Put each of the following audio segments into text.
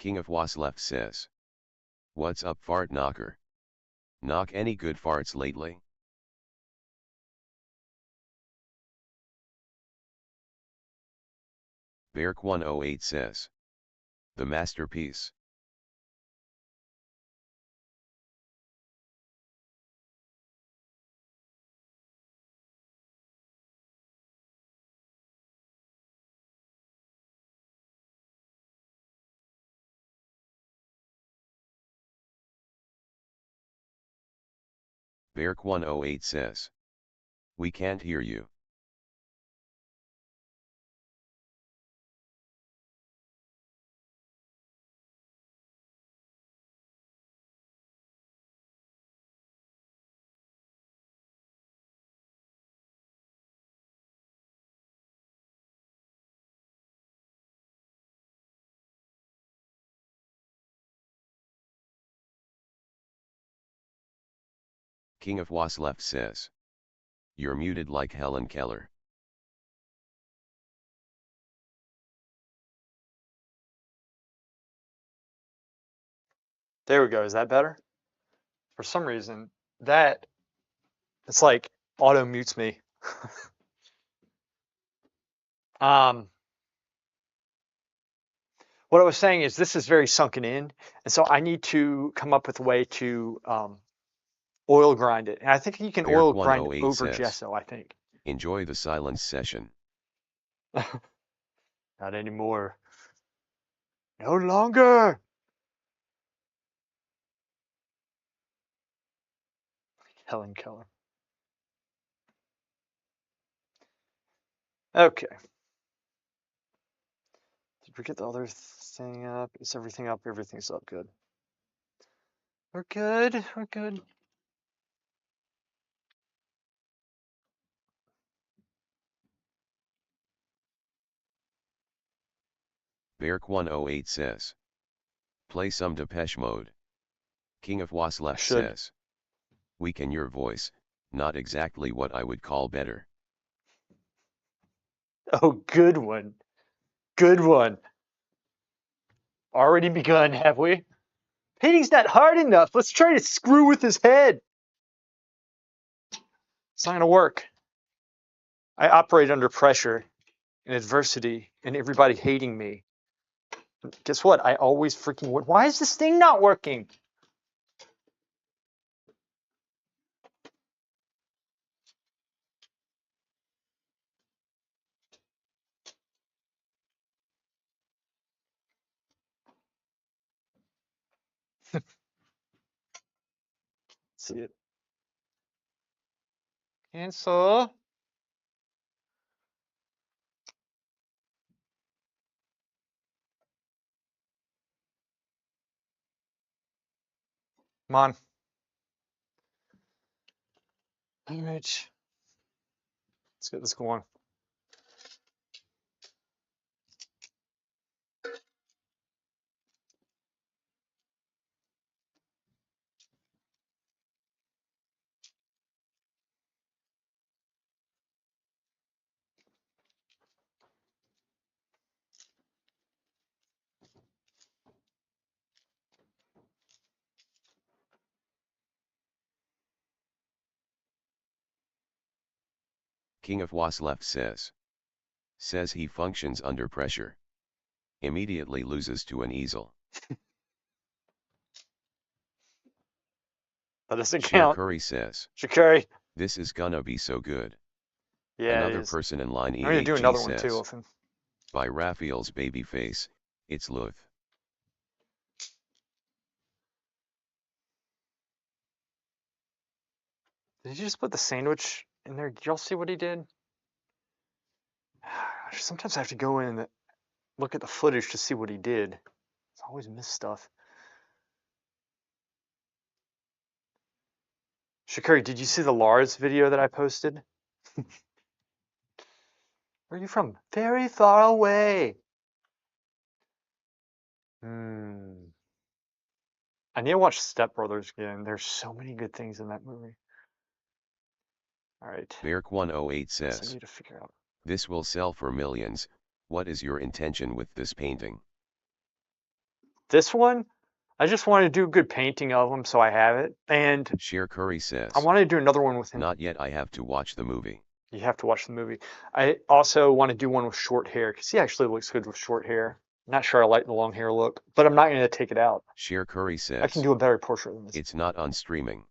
King of Was left says. What's up fart knocker? Knock any good farts lately? Beark108 says. The masterpiece. Beark108 says. We can't hear you. King of Was left says. You're muted like Helen Keller. There we go. Is that better? For some reason, it's like auto mutes me. What I was saying is this is very sunken in, and so I need to come up with a way to oil grind it. And I think you can oil grind it over gesso, I think. Enjoy the silence session. Not anymore. No longer. Helen Keller. Okay. Did we get the other thing up? Is everything up? Everything's up. Good. We're good. We're good. Beark108 says. Play some Depeche Mode. King of Was left says. Weaken your voice, not exactly what I would call better. Oh, good one. Good one. Already begun, have we? Hitting's not hard enough. Let's try to screw with his head. It's not going to work. I operate under pressure and adversity and everybody hating me. And guess what? I always freaking work. Why is this thing not working? See it. Cancel. Come on. All right. Let's get this going. King of Was left says. Says he functions under pressure. Immediately loses to an easel. That doesn't count. Curry says. Shakari. This is gonna be so good. Yeah, Another person in line I'm gonna do another one says, too with him. By Raphael's baby face, it's Luth. Did you just put the sandwich in there? Did y'all see what he did? Sometimes I have to go in and look at the footage to see what he did. I always miss stuff. Shakari, did you see the Lars video that I posted? Where are you from? Very far away. I need to watch Step Brothers again. There's so many good things in that movie. All right. Beark108 says. I need to figure out. This will sell for millions. What is your intention with this painting? this one, I just want to do a good painting of him, so I have it. And Sheer Curry says, I want to do another one with him. not yet, I have to watch the movie. You have to watch the movie. I also want to do one with short hair because he actually looks good with short hair. Not sure I like the long hair look, but I'm not going to take it out. Sheer Curry says, I can do a better portrait than this. it's not on streaming.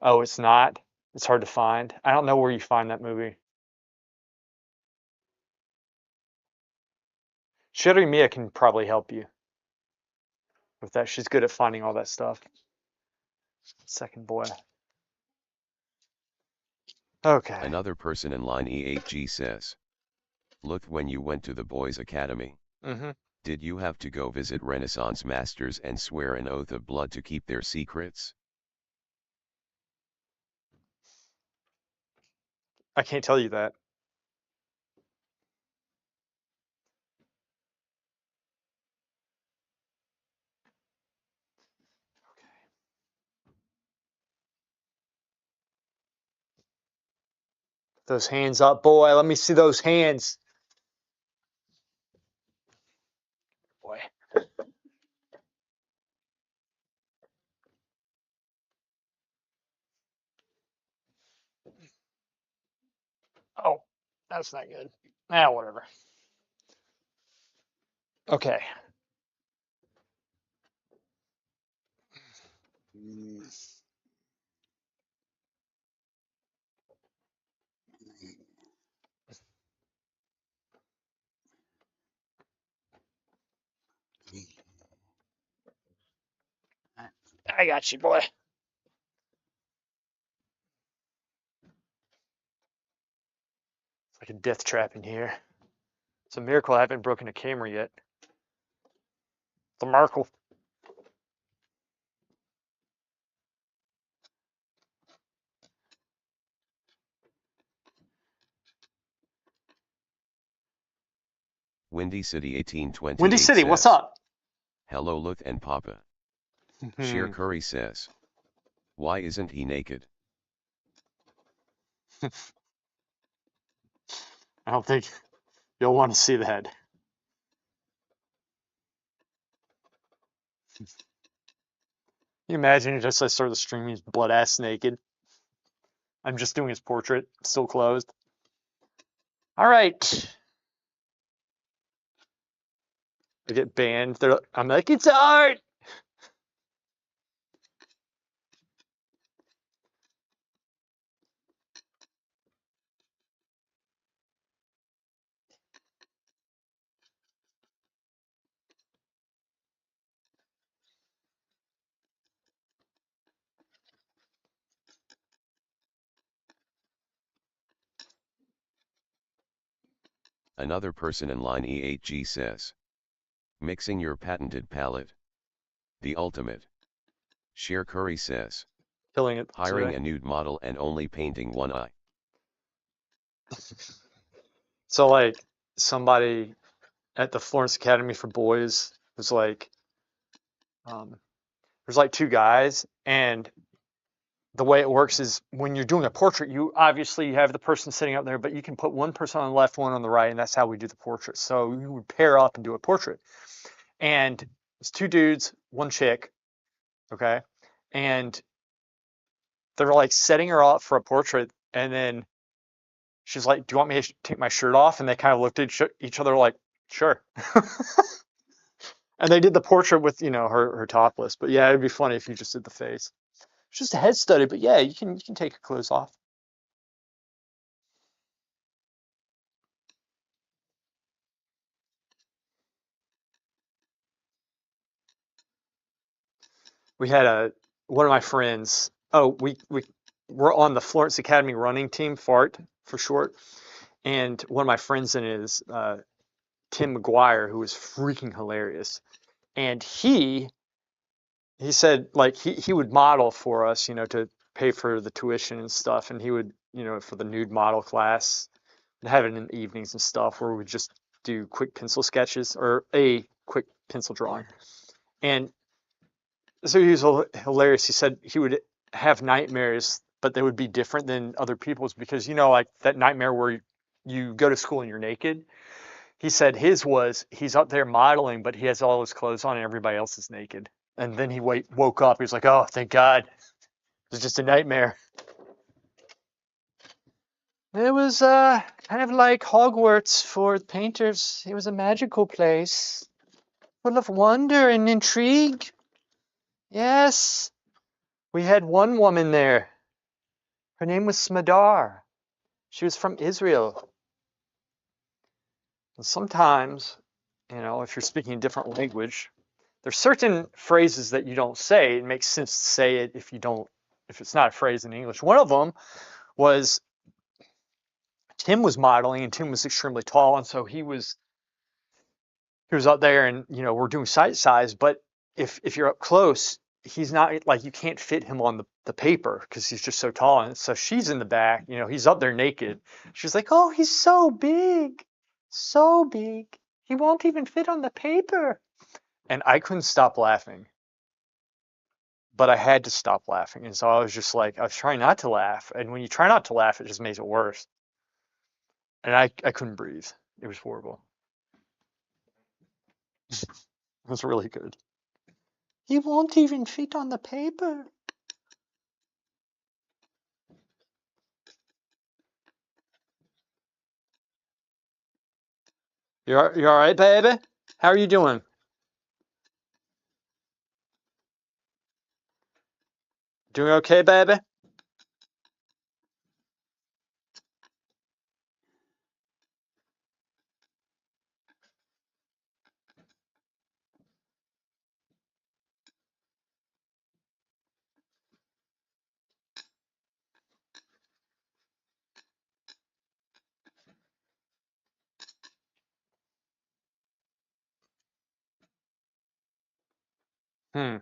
Oh, it's not? It's hard to find. I don't know where you find that movie. Sherry Mia can probably help you with that. She's good at finding all that stuff. Second boy. Okay. Another person in line E8G says, look, when you went to the boys' academy, did you have to go visit Renaissance masters and swear an oath of blood to keep their secrets? I can't tell you that. Those hands up, boy. Let me see those hands. Boy. Oh, that's not good. Ah, whatever. Okay. I got you, boy. It's like a death trap in here. It's a miracle I haven't broken a camera yet. It's a miracle. Windy City 1828 Windy City, says, what's up? hello, look and Papa. Sheer Curry says, why isn't he naked? I don't think you'll want to see that. Can you imagine you just start the stream, he's blood ass naked. I'm just doing his portrait, still closed. All right. I get banned. I'm like, it's art. Another person in line E8G says, mixing your patented palette. The ultimate. Sheer Curry says, Killing it. hiring a nude model and only painting one eye. So like somebody at the Florence Academy for Boys was like, there's like two guys, and the way it works is when you're doing a portrait, you obviously have the person sitting up there, but you can put one person on the left, one on the right, and that's how we do the portrait. So you would pair up and do a portrait. And it's two dudes, one chick, okay? And they're like setting her up for a portrait, and then she's like, do you want me to take my shirt off? And they kind of looked at each other like, sure. And they did the portrait with, her topless. But yeah, it'd be funny if you just did the face. It's just a head study, but yeah, you can take your clothes off. We had one of my friends. Oh, we're on the Florence Academy running team, FART for short. And one of my friends in it is Tim McGuire, who was freaking hilarious. And he said like he would model for us, to pay for the tuition and stuff. And he would, for the nude model class, have it in the evenings and stuff where we would just do quick pencil sketches or a quick pencil drawing. And so he was hilarious. He said he would have nightmares, but they would be different than other people's because, like that nightmare where you go to school and you're naked. He said his was he's up there modeling, but he has all his clothes on and everybody else is naked. And then he woke up. He was like, "Oh, thank God. It was just a nightmare." It was kind of like Hogwarts for painters. It was a magical place, full of wonder and intrigue. Yes, we had one woman there. Her name was Smadar. She was from Israel. And sometimes, if you're speaking a different language, there's certain phrases that you don't say. It makes sense to say it if it's not a phrase in English. One of them was Tim was modeling, and Tim was extremely tall, and so he was up there, and we're doing sight size, but if you're up close, he's not like you can't fit him on the paper because he's just so tall. And so she's in the back, he's up there naked. She's like, "Oh, he's so big, so big. He won't even fit on the paper." And I couldn't stop laughing, but I had to stop laughing. And so I was just like, I was trying not to laugh. And when you try not to laugh, it just makes it worse. And I couldn't breathe. It was horrible. It was really good. He won't even fit on the paper. You all right, baby? How are you doing? Doing okay, baby? Hmm.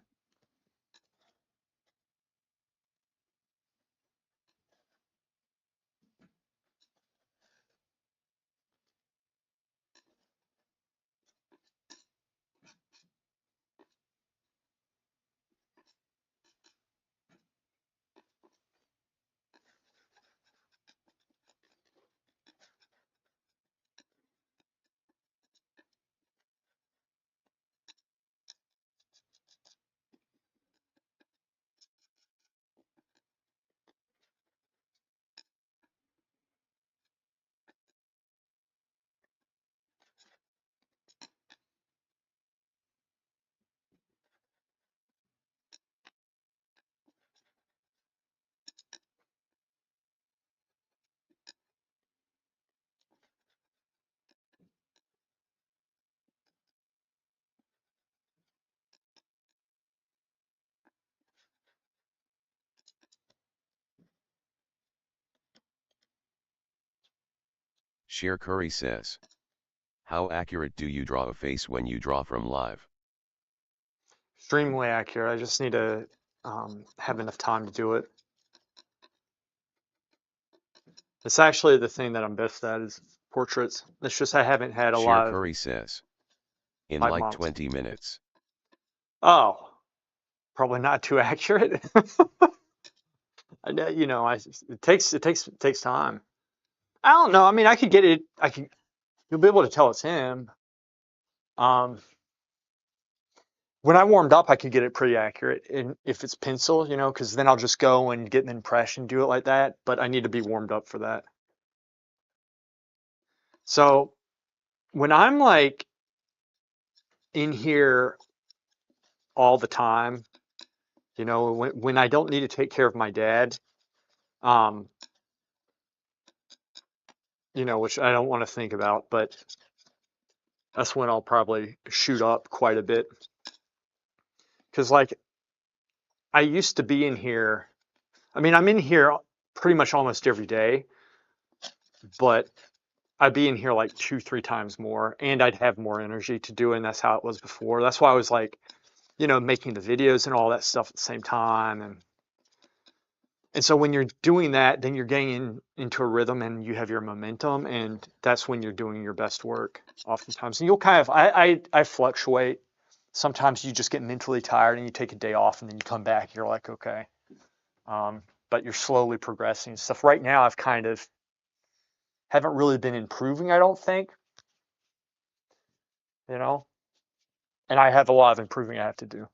Sheer Curry says, how accurate do you draw a face when you draw from live? Extremely accurate. I just need to have enough time to do it. It's actually the thing that I'm best at is portraits. It's just I haven't had a Sheer lot of Curry says, in light like models. 20 minutes. Oh, probably not too accurate. I know, it takes time. I don't know. I mean, I could get it. You'll be able to tell it's him. Um, when I warmed up, I could get it pretty accurate. And if it's pencil, because then I'll just go and get an impression, do it like that. But I need to be warmed up for that. So when I'm like in here all the time, when I don't need to take care of my dad, um, which I don't want to think about, but that's when I'll probably shoot up quite a bit. Because like I used to be in here. I mean, I'm in here pretty much almost every day, but I'd be in here like 2, 3 times more, and I'd have more energy to do it. And that's how it was before. That's why I was like, making the videos and all that stuff at the same time. And so when you're doing that, then you're getting into a rhythm and you have your momentum, and that's when you're doing your best work oftentimes. And you'll kind of, I fluctuate. Sometimes you just get mentally tired and you take a day off, and then you come back, you're like, okay. But you're slowly progressing and stuff. Right now, I've kind of haven't really been improving, I don't think. you know, and I have a lot of improving I have to do.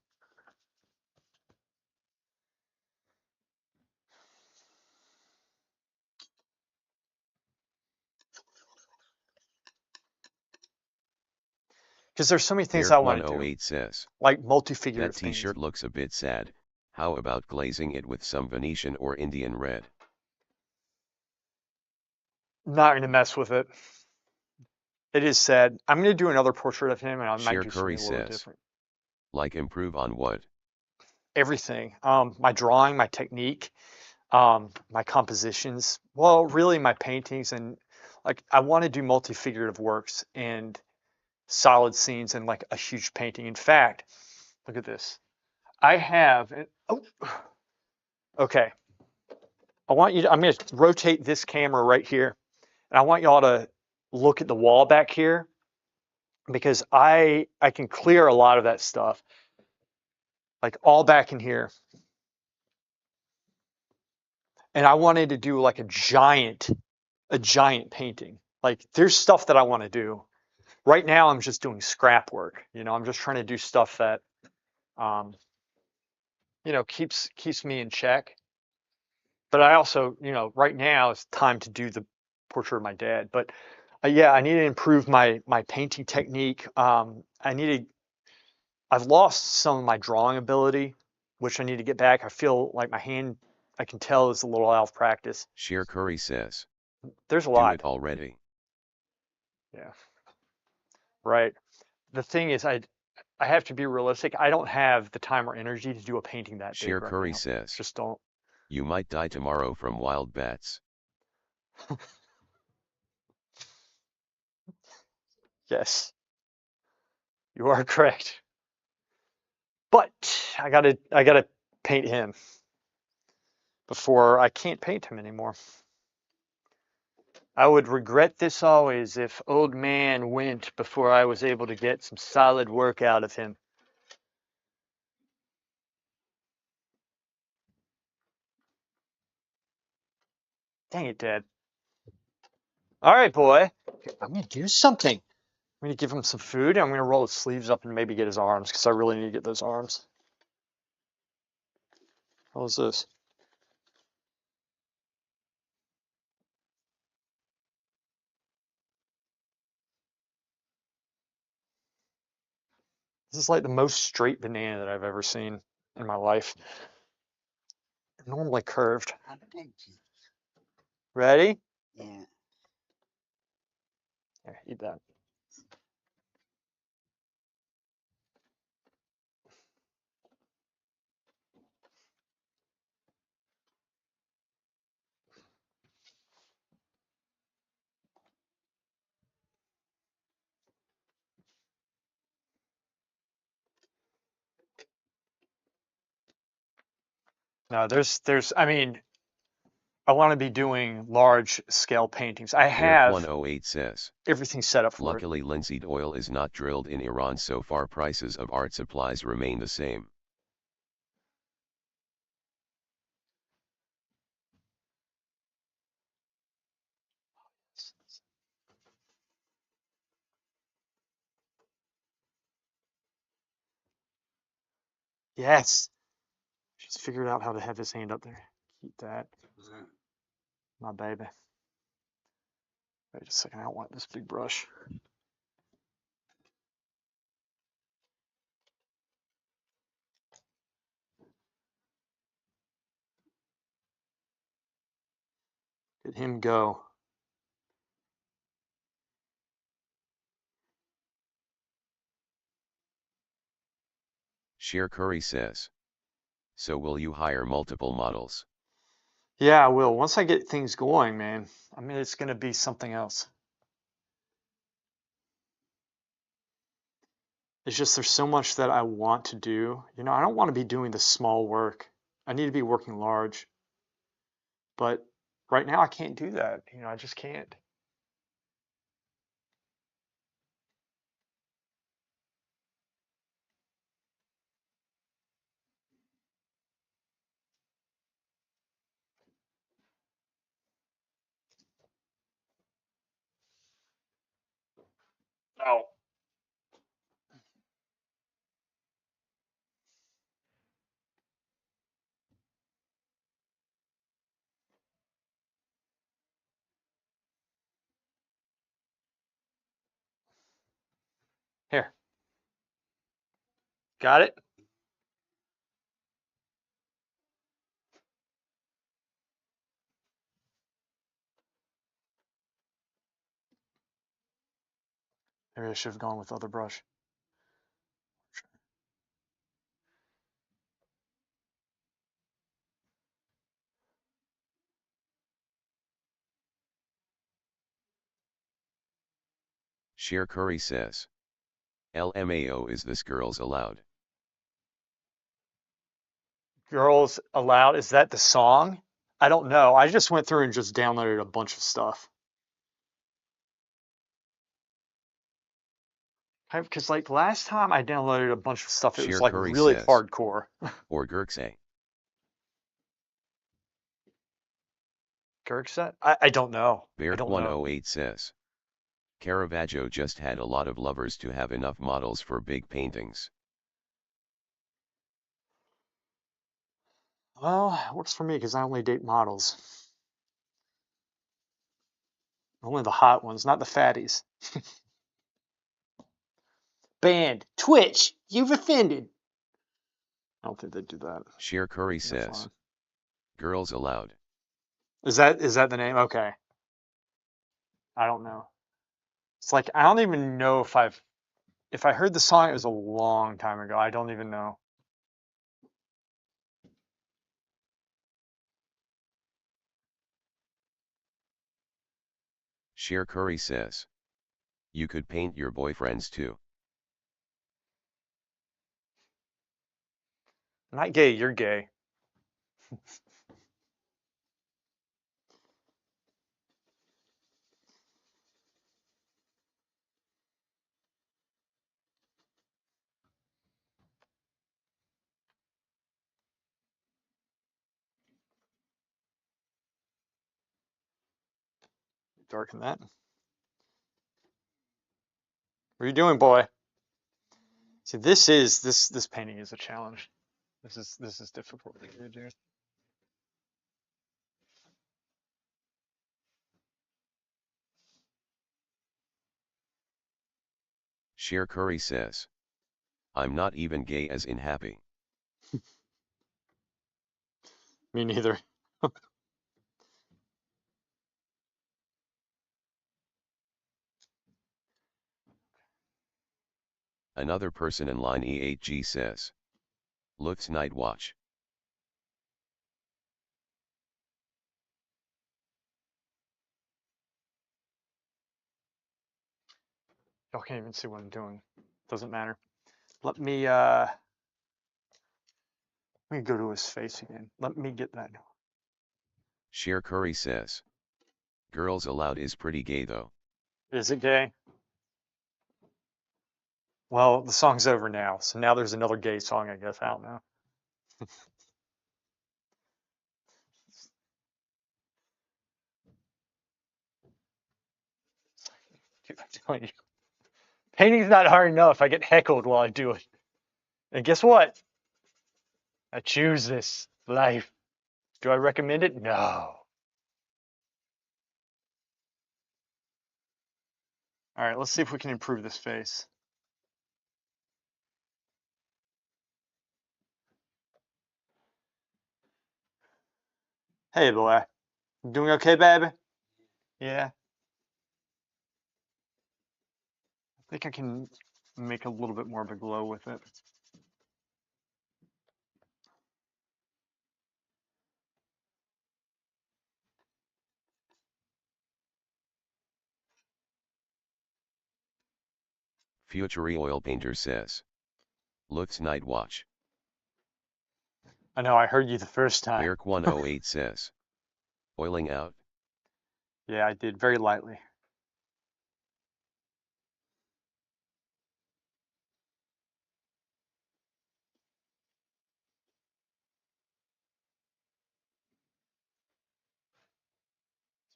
Because there's so many things I want to do, Derek108 says, like multi-figurative that paintings. t-shirt looks a bit sad. How about glazing it with some Venetian or Indian red? Not going to mess with it. It is sad. I'm going to do another portrait of him, and I might Sheer do Curry something a little says, different. like improve on what? Everything. My drawing, my technique, my compositions. Well, really my paintings, and like I want to do multi-figurative works and solid scenes and like a huge painting. In fact, look at this. I have, oh, okay. I'm going to rotate this camera right here, and I want y'all to look at the wall back here because I can clear a lot of that stuff, like all back in here. And I wanted to do like a giant painting. Like there's stuff that I want to do. Right now I'm just doing scrap work. I'm just trying to do stuff that um, keeps me in check. But I also, right now it's time to do the portrait of my dad. But yeah, I need to improve my painting technique. I've lost some of my drawing ability, which I need to get back. I feel like my hand, I can tell, is a little out of practice. Sheer Curry says, There's a do lot. it already. Yeah, right. The thing is, I have to be realistic. I don't have the time or energy to do a painting that Sheer big right Curry now. says, Just don't. you might die tomorrow from wild bats. Yes, you are correct. But I gotta paint him before I can't paint him anymore. I would regret this always if old man went before I was able to get some solid work out of him. Dang it, Dad. All right, boy. I'm gonna do something. I'm gonna give him some food. I'm gonna roll his sleeves up and maybe get his arms because I really need to get those arms. How's this? This is like the most straight banana that I've ever seen in my life. Normally curved. Ready? Yeah. Here, eat that. No, I mean, I want to be doing large scale paintings. I have Derek108 says, everything set up for it. luckily linseed oil is not drilled in Iran, so far prices of art supplies remain the same. Yes. Just figured out how to have his hand up there. Keep that. My baby. Wait a second, I don't want this big brush. Let him go. Sheer Curry says, so will you hire multiple models? Yeah, I will. Once I get things going, man, I mean, it's going to be something else. It's just there's so much that I want to do. I don't want to be doing the small work. I need to be working large. But right now I can't do that. I just can't. Oh. Got it? Maybe I should have gone with other brush. Sheer Curry says. LMAO, is this girls allowed? Girls Aloud, is that the song? I don't know. I just went through and just downloaded a bunch of stuff. Because like last time I downloaded a bunch of stuff, it was Sheer like Curry really says. hardcore. Or Girkse. Kirkset? I don't know. I don't know. Beark108 says. Caravaggio just had a lot of lovers to have enough models for big paintings. Well, it works for me because I only date models. Only the hot ones, not the fatties. Banned. Twitch, you've offended. I don't think they do that. Sheer Curry says. Girls allowed. Is that the name? Okay. I don't know. It's like I don't even know if I heard the song, it was a long time ago. I don't even know. Sheer Curry says. You could paint your boyfriends too. I'm not gay, you're gay. Darken that. What are you doing, boy? See, this painting is a challenge. This is difficult to do. Sheer Curry says. I'm not even gay as in happy. Me neither. Another person in line E8G says. Looks night watch. Y'all can't even see what I'm doing. Doesn't matter. Let me go to his face again. Let me get that. Sheer Curry says. Girls allowed is pretty gay though. Is it gay? Well, the song's over now, so now there's another gay song, I guess. I don't know. Dude, I'm telling you, painting's not hard enough. I get heckled while I do it. And guess what? I choose this life. Do I recommend it? No. All right, let's see if we can improve this face. Hey, boy. You doing okay, baby? Yeah. I think I can make a little bit more of a glow with it. Future oil painter says. Looks night watch. I know, I heard you the first time. Beark108 says. Oiling out. Yeah, I did very lightly. This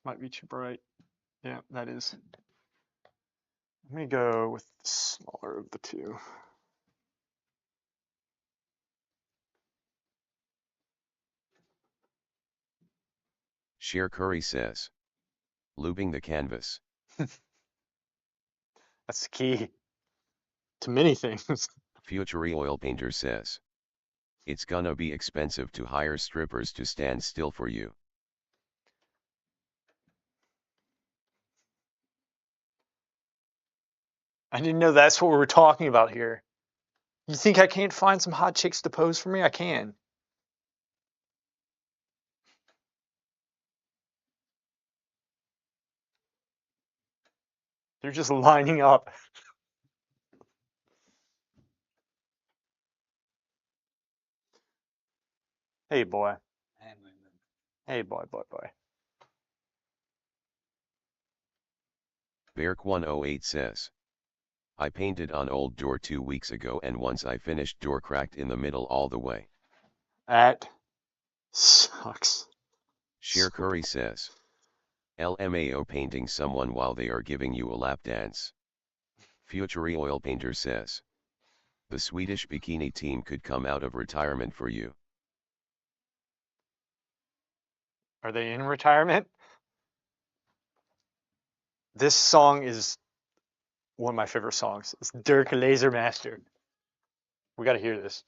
might be too bright. Yeah, that is. Let me go with the smaller of the two. Sheer Curry says. Looping the canvas. That's the key to many things. Future Oil Painter says. It's gonna be expensive to hire strippers to stand still for you. I didn't know that's what we were talking about here. You think I can't find some hot chicks to pose for me? I can. They're just lining up. Hey, boy. Hey, boy. Beark108 says. I painted on old door 2 weeks ago and once I finished door cracked in the middle all the way. That sucks. Sheer Curry says. LMAO painting someone while they are giving you a lap dance. Future Oil Painter says. The Swedish bikini team could come out of retirement for you. Are they in retirement? This song is one of my favorite songs. It's Dirk Lasermaster. We got to hear this.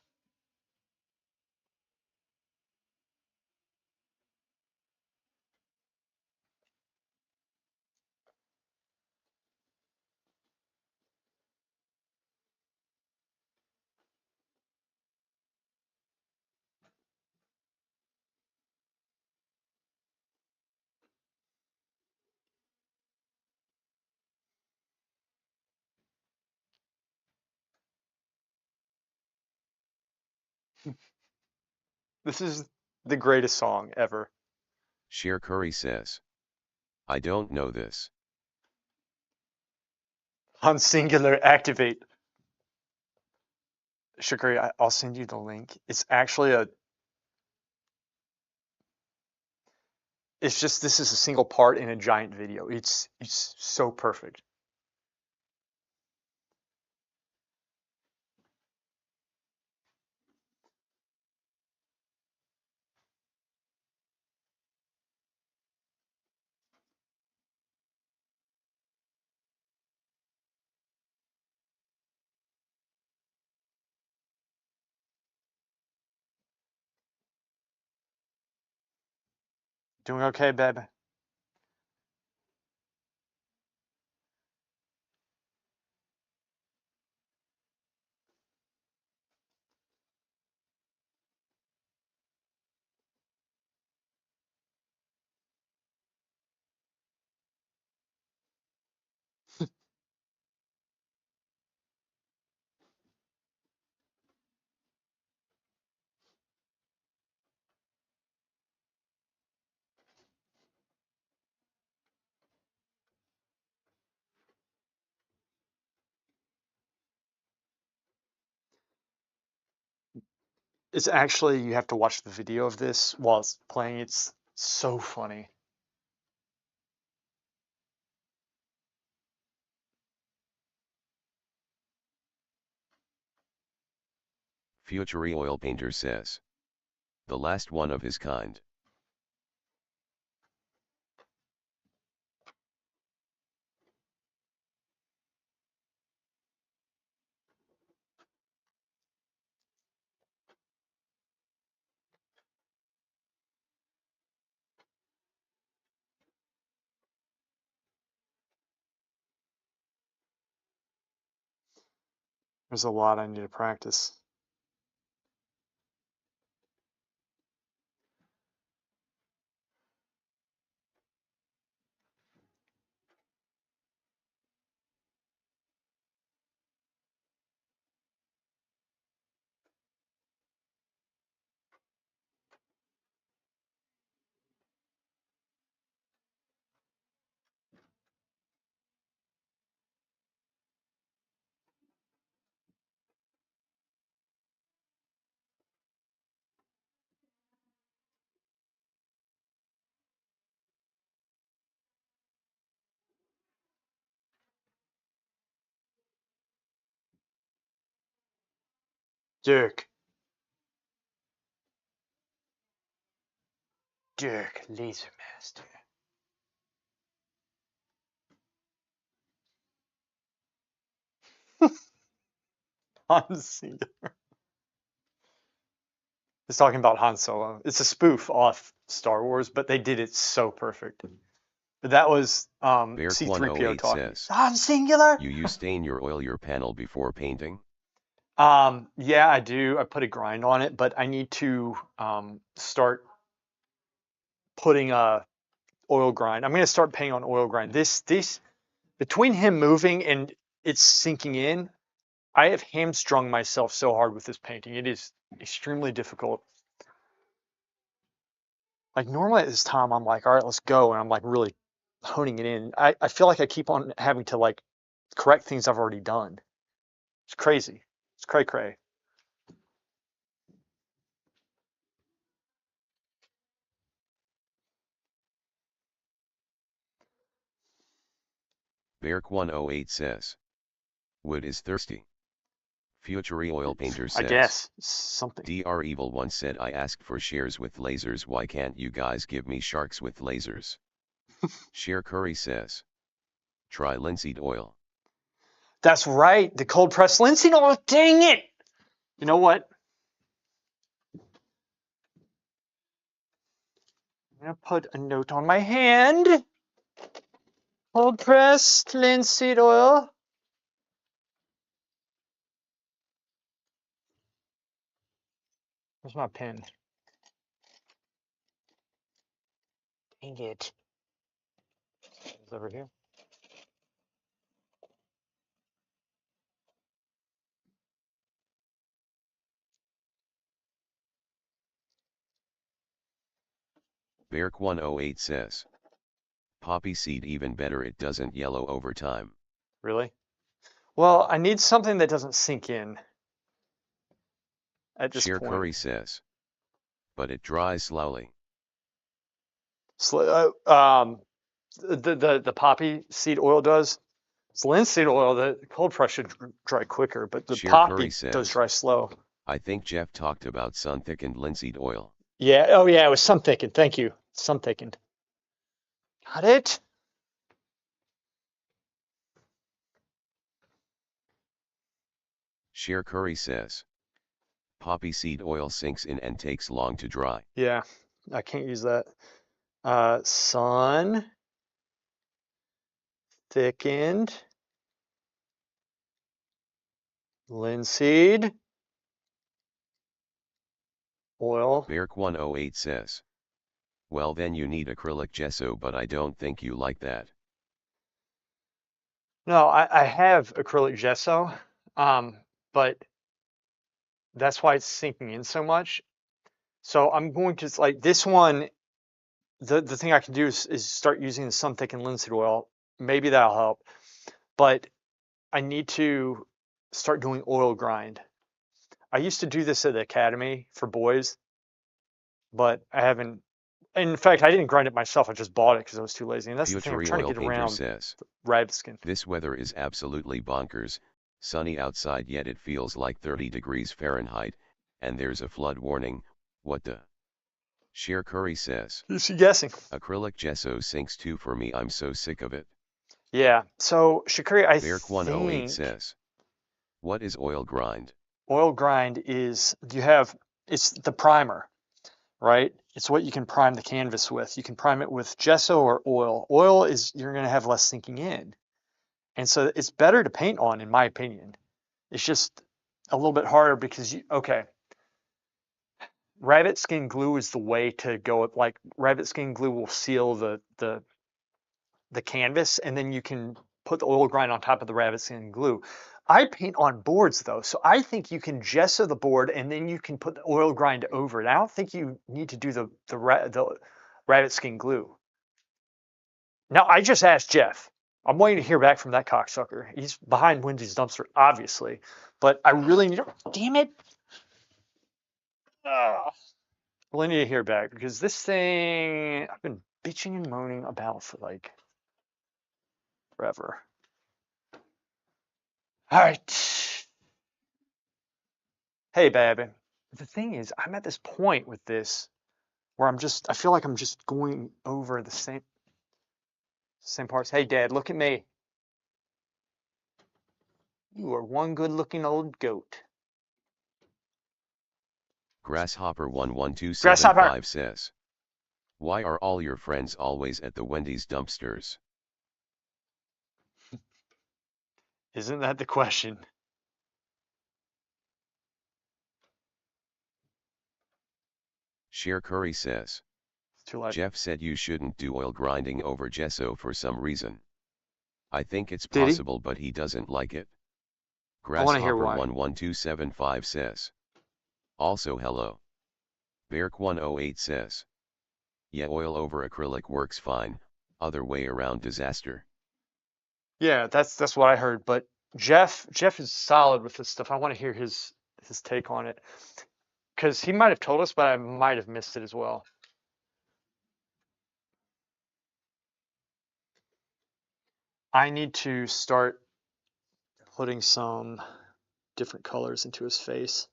This is the greatest song ever. Sheer Curry says. I don't know this. On singular activate. Shakari, I'll send you the link. It's actually it's just, this is a single part in a giant video. It's so perfect. Doing okay, babe? It's actually, you have to watch the video of this while it's playing. It's so funny. Future Oil Painter says. The last one of his kind. There's a lot I need to practice. Dirk Lasermaster. Han singular. It's talking about Han Solo. It's a spoof off Star Wars, but they did it so perfect. But that was C-3PO Beark108 talking. says, Han singular. you stain your oil your panel before painting? Yeah, I do. I put a grind on it, but I need to start putting a oil grind. I'm going to start painting on oil grind. This between him moving and it's sinking in, I have hamstrung myself so hard with this painting. It is extremely difficult. Like normally at this time, I'm like, all right, let's go, and I'm like really honing it in. I feel like I keep on having to like correct things I've already done. It's crazy. It's cray cray. Beark108 says, wood is thirsty. Future oil painter I says, guess something. Dr. Evil once said I asked for shares with lasers, why can't you guys give me sharks with lasers? Cher Curry says, try linseed oil. That's right. The cold pressed linseed oil. Dang it. You know what? I'm going to put a note on my hand. Cold pressed linseed oil. Where's my pen? Dang it. It's over here. Beark108 says, poppy seed even better, it doesn't yellow over time. Really? Well, I need something that doesn't sink in at this Cher point. Curry says, but it dries slowly. The poppy seed oil does. It's linseed oil. The cold press should dry quicker, but the Cher Curry poppy does says, dry slow. I think Jeff talked about sun thickened linseed oil. Yeah. Oh, yeah. It was sun thickened. Thank you. Sun thickened. Got it. Cher Curry says, poppy seed oil sinks in and takes long to dry. Yeah. I can't use that. Sun thickened linseed oil. Beark108 says, well then you need acrylic gesso, but I don't think you like that. No, I have acrylic gesso, but that's why it's sinking in so much. So I'm going to like this one. The thing I can do is start using the sun thickened linseed oil. Maybe that'll help. But I need to start doing oil grind. I used to do this at the academy for boys, but I haven't. In fact, I didn't grind it myself. I just bought it because I was too lazy. And that's the thing. I'm Future trying to oil get painter around says, rabbit skin. this weather is absolutely bonkers, sunny outside yet it feels like 30 degrees Fahrenheit, and there's a flood warning, what the? Cher Curry says, Is she guessing? acrylic gesso sinks too for me, I'm so sick of it. Yeah. So Shakiri, I Beark108 think says, what is oil grind? oil grind is it's the primer, right? It's what you can prime the canvas with. You can prime it with gesso or oil. Oil is you're going to have less sinking in. And so it's better to paint on, in my opinion. It's just a little bit harder because okay, rabbit skin glue is the way to go. Like rabbit skin glue will seal the canvas, and then you can put the oil grind on top of the rabbit skin glue. I paint on boards though, so I think you can gesso the board and then you can put the oil grind over it. I don't think you need to do the rabbit skin glue. Now I just asked Jeff. I'm waiting to hear back from that cocksucker. He's behind Wendy's dumpster, obviously, but I really need. Damn it! Ugh. Really need to hear back because this thing I've been bitching and moaning about for like forever. All right. Hey, baby. The thing is, I'm at this point with this where I feel like I'm just going over the same parts. Hey, Dad, look at me. You are one good-looking old goat. Grasshopper Grasshopper! 11275 says, why are all your friends always at the Wendy's dumpsters? Isn't that the question? Sheer Curry says, It's too late. Jeff said you shouldn't do oil grinding over gesso for some reason. I think it's Did he? possible, but he doesn't like it. I want to hear Grasshopper why. 11275 says, also hello. Beark108 says, yeah, oil over acrylic works fine, other way around disaster. Yeah, that's what I heard. But Jeff is solid with this stuff. I want to hear his take on it because he might have told us, but I might have missed it as well. I need to start putting some different colors into his face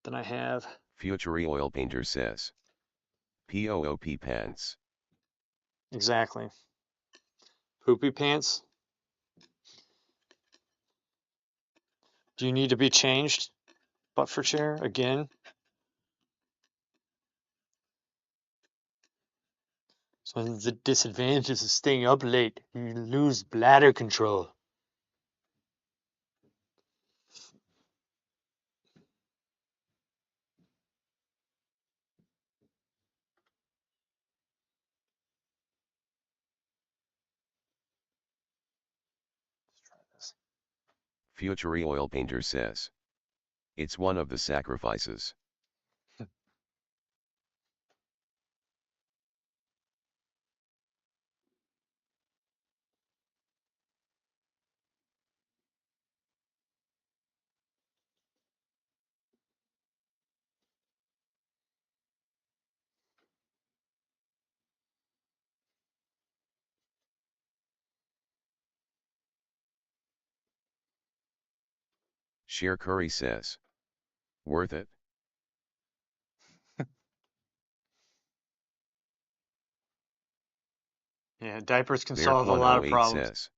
than I have. Future Oil Painter says, POOP pants. Exactly. Poopy pants. Do you need to be changed, butt for chair, again? So the disadvantages of staying up late, you lose bladder control. Let's try this. Future Oil Painter says, it's one of the sacrifices. Sheer Curry says, worth it? Yeah, diapers can solve a lot of Beark108 problems. says,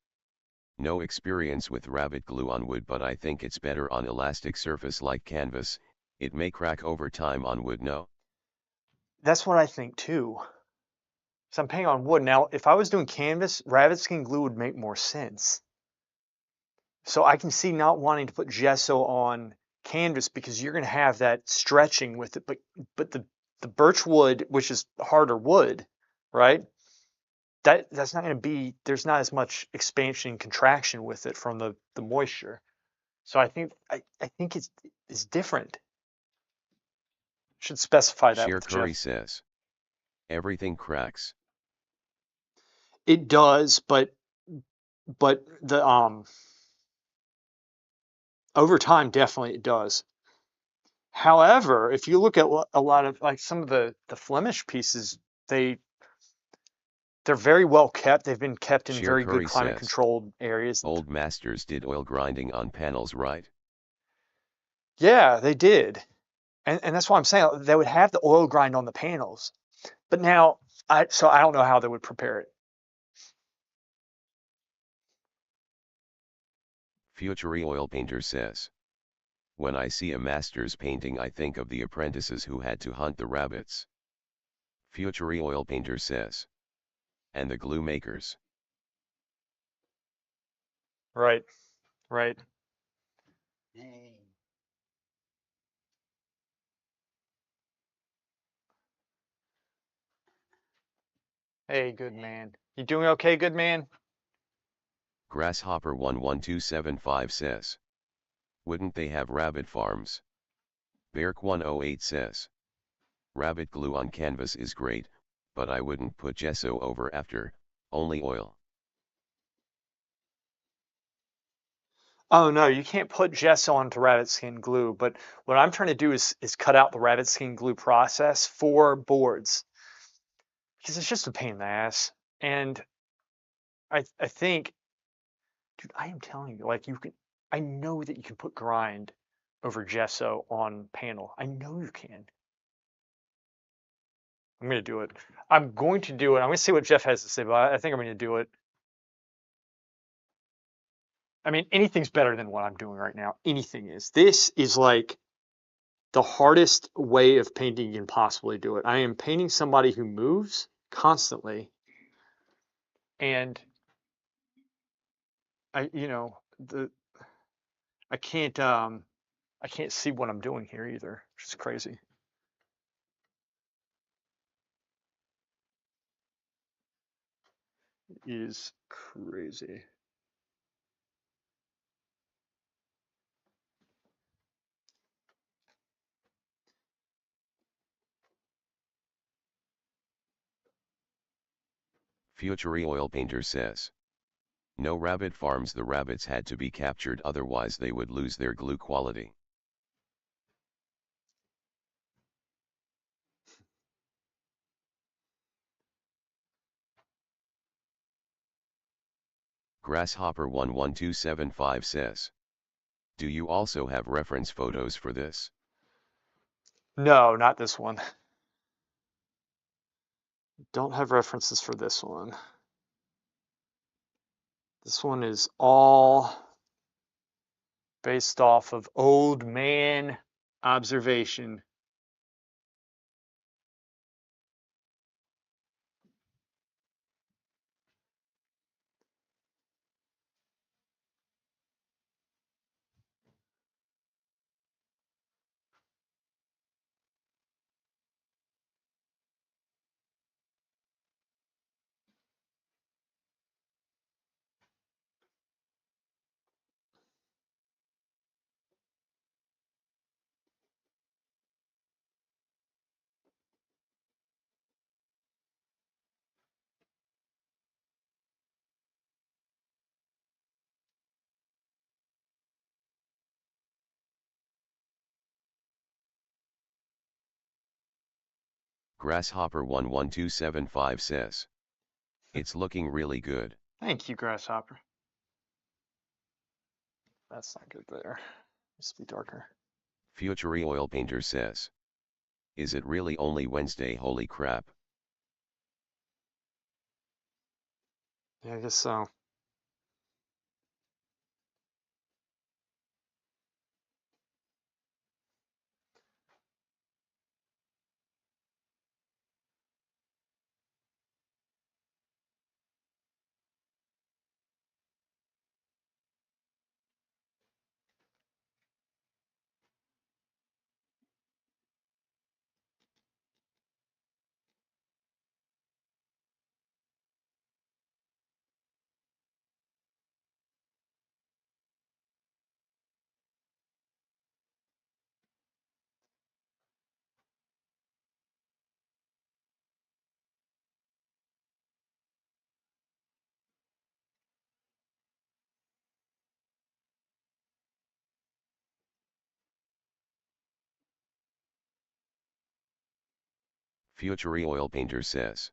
no experience with rabbit glue on wood, but I think it's better on elastic surface like canvas. It may crack over time on wood, no? That's what I think too. So I'm paying on wood. Now, if I was doing canvas, rabbit skin glue would make more sense. So I can see not wanting to put gesso on canvas because you're going to have that stretching with it. But the birch wood, which is harder wood, right? That's not going to be. There's not as much expansion and contraction with it from the moisture. So I think it's different. Should specify that Sheer with Curry Jeff. says, everything cracks. It does, but the over time definitely it does. However, if you look at a lot of like some of the Flemish pieces, they they're very well kept. They've been kept in Sheer very good Curry climate says, controlled areas. old masters did oil grinding on panels, right? Yeah, they did. And that's why I'm saying they would have the oil grind on the panels. But now I don't know how they would prepare it. Future Oil Painter says, when I see a master's painting, I think of the apprentices who had to hunt the rabbits. Future Oil Painter says, and the glue makers. Right, right. Hey, good man. You doing okay, good man? Grasshopper 11275 says, wouldn't they have rabbit farms? Beark108 says, rabbit glue on canvas is great, but I wouldn't put gesso over after, only oil. Oh no, you can't put gesso onto rabbit skin glue, but what I'm trying to do is cut out the rabbit skin glue process for boards because it's just a pain in the ass. And I think, dude, I am telling you, like you can, I know that you can put grind over gesso on panel. I know you can. I'm gonna do it. I'm going to do it. I'm gonna see what Jeff has to say, but I think I'm gonna do it. I mean, anything's better than what I'm doing right now. Anything is. This is like the hardest way of painting you can possibly do it. I am painting somebody who moves constantly, and I can't see what I'm doing here either, which is crazy. It is crazy. Future oil painter says. No rabbit farms. The rabbits had to be captured, otherwise they would lose their glue quality. Grasshopper 11275 says. Do you also have reference photos for this? No, not this one. Don't have references for this one. This one is all based off of old man observation. Grasshopper 11275 says. It's looking really good. Thank you, Grasshopper. That's not good there. It needs to be darker. Future oil painter says. Is it really only Wednesday? Holy crap. Yeah, I guess so. Future oil painter says.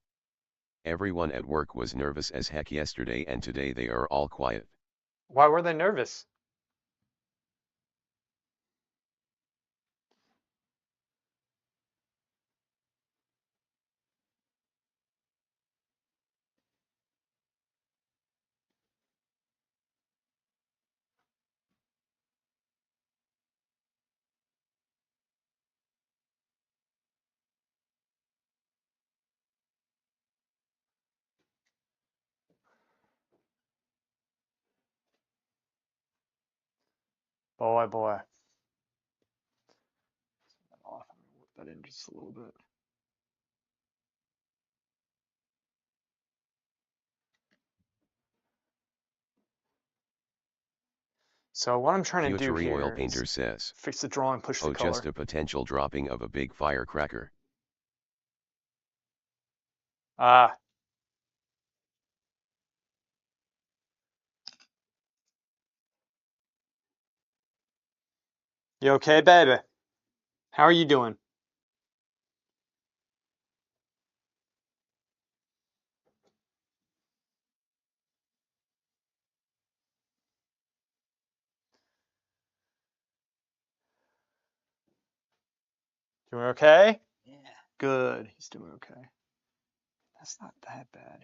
Everyone at work was nervous as heck yesterday, and today they are all quiet. Why were they nervous? Boy, boy. Off. I'm gonna whip that in just a little bit. So what I'm trying to do Future oil here painter is says. fix the draw and push the Oh, just color. a potential dropping of a big firecracker. Ah, you okay, baby? How are you doing? Doing okay? Yeah. Good. He's doing okay. That's not that bad.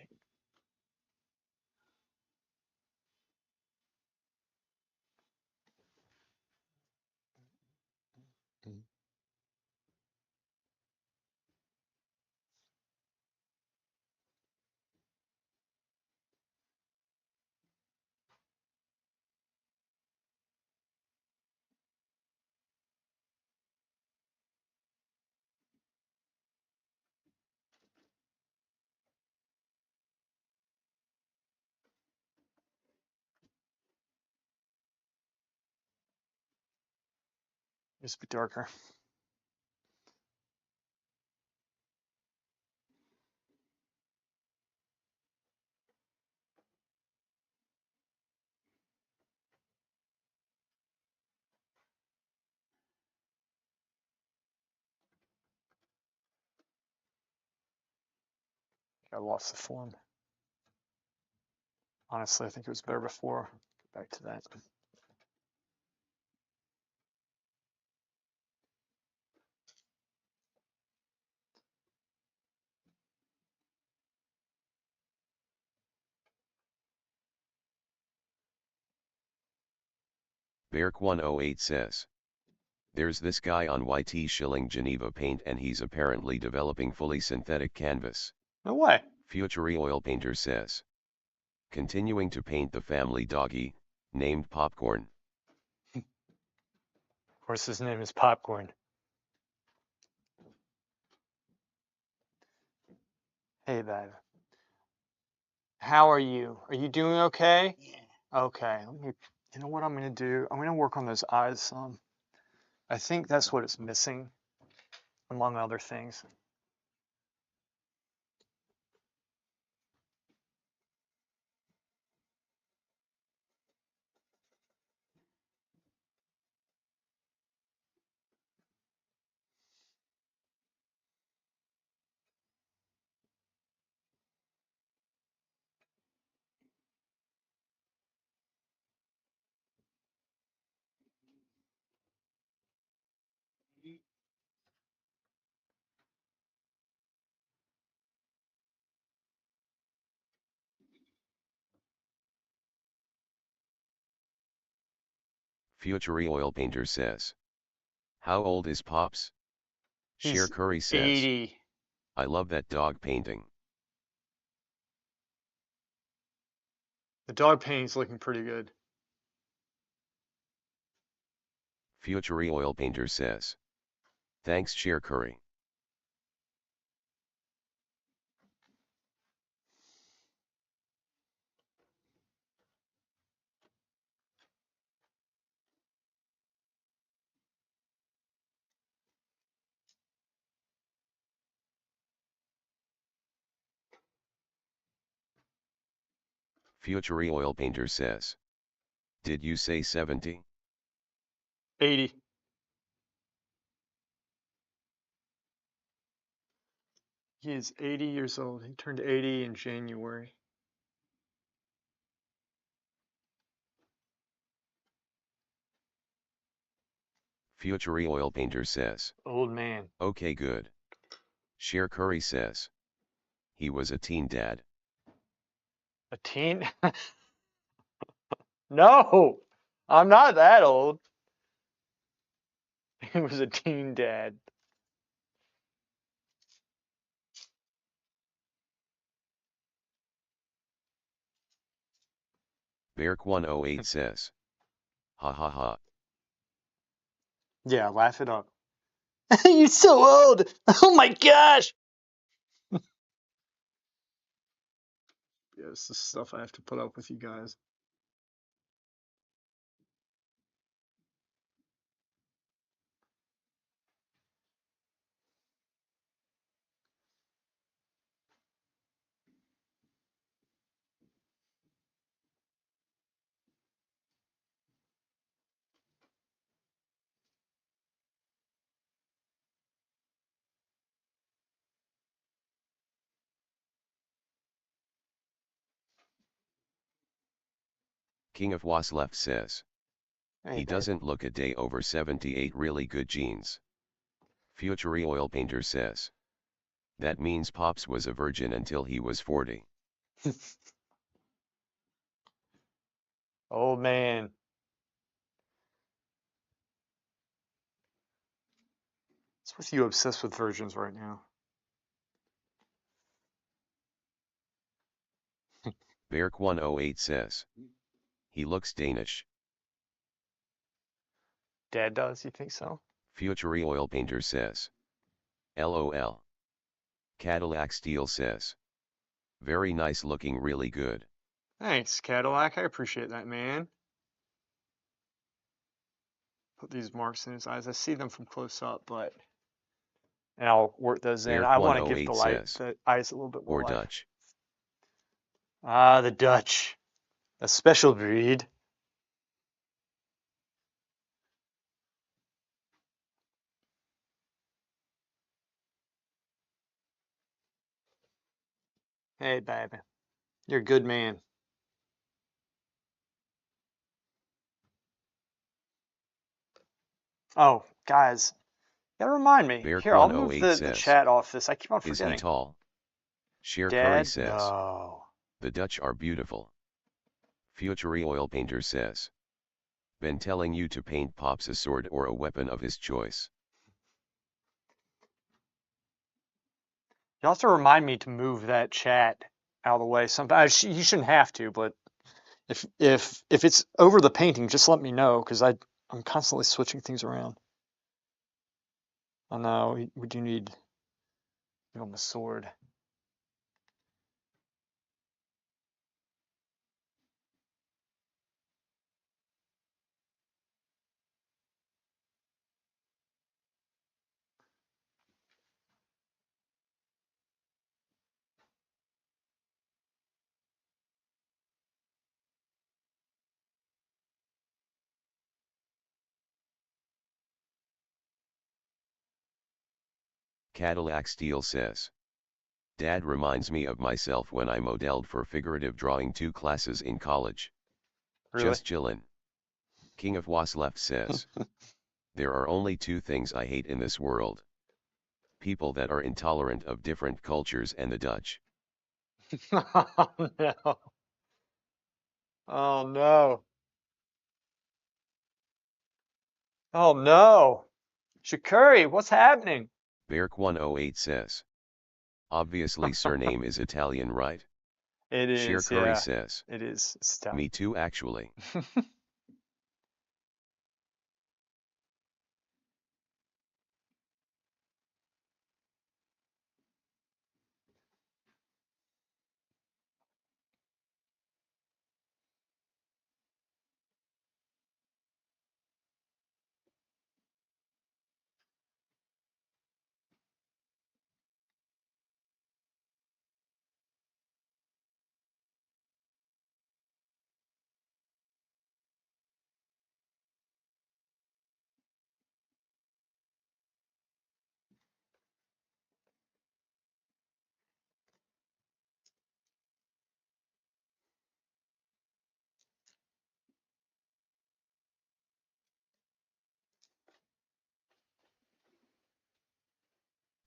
It's a bit darker. I lost the form. Honestly, I think it was better before. Get back to that. Berk108 says. There's this guy on YT shilling Geneva paint and he's apparently developing fully synthetic canvas. No way. Future oil painter says. Continuing to paint the family doggy, named Popcorn. Of course, his name is Popcorn. Hey, babe. How are you? Are you doing okay? Yeah. Okay. You know what I'm going to do? I'm going to work on those eyes some. I think that's what it's missing, among other things. Future oil painter says. How old is Pops? Sheer He's Curry says. 80. I love that dog painting. The dog painting's looking pretty good. Future oil painter says. Thanks Sheer Curry. Future oil painter says. Did you say 70? 80. He is 80 years old. He turned 80 in January. Future oil painter says. Old man. Okay, good. Sheer Curry says. He was a teen dad. A teen? No, I'm not that old. He was a teen dad. Berk108 says. Ha ha ha. Yeah, laugh it up. You're so old. Oh my gosh. Yeah, it's the stuff I have to put up with you guys. King of Was left says. Hey, He babe. doesn't look a day over 78. Really good genes. Future oil painter says. That means Pops was a virgin until he was 40. Old man. What's with you obsessed with virgins right now? Berk108 says. He looks Danish. Dad does, you think so? Future oil painter says. LOL. Cadillac Steel says. Very nice looking, really good. Thanks, Cadillac. I appreciate that, man. put these marks in his eyes. I see them from close up, but and I'll work those in. I want to give the 108 light, says, the eyes a little bit more or life. Dutch. Ah, the Dutch, a special breed. Hey, baby, you're a good man. Oh, guys, you gotta remind me. Here, I'll move Beark108 the says, chat off this. I keep on is he forgetting. tall? Sheer Curry Dad, says, no. the Dutch are beautiful. Future oil painter says, been telling you to paint Pops a sword or a weapon of his choice. You have to remind me to move that chat out of the way. Sometimes you shouldn't have to, but if it's over the painting, just let me know because I'm constantly switching things around. Oh no, we do need give him a sword. Cadillac Steel says, Dad reminds me of myself when I modeled for figurative drawing 2 classes in college. Really? Just chillin'. King of Was Left says, there are only 2 things I hate in this world. People that are intolerant of different cultures and the Dutch. Oh no. Oh no. Oh no. Shakuri, what's happening? Beark108 says, obviously surname is Italian, right? It Sheer is, Curry yeah. says, It is. It's tough. me too actually.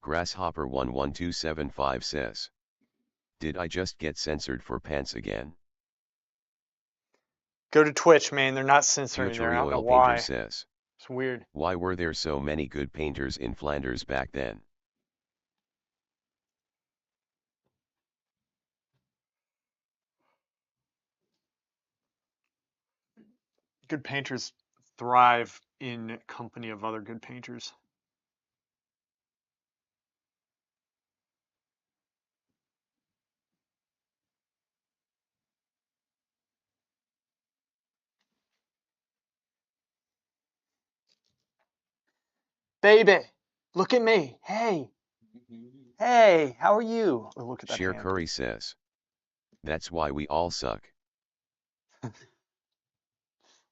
Grasshopper 11275 says, did I just get censored for pants again? Go to Twitch, man. They're not censoring there. Future I don't know oil painter why. says, It's weird. why were there so many good painters in Flanders back then? Good painters thrive in company of other good painters. Baby, look at me. Hey. Hey, how are you? Oh, look at that Sheer hand. Curry says, that's why we all suck.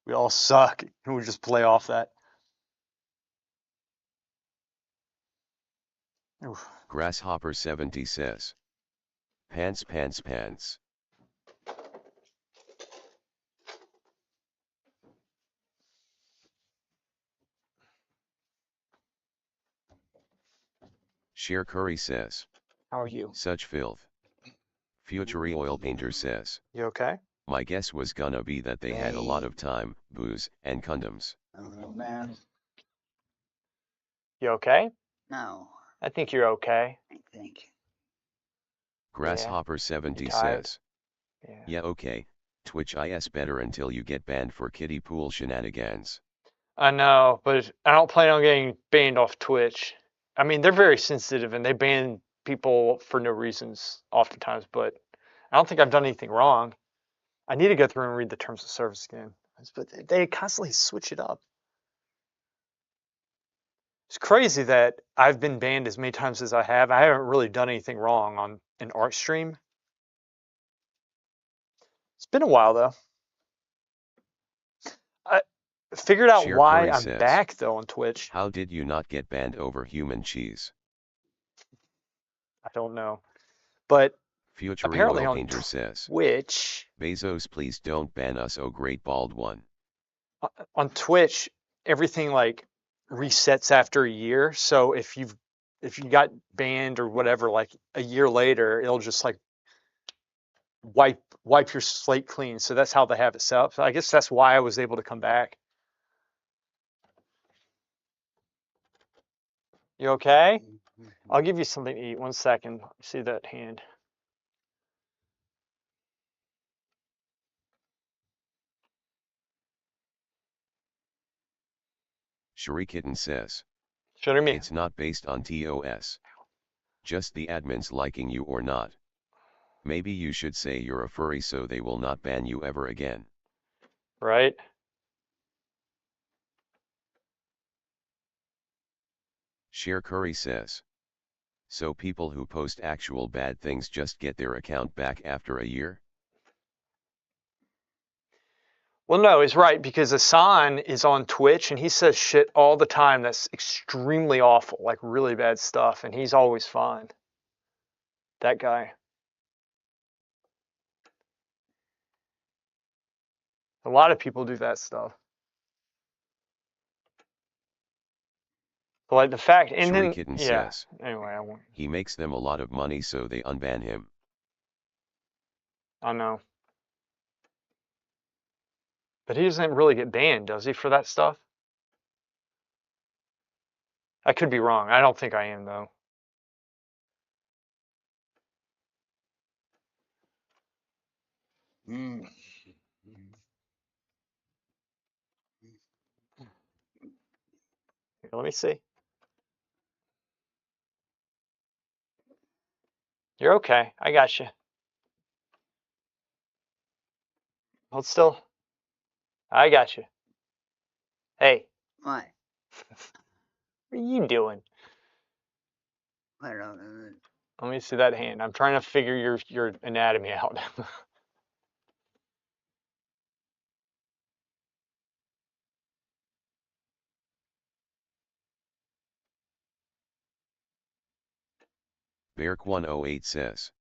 We all suck. We just play off that. Oof. Grasshopper 70 says, pants pants pants. Sheer Curry says, How are you? such filth. Future oil painter says, You okay? my guess was gonna be that they had a lot of time, booze, and condoms. Oh man, You okay? no, I think you're okay. I think. Grasshopper 70 You tired? says, Yeah. yeah okay, Twitch is better until you get banned for kiddie pool shenanigans. I know, but I don't plan on getting banned off Twitch. I mean, they're very sensitive and they ban people for no reasons oftentimes, but I don't think I've done anything wrong. I need to go through and read the terms of service again. But they constantly switch it up. It's crazy that I've been banned as many times as I have. I haven't really done anything wrong on an art stream. It's been a while though. I figured out Share why Curry I'm says, back though on Twitch. how did you not get banned over human cheese? I don't know. But Future apparently Oil on Painter says, Twitch, Bezos please don't ban us, oh great bald one. on Twitch, everything like resets after a year. So if you got banned or whatever, like a year later, it'll just like wipe your slate clean. So that's how they have it set up. So I guess that's why I was able to come back. You okay? I'll give you something to eat. 1 second. See that hand. Sharikitten says, Show me. it's not based on TOS. Just the admins liking you or not. Maybe you should say you're a furry so they will not ban you ever again. Right? Share Curry says, so people who post actual bad things just get their account back after a year? Well, no, he's right because Hassan is on Twitch and he says shit all the time that's extremely awful, like really bad stuff, and he's always fine. That guy. A lot of people do that stuff. But like the fact, and then Sharikitten yeah. says, Anyway, I won't. he makes them a lot of money so they unban him. I know. But he doesn't really get banned, does he, for that stuff? I could be wrong. I don't think I am though. Mm. Here, let me see. You're okay. I got you. Hold still. I got you. Hey, What? what are you doing? I don't know. Let me see that hand. I'm trying to figure your anatomy out. Beark108 says,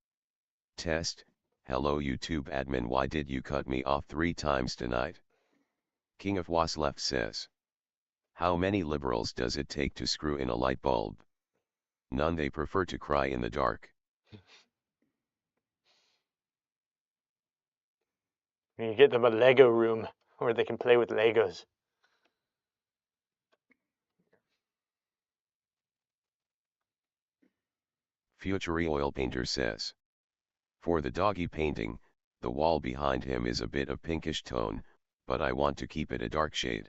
test, hello YouTube admin, why did you cut me off 3 times tonight? King of Was left says, how many liberals does it take to screw in a light bulb? None, they prefer to cry in the dark. You get them a Lego room where they can play with Legos. Future Oil Painter says, for the doggy painting, the wall behind him is a bit of pinkish tone, but I want to keep it a dark shade.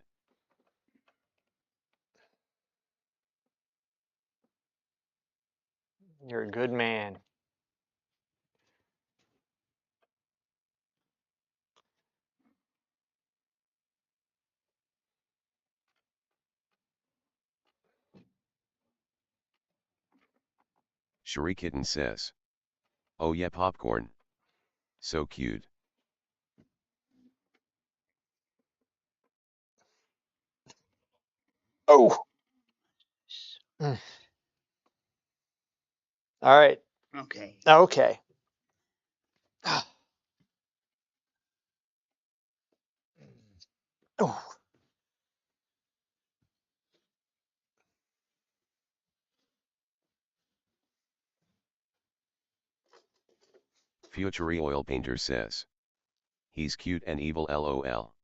You're a good man. Sharikitten says, oh yeah, popcorn. So cute. Oh. All right. Okay. Okay. Oh. Future Oil Painter says, he's cute and evil lol.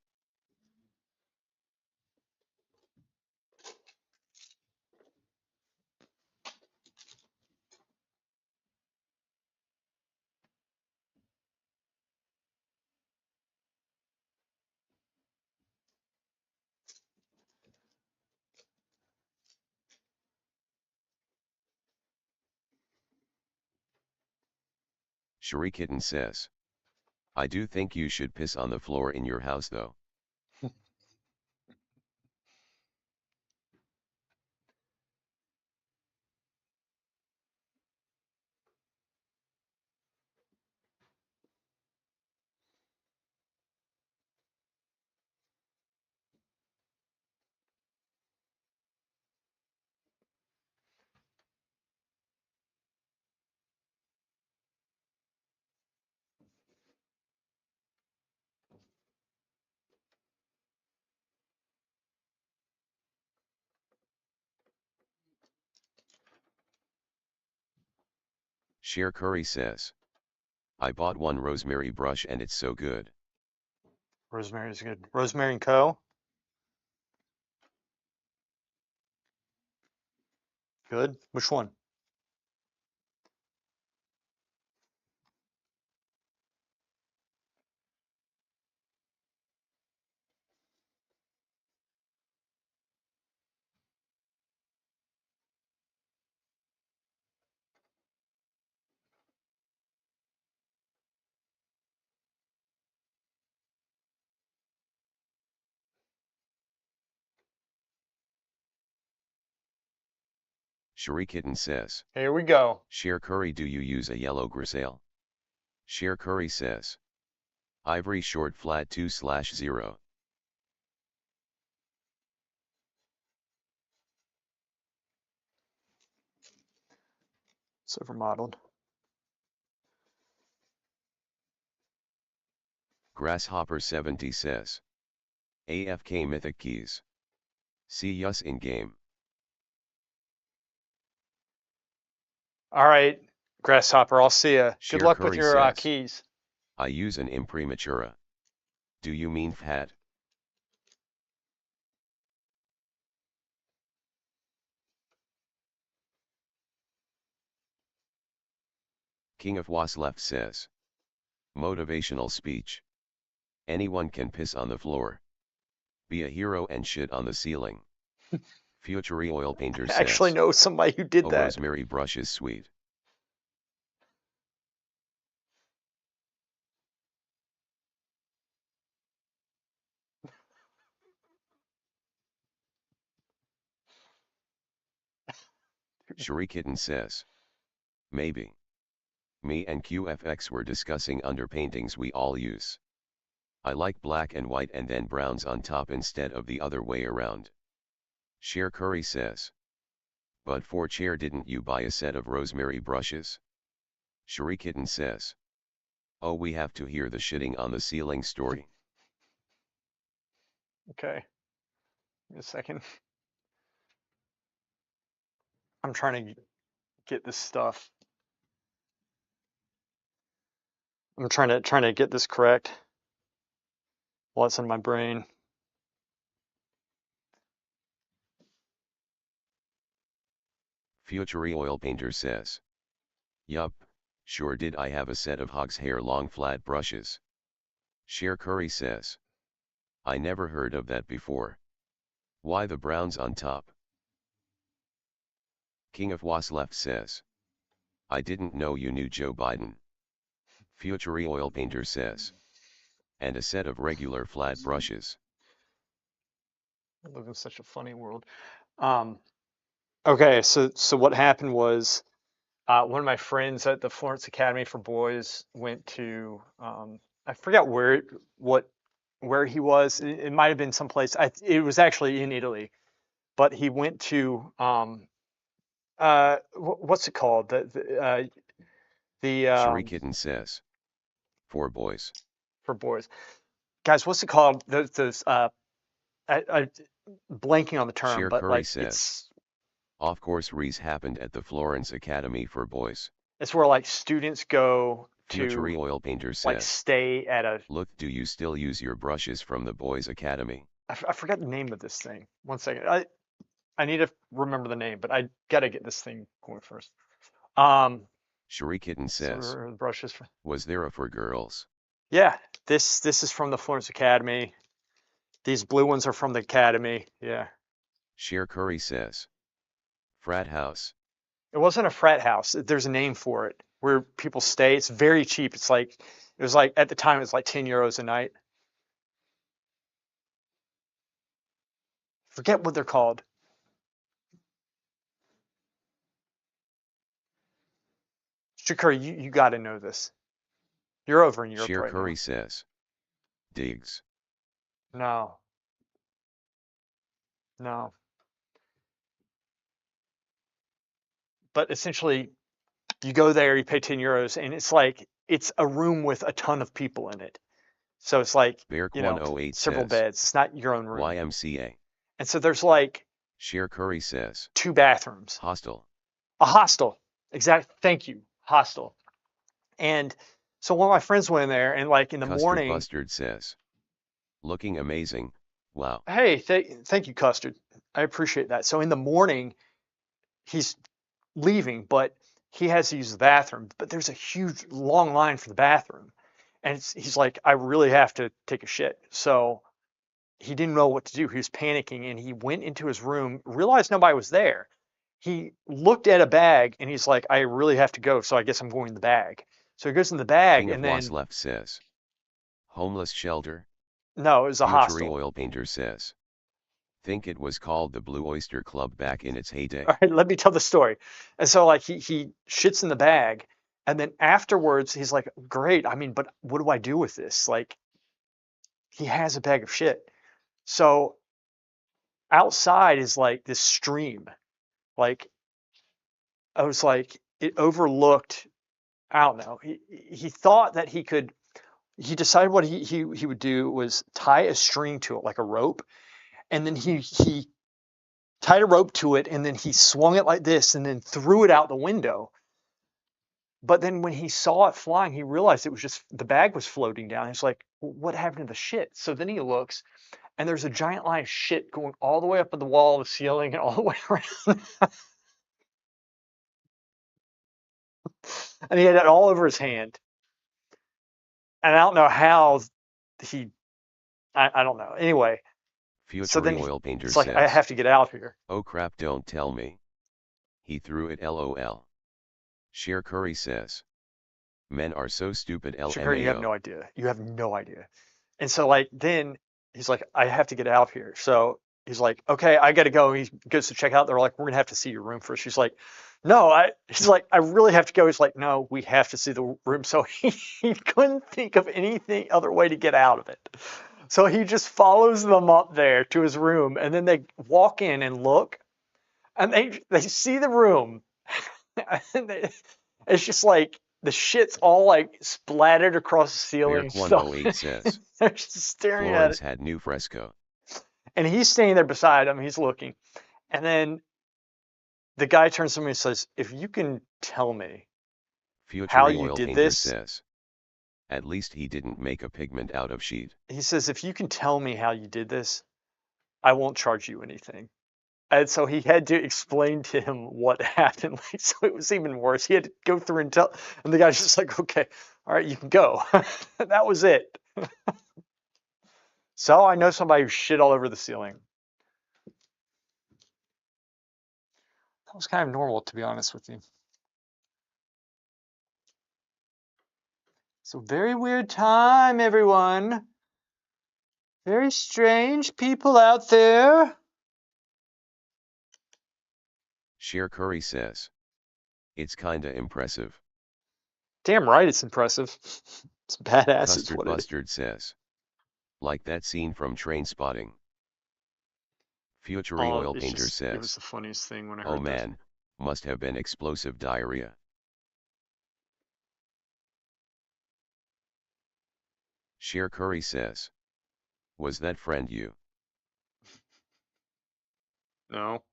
Sharikitten says, I do think you should piss on the floor in your house though. Cher Curry says, I bought one rosemary brush and it's so good. Rosemary is good. Rosemary and Co. Good. Which one? Cherie Kitten says, Here we go. Cher Curry, do you use a yellow grisaille? Cher Curry says, Ivory short flat 2/0. It's overmodeled. Grasshopper 70 says, AFK Mythic Keys. See us in game. All right, Grasshopper, I'll see ya. Good Cher luck with Curry your says, keys. I use an imprimatura. Do you mean fat? King of Was left says, motivational speech. Anyone can piss on the floor. Be a hero and shit on the ceiling. Future oil painter I says, actually know somebody who did oh, that. rosemary brush is sweet. Cherie Kitten says, maybe. Me and QFX were discussing underpaintings we all use. I like black and white and then browns on top instead of the other way around. Cher Curry says, but for Cher, didn't you buy a set of rosemary brushes? Cherie Kitten says, oh, we have to hear the shitting on the ceiling story. Okay. Give me a second. I'm trying to get this stuff. I'm trying to get this correct. What's in my brain? Future oil painter says, yup, sure did. I have a set of hog's hair long flat brushes. Cher Curry says, I never heard of that before. Why the browns on top? King of Was left says, I didn't know you knew Joe Biden. Future oil painter says, and a set of regular flat brushes. I live in such a funny world. Okay, so what happened was one of my friends at the Florence Academy for Boys went to I forgot where he was. It might have been someplace. It was actually in Italy, but he went to what's it called? The Cherie Kitten says, for boys. for boys, guys. What's it called? Those I blanking on the term, Cher but Curry like says, of course, Reese happened at the Florence Academy for Boys. it's where like students go Future to oil painter like says, stay at a. look, do you still use your brushes from the Boys Academy? I forgot the name of this thing. One second. I need to remember the name, but I gotta get this thing going first. Cherie Kitten says, So brushes. was there a for girls? Yeah, this is from the Florence Academy. These blue ones are from the Academy. Yeah. Cher Curry says, frat house. It wasn't a frat house. There's a name for it where people stay. It's very cheap. It's like it was like at the time it was like 10 euros a night. Forget what they're called. Shakuri, you got to know this. You're over in Europe Cher right Curry says, digs. now. No. But essentially, you go there, you pay 10 euros, and it's like it's a room with a ton of people in it. So it's like, Bearquan08 several says, beds. It's not your own room. YMCA. And so there's like Cher Curry says, 2 bathrooms. hostel. A hostel. Exactly. Thank you. hostel. And so one of my friends went in there, and like in the Custard morning, Bustard says. Looking amazing. Wow. hey, thank you, Custard. I appreciate that. So in the morning, he's leaving, but he has to use the bathroom. But there's a huge long line for the bathroom. And he's like, I really have to take a shit. So he didn't know what to do. He was panicking and he went into his room, realized nobody was there. He looked at a bag and he's like, I really have to go. So I guess I'm going in the bag. So he goes in the bag King of and Was then, left says. Homeless shelter? no, it was a Future hostel. oil painter says. Think it was called the Blue Oyster Club back in its heyday. All right, let me tell the story. And so like he shits in the bag and then afterwards he's like, great. I mean, but what do I do with this? Like he has a bag of shit. So outside is like this stream. Like I was like, it overlooked, I don't know. He thought that he decided what he would do was tie a string to it like a rope. And then he tied a rope to it and then he swung it like this and then threw it out the window. But then when he saw it flying, he realized it was just the bag was floating down. He's like, what happened to the shit? So then he looks and there's a giant line of shit going all the way up in the wall, the ceiling, and all the way around. And he had it all over his hand. And I don't know how he, I don't know. Anyway, so Future then oil painter it's like, I says. have to get out here. Oh crap, don't tell me. He threw it lol. Cher Curry says. Men are so stupid Shakira, you have lmao. no idea. You have no idea. And so like then he's like, I have to get out here. So he's like, okay, I gotta go. He goes to check out. They're like, we're gonna have to see your room first. She's like, no, he's like, I really have to go. He's like, no, we have to see the room. So he couldn't think of anything other way to get out of it. So he just follows them up there to his room, and then they walk in and look, and they see the room, and it's just like the shit's all like splattered across the ceiling and stuff. Beark108 says. They're just staring at Florence it. had new fresco. And he's standing there beside him. He's looking. And then the guy turns to me and says, if you can tell me how Future you oil did painter this, says. At least he didn't make a pigment out of sheet. he says, if you can tell me how you did this, I won't charge you anything. And so he had to explain to him what happened. Like, so it was even worse. He had to go through and tell, and the guy's just like, okay, all right, you can go. That was it. So I know somebody who shit all over the ceiling. That was kind of normal, to be honest with you. So very weird time, everyone. Very strange people out there. Cher Curry says. It's kinda impressive. Damn right it's impressive. It's badass is Custard what it is. Bustard says. Like that scene from Train Spotting. Future Oh, oil it's painter just, it was says. the funniest thing when I Oh heard this. man, must have been explosive diarrhea. Cher Curry says. Was that friend you? No.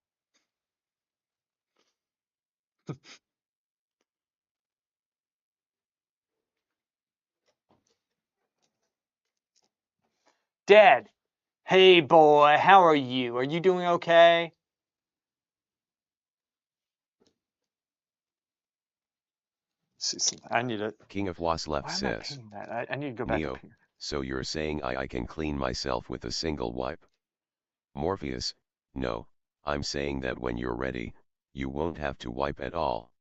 Dad, hey boy, how are you? Are you doing okay? See, I need it. King of Was left Why am I says. painting that? I need to go back up Neo, here. so you're saying I can clean myself with a single wipe? Morpheus, no, I'm saying that when you're ready, you won't have to wipe at all.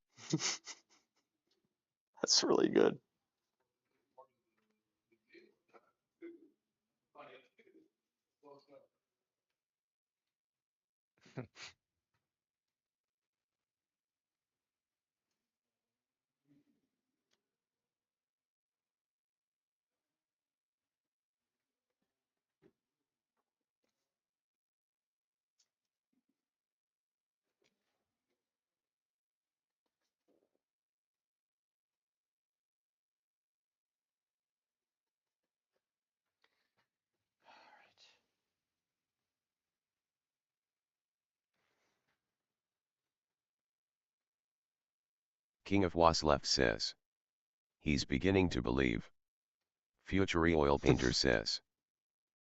That's really good. King of Was left says. He's beginning to believe. Future oil painter says.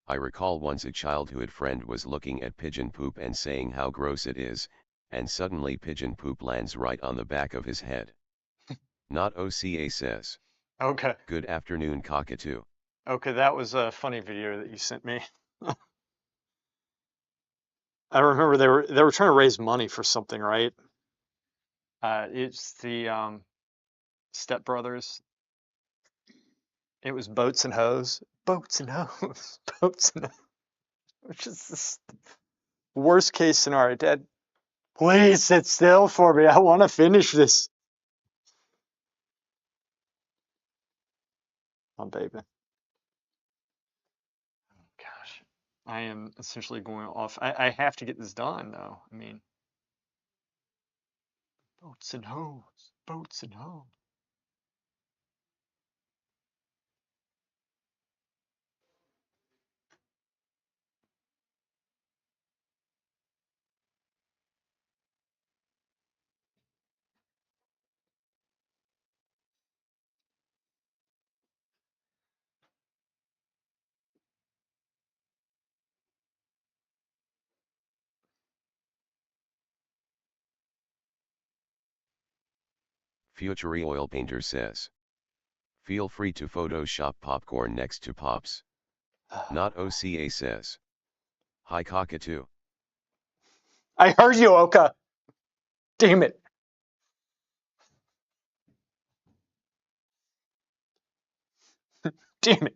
I recall once a childhood friend was looking at pigeon poop and saying how gross it is, and suddenly pigeon poop lands right on the back of his head. Not OCA says. Okay. Good afternoon, cockatoo. Okay, that was a funny video that you sent me. I remember they were trying to raise money for something, right? It's the Step Brothers. It was boats and hose, boats and hose, boats and hose, which is the worst case scenario. Dad, please sit still for me. I want to finish this. Oh, baby. Gosh, I am essentially going off. I have to get this done, though. I mean, boats and hose, boats and hose. Future oil painter says. Feel free to Photoshop popcorn next to Pops. Not OCA says. Hi cockatoo. I heard you, Oka. Damn it. Damn it.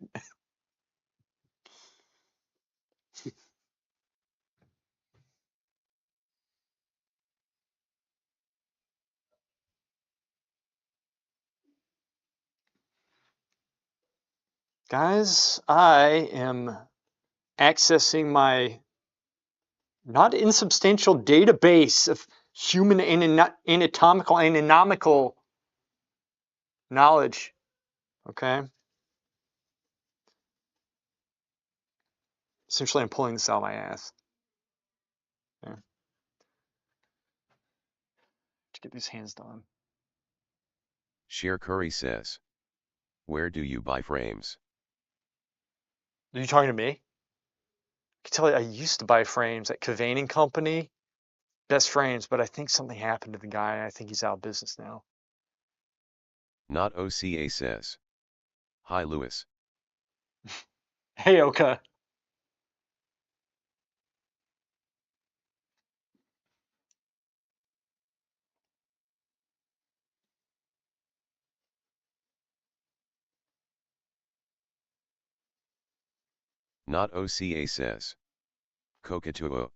Guys, I am accessing my not insubstantial database of human anatomical and anomical knowledge. Okay? Essentially, I'm pulling this out of my ass. Okay? To get these hands done. Sheer Curry says. Where do you buy frames? Are you talking to me? I can tell you, I used to buy frames at Cavane and Company. Best frames, but I think something happened to the guy. I think he's out of business now. Not OCA says. Hi Lewis. Hey, Oka. Not OCA says. Cockatoo.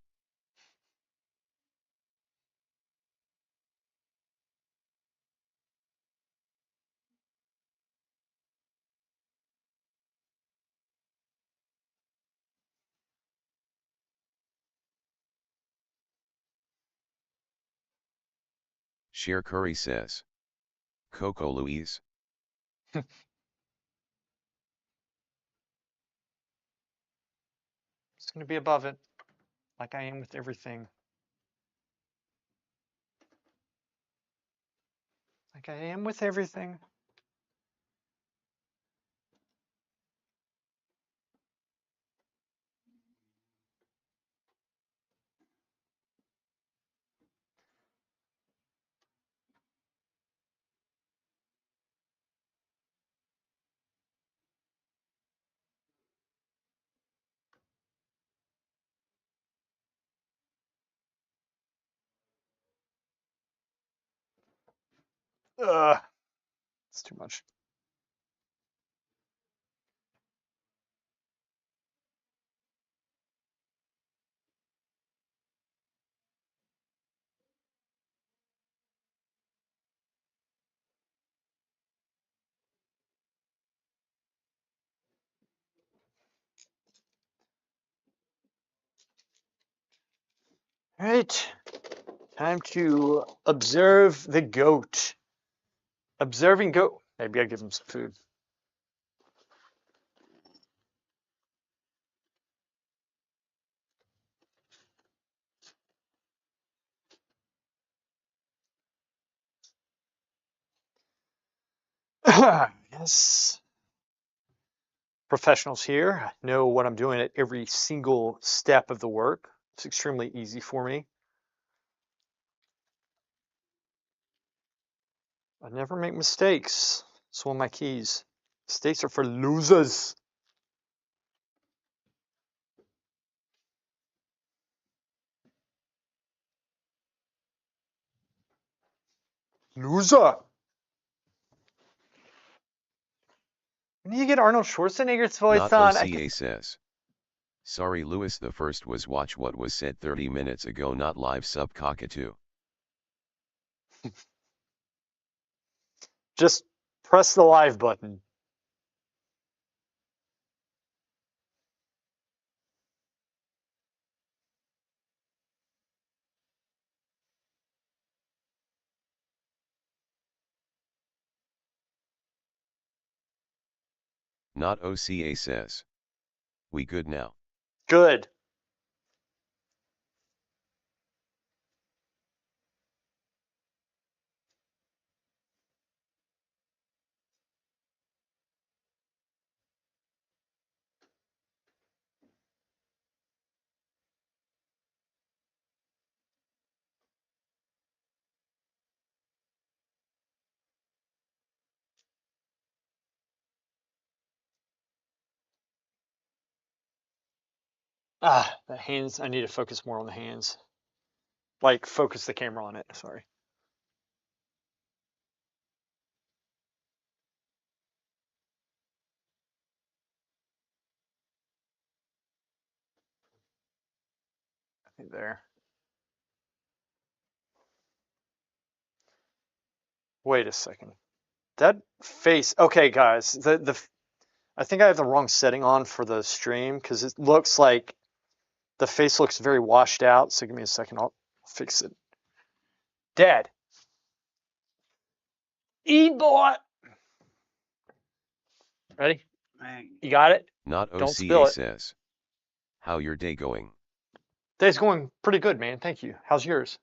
Sheer Curry says. Coco Louise. It's going to be above it, like I am with everything. Like I am with everything. Ugh. It's too much. All right. Time to observe the goat. Observing goat. Maybe I'll give him some food. Yes. Professionals here know what I'm doing at every single step of the work. It's extremely easy for me. I never make mistakes. It's one of my keys. Mistakes are for losers. Loser. We need to get Arnold Schwarzenegger's voice Not on. OCA says. Sorry Lewis, the first was watch what was said 30 minutes ago, not live sub cockatoo. Just press the live button. Not OCA says. We good now. Good. The hands. I need to focus more on the hands. Like, focus the camera on it. Sorry. I think there. Wait a second. That face. Okay, guys. I think I have the wrong setting on for the stream because it looks like the face looks very washed out. So give me a second. I'll fix it. Dad. Eat, boy. Ready? You got it? Not Don't spill OCA it. says. How your day going? Day's going pretty good, man. Thank you. How's yours?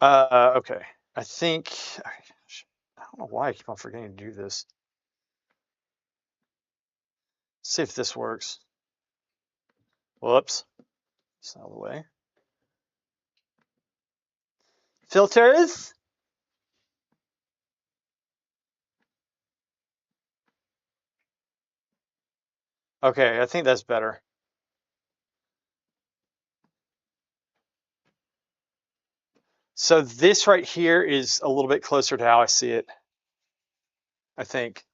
Okay. I think I don't know why I keep on forgetting to do this. See if this works. Whoops. It's out of the way. Filters. Okay, I think that's better. So this right here is a little bit closer to how I see it, I think.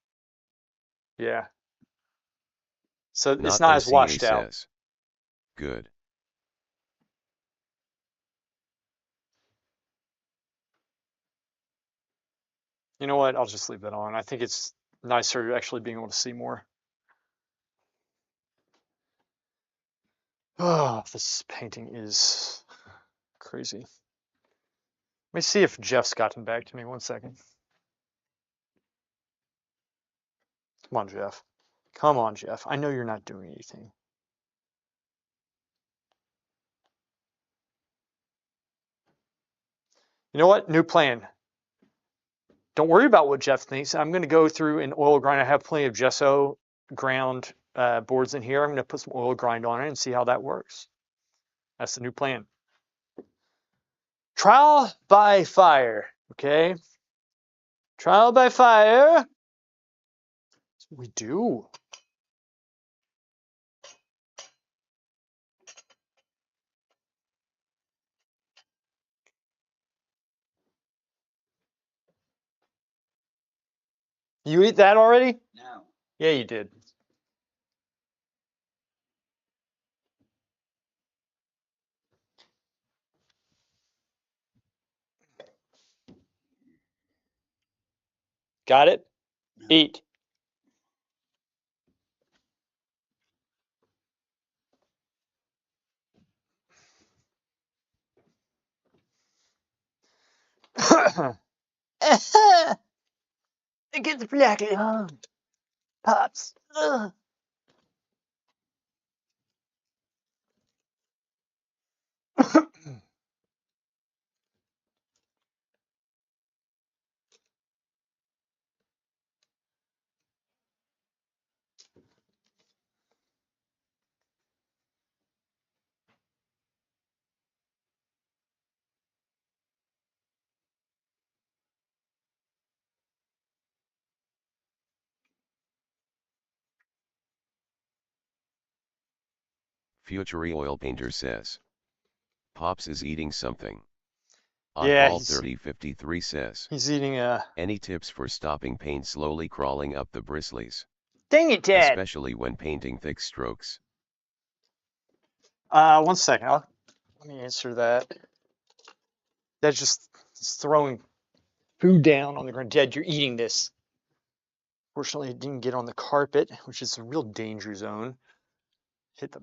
Yeah. So it's not as OCA washed out. says. Good. You know what? I'll just leave that on. I think it's nicer actually being able to see more. Oh, this painting is crazy. Let me see if Jeff's gotten back to me. 1 second. Come on, Jeff. Come on, Jeff. I know you're not doing anything. You know what? New plan. Don't worry about what Jeff thinks. I'm going to go through and oil grind. I have plenty of gesso ground boards in here. I'm going to put some oil grind on it and see how that works. That's the new plan. Trial by fire. Okay. Trial by fire. That's what we do. You eat that already? No. Yeah, you did. Got it? No. Eat. It gets blackly hung. Pops. Ugh. Future Oil Painter says. Pops is eating something. Yeah, Oddball 3053 says. he's eating a... Any tips for stopping paint slowly crawling up the bristles? Dang it, Dad. Especially when painting thick strokes. 1 second. Let me answer that. That's just it's throwing food down on the ground. Dad, you're eating this. Fortunately, it didn't get on the carpet, which is a real danger zone. Hit the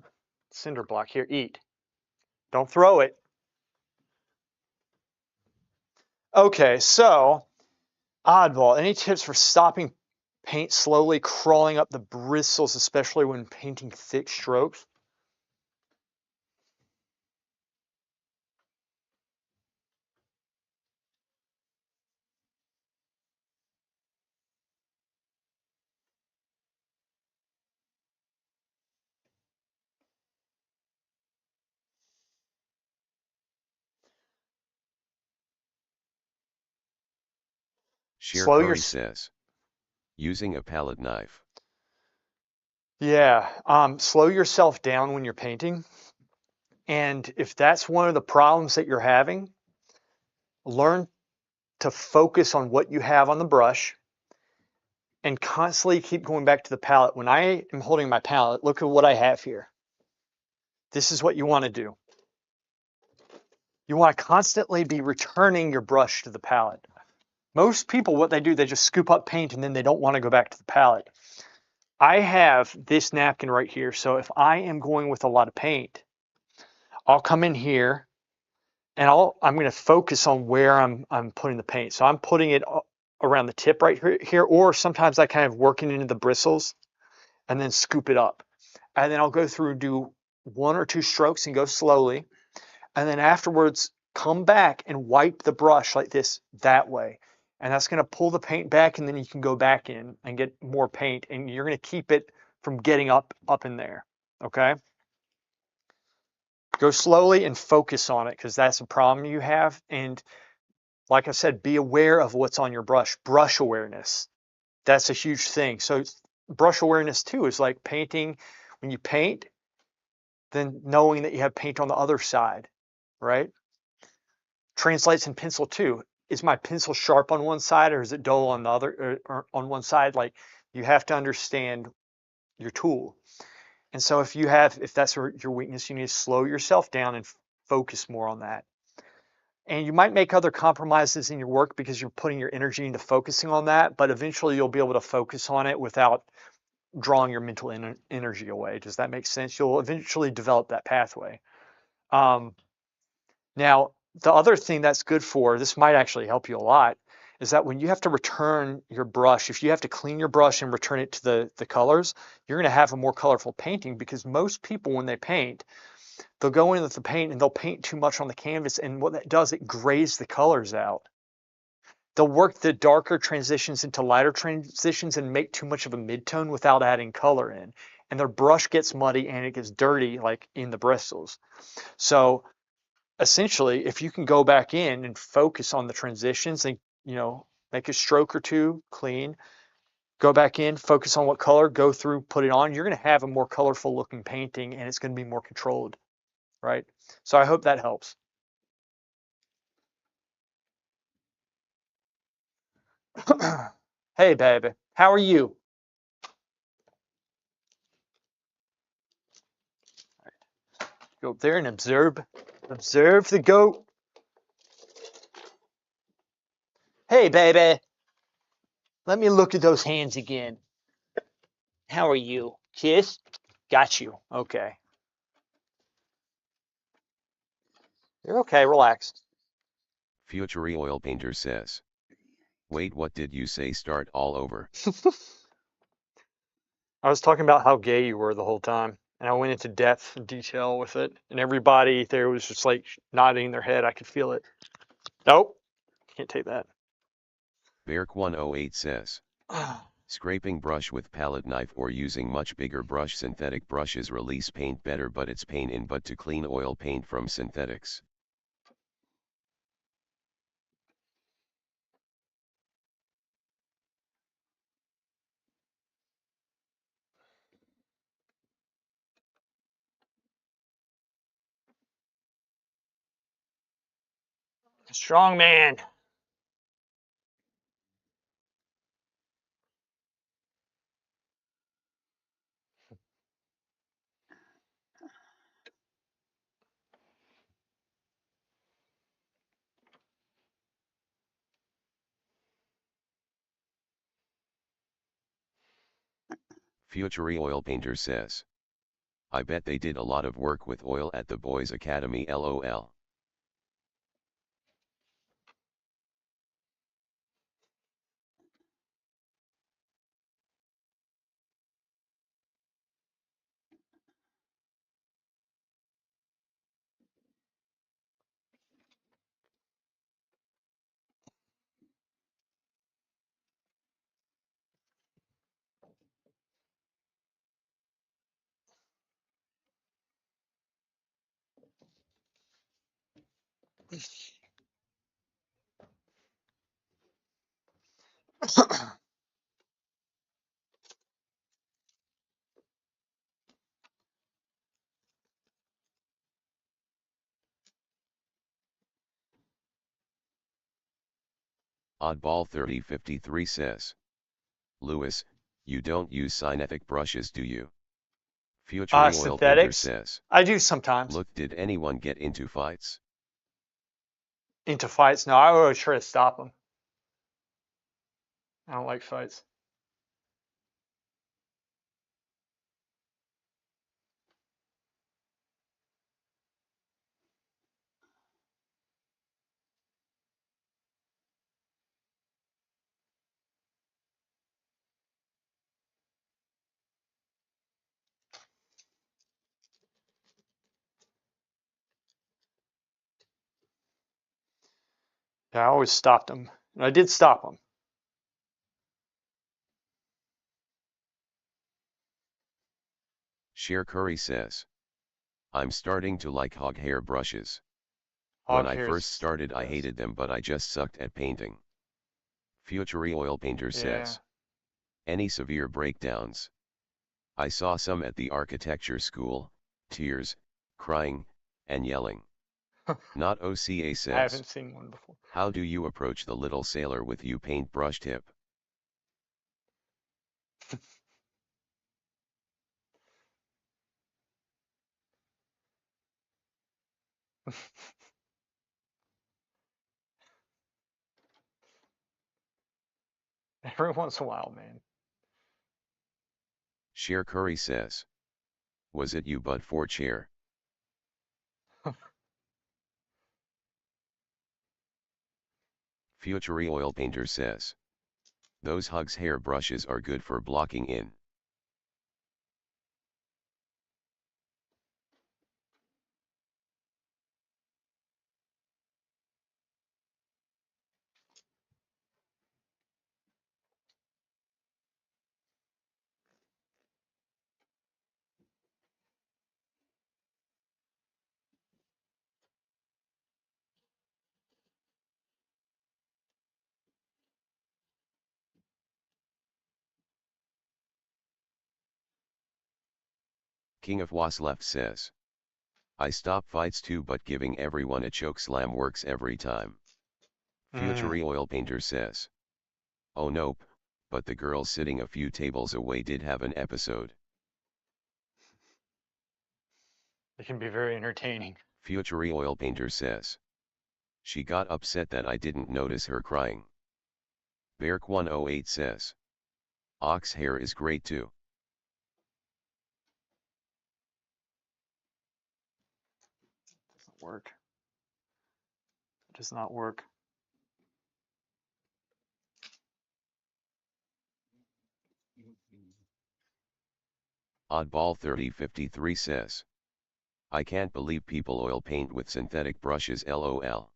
cinder block. Here, eat. Don't throw it. Okay, so oddball. Any tips for stopping paint slowly crawling up the bristles, especially when painting thick strokes? Sheer Slow your... Curry says. Using a palette knife. Yeah, slow yourself down when you're painting. And if that's one of the problems that you're having, learn to focus on what you have on the brush and constantly keep going back to the palette. When I am holding my palette, look at what I have here. This is what you want to do. You want to constantly be returning your brush to the palette. Most people, what they do, they just scoop up paint and then they don't want to go back to the palette. I have this napkin right here. So if I am going with a lot of paint, I'll come in here and I'm going to focus on where I'm putting the paint. So I'm putting it around the tip right here, or sometimes I kind of work it into the bristles and then scoop it up. And then I'll go through and do 1 or 2 strokes and go slowly. And then afterwards, come back and wipe the brush like this, that way. And that's going to pull the paint back, and then you can go back in and get more paint, and you're going to keep it from getting up in there, okay? Go slowly and focus on it, because that's a problem you have. And like I said, be aware of what's on your brush. Brush awareness. That's a huge thing. So brush awareness too is like painting. When you paint, then knowing that you have paint on the other side, right? Translates in pencil too. Is my pencil sharp on one side or is it dull on the other, or on one side? Like, you have to understand your tool. And so if that's your weakness, you need to slow yourself down and focus more on that. And you might make other compromises in your work because you're putting your energy into focusing on that, but eventually you'll be able to focus on it without drawing your mental energy away. Does that make sense? You'll eventually develop that pathway. Now, the other thing that's good for, this might actually help you a lot, is that when you have to return your brush, if you have to clean your brush and return it to the colors, you're going to have a more colorful painting, because most people, when they paint, they'll go in with the paint and they'll paint too much on the canvas, and what that does, it grays the colors out. They'll work the darker transitions into lighter transitions and make too much of a midtone without adding color in. And their brush gets muddy and it gets dirty, like in the bristles. So essentially, if you can go back in and focus on the transitions and, make a stroke or 2 clean, go back in, focus on what color, go through, put it on, you're going to have a more colorful looking painting, and it's going to be more controlled, right? So I hope that helps. Hey, baby, how are you? Go up there and observe the goat. Hey, baby, let me look at those hands again. How are you? Kiss? Got you. Okay. You're okay. Relax. Future Oil Painter says. Wait, what did you say? Start all over. I was talking about how gay you were the whole time, and I went into depth and detail with it, and everybody there was just like nodding their head. I could feel it. Nope. Can't take that. Beark108 says. Scraping brush with palette knife or using much bigger brush. Synthetic brushes release paint better, but it's pain in butt to clean oil paint from synthetics. Strong man. Future oil painter says. I bet they did a lot of work with oil at the boys' academy lol. Oddball 3053 says. Lewis, you don't use synthetic brushes, do you? Future oil painter Synthetics? says. I do sometimes. Look, did anyone get into fights? Into fights? No, I always try to stop them. I don't like fights. Yeah, I always stopped them. And I did stop them. Sheer Curry says. I'm starting to like hog hair brushes. Hog When I hair first is started, the I best. hated them, but I just sucked at painting. Future oil painter Yeah. says. Any severe breakdowns? I saw some at the architecture school, tears, crying, and yelling. Not OCA I says. haven't seen one before. How do you approach the little sailor with you paintbrush tip? Every once in a while, man. Sheer Curry says. Was it you but for chair? Future oil painter says. Those Hugs hair brushes are good for blocking in. King of Was left says. I stop fights too, but giving everyone a choke slam works every time. Future oil painter says. Oh nope, but the girl sitting a few tables away did have an episode. It can be very entertaining. Future oil painter says. She got upset that I didn't notice her crying. Beark108 says. Ox hair is great too. Doesn't work. It does not work. Oddball 3053 says. I can't believe people oil paint with synthetic brushes lol.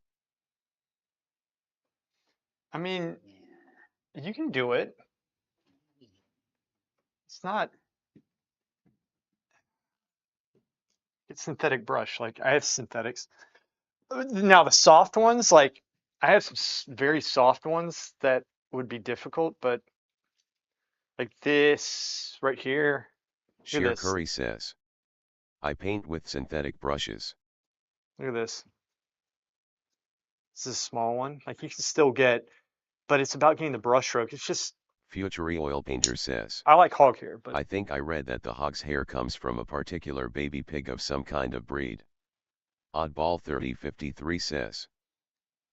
I mean, Yeah. you can do it. It's not. It's synthetic brush. Like I have synthetics. Now the soft ones, like I have some very soft ones that would be difficult, but like this right here. Look at Sheer this. Curry says. I paint with synthetic brushes. Look at this. This is a small one. Like you can still get, but it's about getting the brush stroke. It's just, Future oil painter says, I like hog hair, but I think I read that the hog's hair comes from a particular baby pig of some kind of breed. Oddball 3053 says,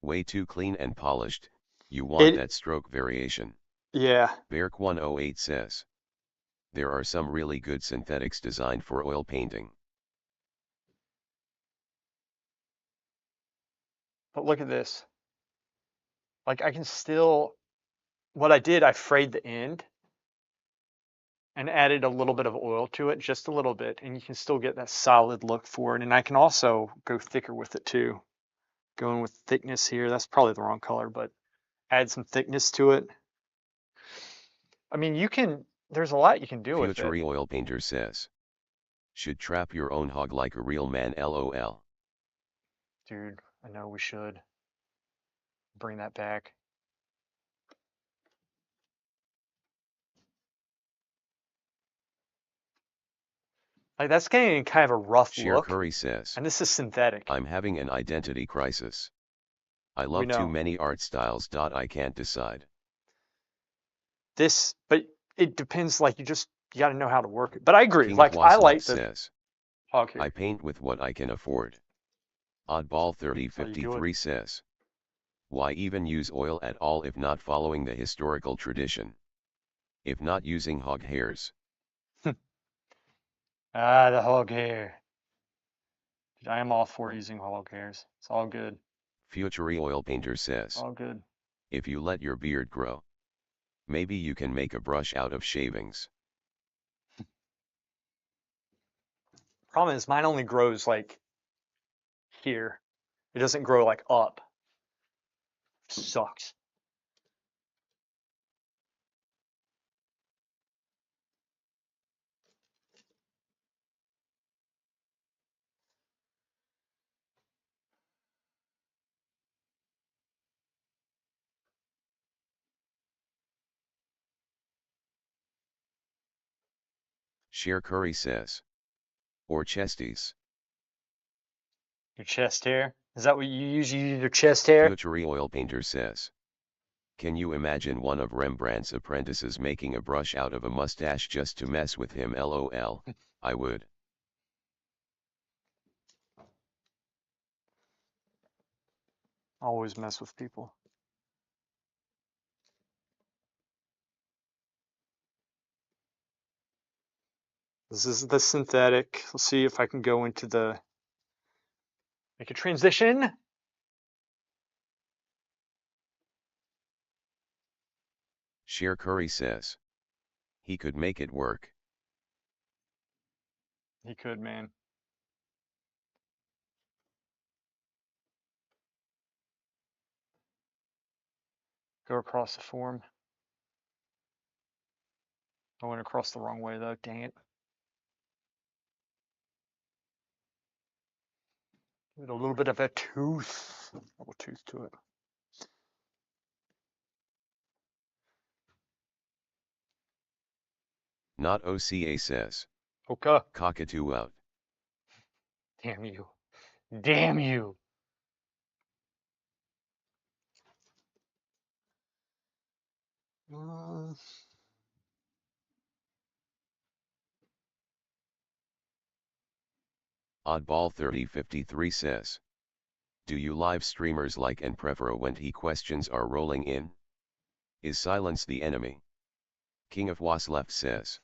way too clean and polished, you want it, that stroke variation. yeah. Beark 108 says, there are some really good synthetics designed for oil painting. But look at this. Like I can still, what I did, I frayed the end and added a little bit of oil to it, just a little bit, and you can still get that solid look for it. And I can also go thicker with it too. Going with thickness here, that's probably the wrong color, but add some thickness to it. I mean, there's a lot you can do with Future it. oil painter says, should trap your own hog like a real man lol. Dude, I know we should bring that back. Like that's getting kind of a rough Cher look, Curry says, and this is synthetic. I'm having an identity crisis. I We love too know many art styles. I can't decide. this, but it depends. Like you got to know how to work it. But I agree. King of Like I Waslep like the says, hog I hair. paint with what I can afford. Oddball That's how you do it. 3053 says, why even use oil at all if not following the historical tradition? If not using hog hairs. Ah, the hog hair. Dude, I am all for using hog hairs. It's all good. Future oil painter says, All good. if you let your beard grow, maybe you can make a brush out of shavings. Problem is, mine only grows like here. It doesn't grow like up. Sucks. Cher Curry says, or chesties. Your chest hair? Is that what you use? You use your chest hair? Future oil painter says, can you imagine one of Rembrandt's apprentices making a brush out of a mustache just to mess with him lol? I would. Always mess with people. This is the synthetic. Let's see if I can go into make a transition. Cher Curry says, he could make it work. He could, man. Go across the form. I went across the wrong way though, dang it. Give it a little bit of a double tooth to it. Not OCA says, Okay. cockatoo out. Damn you. Damn you. Uh, Oddball 3053 says, do you live streamers like and prefer when he questions are rolling in? Is silence the enemy? King of Waslef says,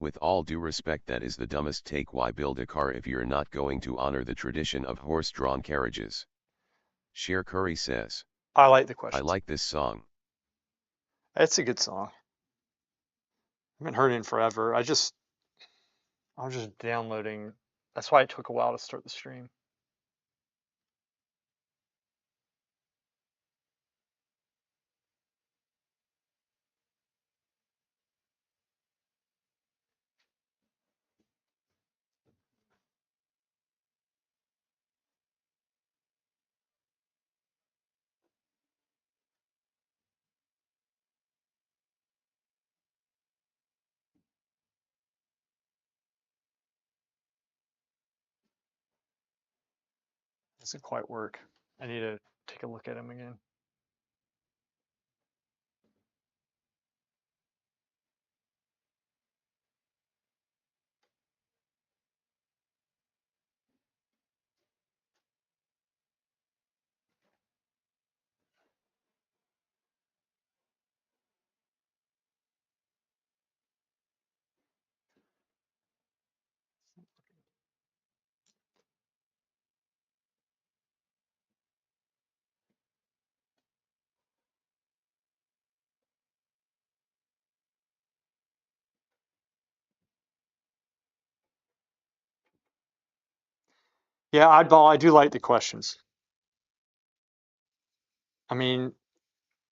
with all due respect, that is the dumbest take. Why build a car if you're not going to honor the tradition of horse-drawn carriages? Cher Curry says, I like the I questions. like this song. It's a good song. I haven't heard it in forever. I was just downloading. That's why it took a while to start the stream. Doesn't quite work. I need to take a look at him again. Yeah, Oddball, I do like the questions. I mean,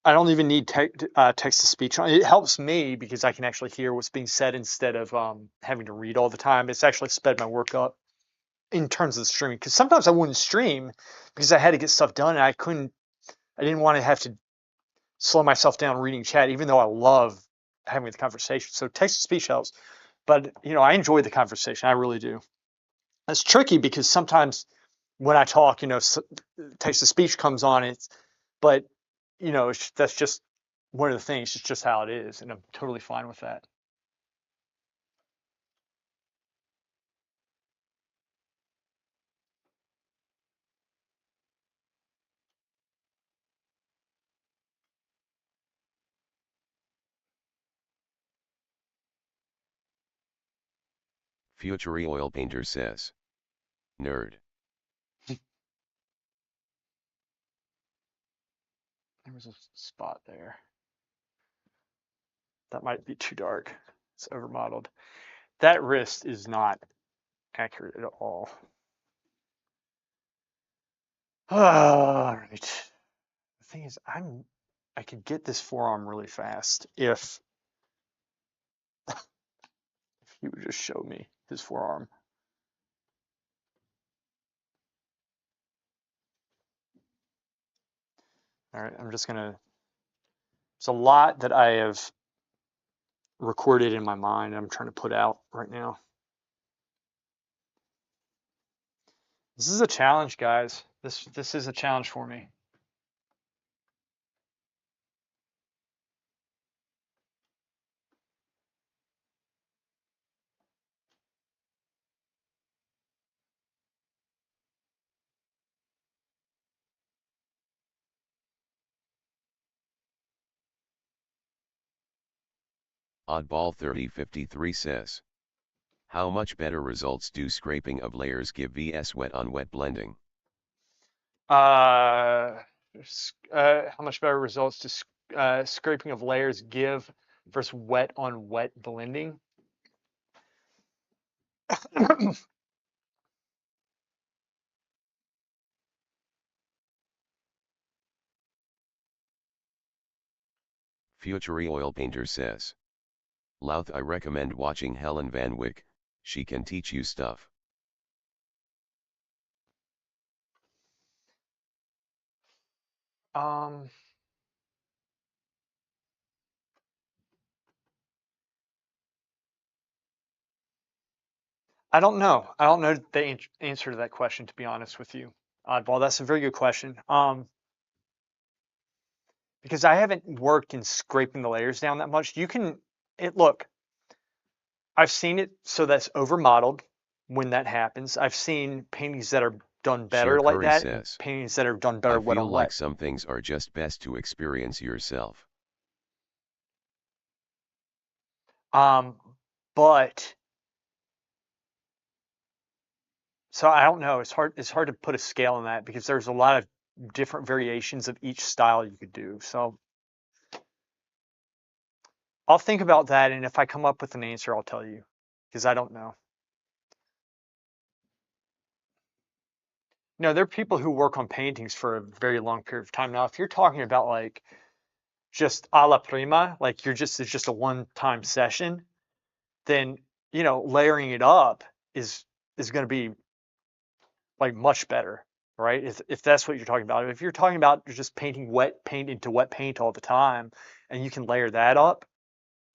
I don't even need text to speech. It helps me because I can actually hear what's being said instead of having to read all the time. It's actually sped my work up in terms of the streaming. Because sometimes I wouldn't stream because I had to get stuff done and I didn't want to have to slow myself down reading chat, even though I love having the conversation. So text to speech helps. But, I enjoy the conversation. I really do. It's tricky because sometimes when I talk, text to speech comes on, but that's just one of the things. It's just how it is, and I'm totally fine with that. Future Oil Painter says. Nerd. There was a spot there. That might be too dark. It's overmodeled. That wrist is not accurate at all. All right. The thing is, I could get this forearm really fast if he would just show me his forearm. All right, I'm just gonna. It's a lot that I have recorded in my mind. I'm trying to put out right now. This is a challenge, guys. This is a challenge for me. Oddball 3053 says. How much better results do scraping of layers give vs wet on wet blending? How much better results does scraping of layers give versus wet on wet blending? Future Oil Painter says. Louth, I recommend watching Helen Van Wyck, she can teach you stuff. Um, I don't know. I don't know the answer to that question, to be honest with you, Oddball. That's a very good question. Because I haven't worked in scraping the layers down that much. Look, I've seen it so that's over modeled when that happens. I've seen paintings that are done Cher better like Curry that, and says. paintings that are done better I wet feel on like wet. some things are just best to experience yourself. But so I don't know. It's hard to put a scale on that because there's a lot of different variations of each style you could do. So I'll think about that, and if I come up with an answer, I'll tell you because I don't know. There are people who work on paintings for a very long period of time. Now, if you're talking about like just a la prima, like it's just a one-time session, then layering it up is going to be like much better, right? If that's what you're talking about. If you're talking about just painting wet paint into wet paint all the time, and you can layer that up,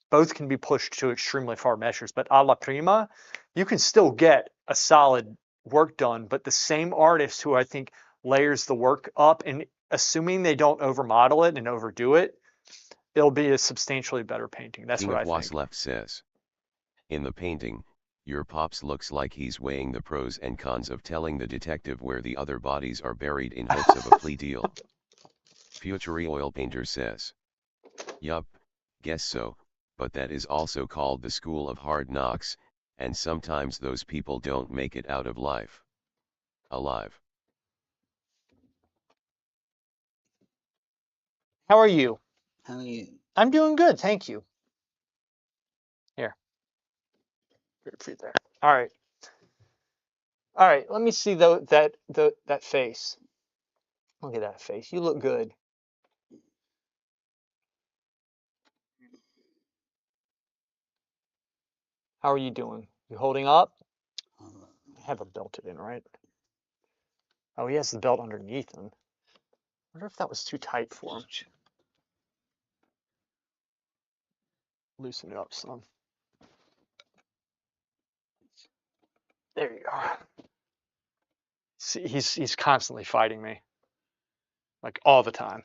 both can be pushed to extremely far measures. But a la prima, you can still get a solid work done. But the same artist who I think layers the work up, and assuming they don't overmodel it and overdo it, it'll be a substantially better painting. That's King what I of Was think. left says. In the painting, your pops looks like he's weighing the pros and cons of telling the detective where the other bodies are buried in hopes of a plea deal. Future oil painter says. Yup, guess so, but that is also called the school of hard knocks, and sometimes those people don't make it out of life alive. How are you? How are you? I'm doing good, thank you. Here. Grapefruit there. All right. All right, let me see that face. Look at that face. You look good. How are you doing? You holding up? I have a belted in, right? Oh, he has the belt underneath him. I wonder if that was too tight for him. Loosen it up some. There you go. See, he's constantly fighting me, like all the time.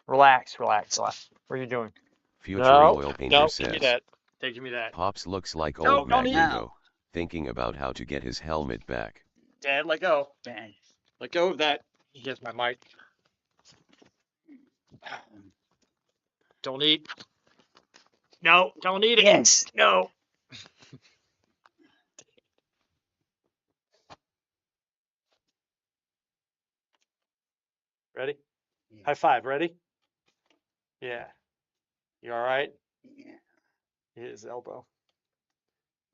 Relax, relax, relax. What are you doing? Future No, oil painter no, give me says. that. Give me that. Pops looks like No, old don't eat. Magneto, thinking about how to get his helmet back. Dad, let go. Bad. Let go of that. He has my mic. Don't eat. No, don't eat it. Yes. No. Ready? High five. Ready? Yeah. You all right? Yeah. Hit his elbow.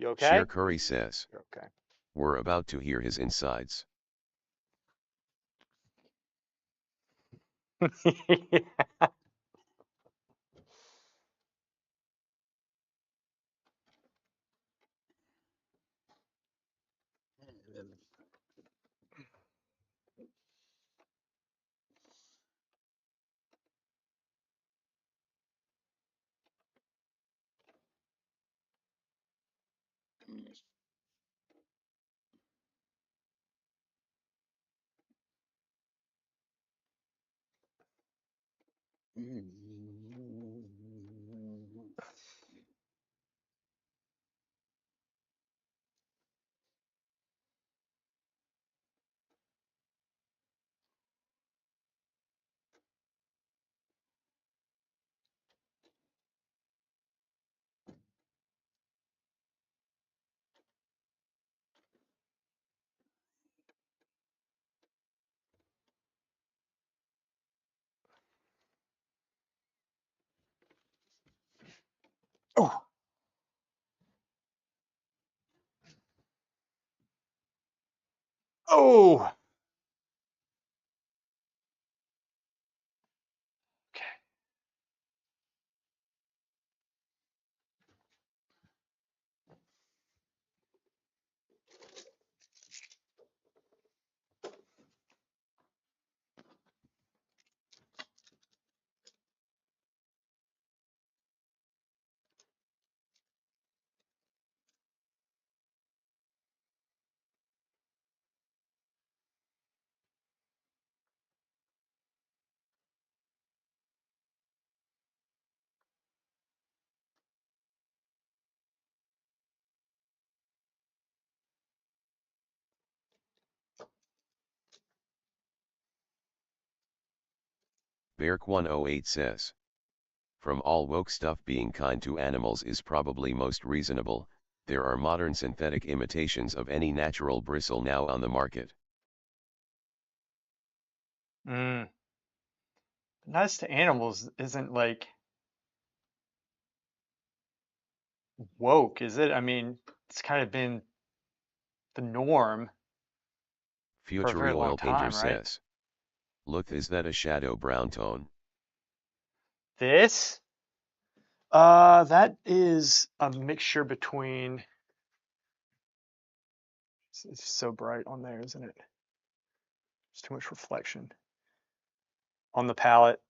You okay? Cher Curry says. You're We're about to hear his insides. okay. Oh. Oh. Okay. Beark108 says. From all woke stuff, being kind to animals is probably most reasonable. There are modern synthetic imitations of any natural bristle now on the market. Nice to animals isn't like woke, is it? I mean, it's kind of been the norm for a Future very long oil painter time, right? says. Look, is that a shadow brown tone? This? That is a mixture between. It's so bright on there, isn't it? There's too much reflection on the palette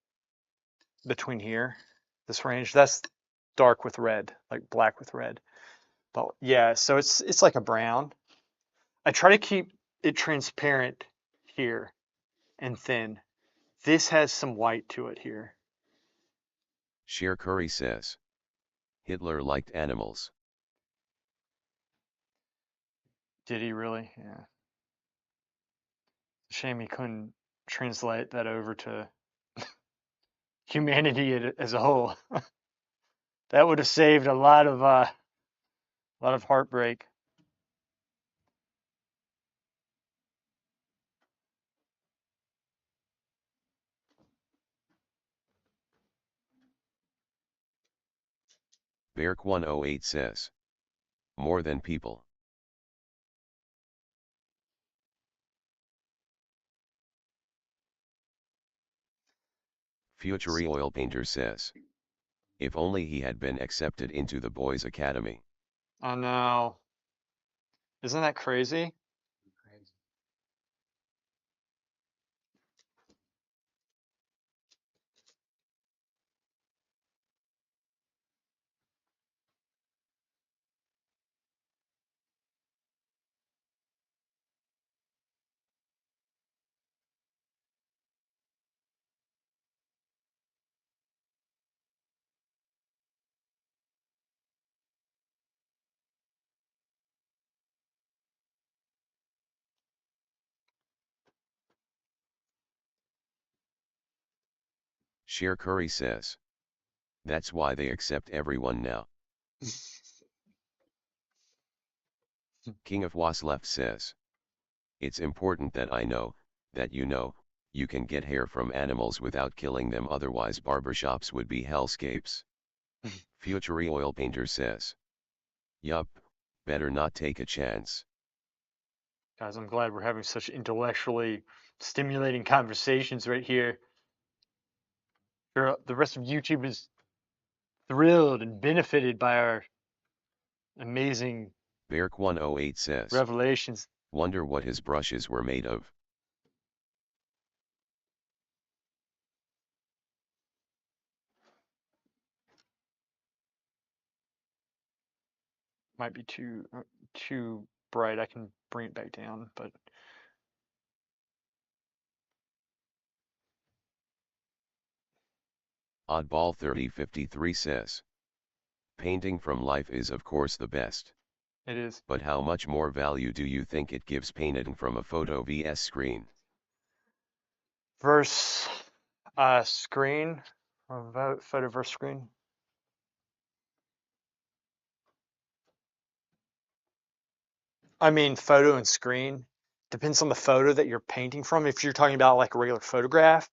between here, this range. That's dark with red, like black with red. But yeah, so it's like a brown. I try to keep it transparent here and thin. This has some white to it here. Sheer Curry says. Hitler liked animals. Did he really? Yeah. Shame he couldn't translate that over to humanity as a whole. That would have saved a lot of heartbreak. Beark108 says. More than people. Future Oil Painter says. If only he had been accepted into the boys' academy. I know. Isn't that crazy? Crazy. Sheer Curry says. That's why they accept everyone now. King of Was Left says. It's important that I know, that you can get hair from animals without killing them, otherwise barbershops would be hellscapes. Future Oil Painter says. Yup, better not take a chance. Guys, I'm glad we're having such intellectually stimulating conversations right here. The rest of YouTube is thrilled and benefited by our amazing Beark108 says. revelations. Wonder what his brushes were made of. Might be too bright. I can bring it back down, but Oddball 3053 says. Painting from life is of course the best. it is. But how much more value do you think it gives painting from a photo vs screen? Verse screen or photo versus screen. I mean, photo and screen depends on the photo that you're painting from. If you're talking about like a regular photograph,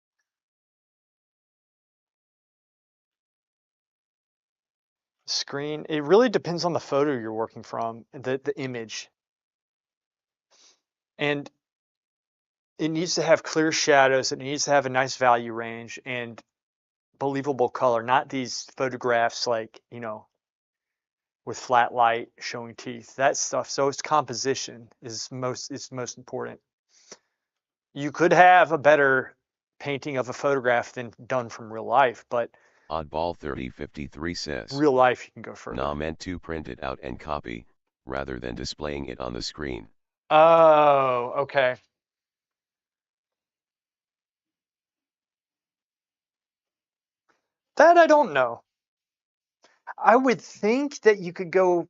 screen, it really depends on the photo you're working from, the image. And it needs to have clear shadows, it needs to have a nice value range and believable color, not these photographs like, with flat light showing teeth, that stuff. So it's composition is most important. You could have a better painting of a photograph than done from real life, but Oddball 3053 says. real life you can go further. Nah, meant to print it out and copy, rather than displaying it on the screen. Oh, okay. That I don't know. I would think that you could go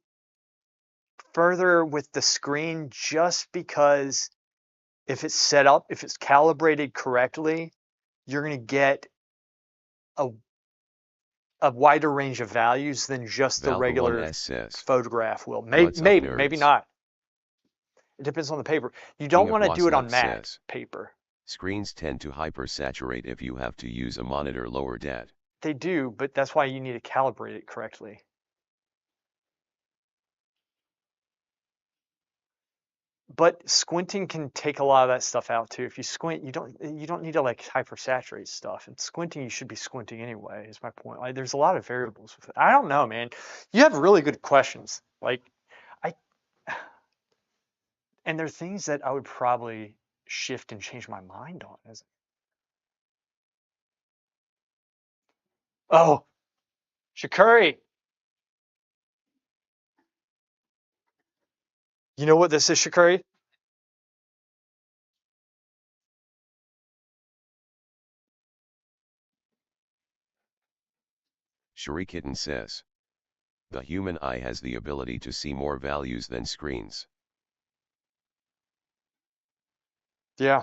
further with the screen just because if it's set up, if it's calibrated correctly, you're going to get a wider range of values than just the regular Valga1S says. photograph will. What's up, Maybe nerds? not. It depends on the paper. You King don't of want to do it on Waslove matte says. paper. Screens tend to hypersaturate if you have to use a monitor lower dat. They do, but that's why you need to calibrate it correctly. But squinting can take a lot of that stuff out too. If you squint, you don't need to like hypersaturate stuff. And squinting, you should be squinting anyway. Is my point. Like, there's a lot of variables with it. I don't know, man. You have really good questions. Like, I, and there are things that I would probably shift and change my mind on. Oh, Shakuri. You know what this is, Shakari? Sharikitten says. The human eye has the ability to see more values than screens. Yeah.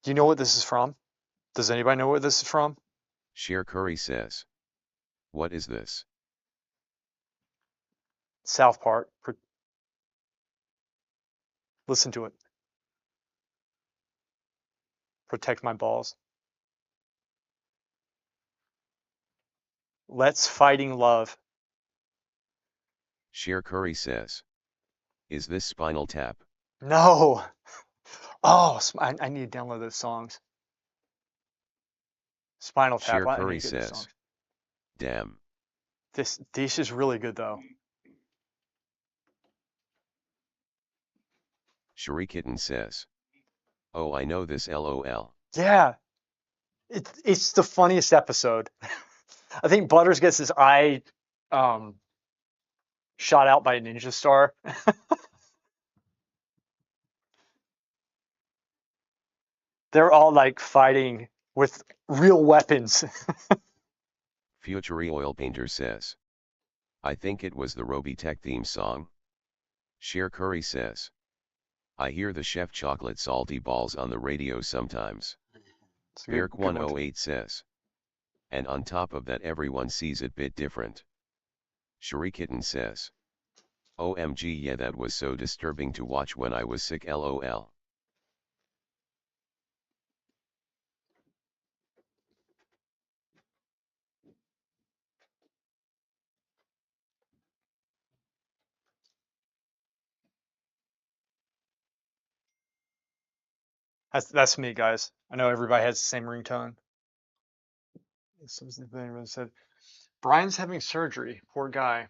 Do you know what this is from? Does anybody know where this is from? Sher Curry says. What is this? South Park. Listen to it. Protect my balls. Let's fighting love. Sher Curry says. Is this Spinal Tap? No. Oh, I need to download those songs. Spinal Tap. Sher I need Curry to get those says. songs. Damn. This is really good though. Sharikitten says. Oh, I know this LOL. Yeah. It's the funniest episode. I think Butters gets his eye shot out by a ninja star. They're all like fighting with real weapons. Future Oil Painter says. I think it was the Robitech theme song. Sher Curry says. I hear the Chef Chocolate Salty Balls on the radio sometimes. It's a good one. Berk108 says. And on top of that everyone sees it bit different. Sharikitten says. OMG, yeah, that was so disturbing to watch when I was sick, lol. That's me, guys. I know everybody has the same ringtone. Something said, Brian's having surgery. Poor guy.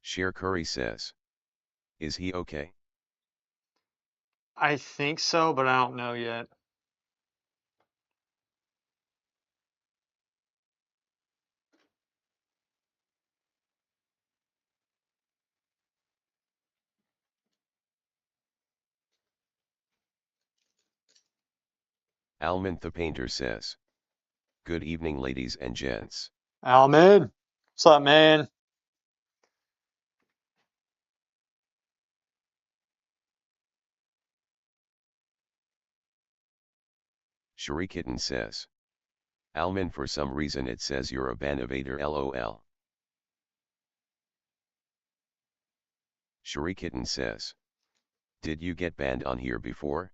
Sher Curry says. Is he okay? I think so, but I don't know yet. Almond the Painter says. Good evening, ladies and gents. Alman, what's up, man? Sharikitten says. Alman, for some reason it says you're a bannovator, lol. Sharikitten says. Did you get banned on here before?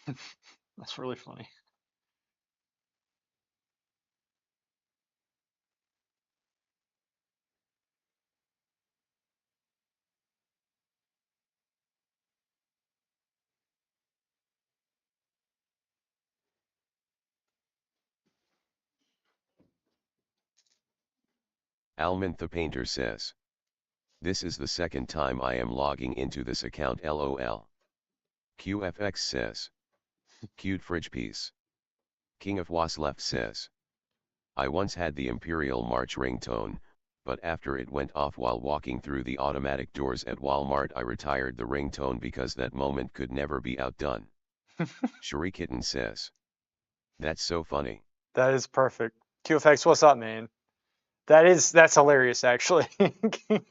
That's really funny. Almond the Painter says. This is the second time I am logging into this account, lol. QFX says. Cute fridge piece. King of Was left says. I once had the Imperial March ringtone, but after it went off while walking through the automatic doors at Walmart I retired the ringtone because that moment could never be outdone. Sharikitten says. That's so funny. That is perfect. QFX, what's up, man? That's hilarious, actually. You're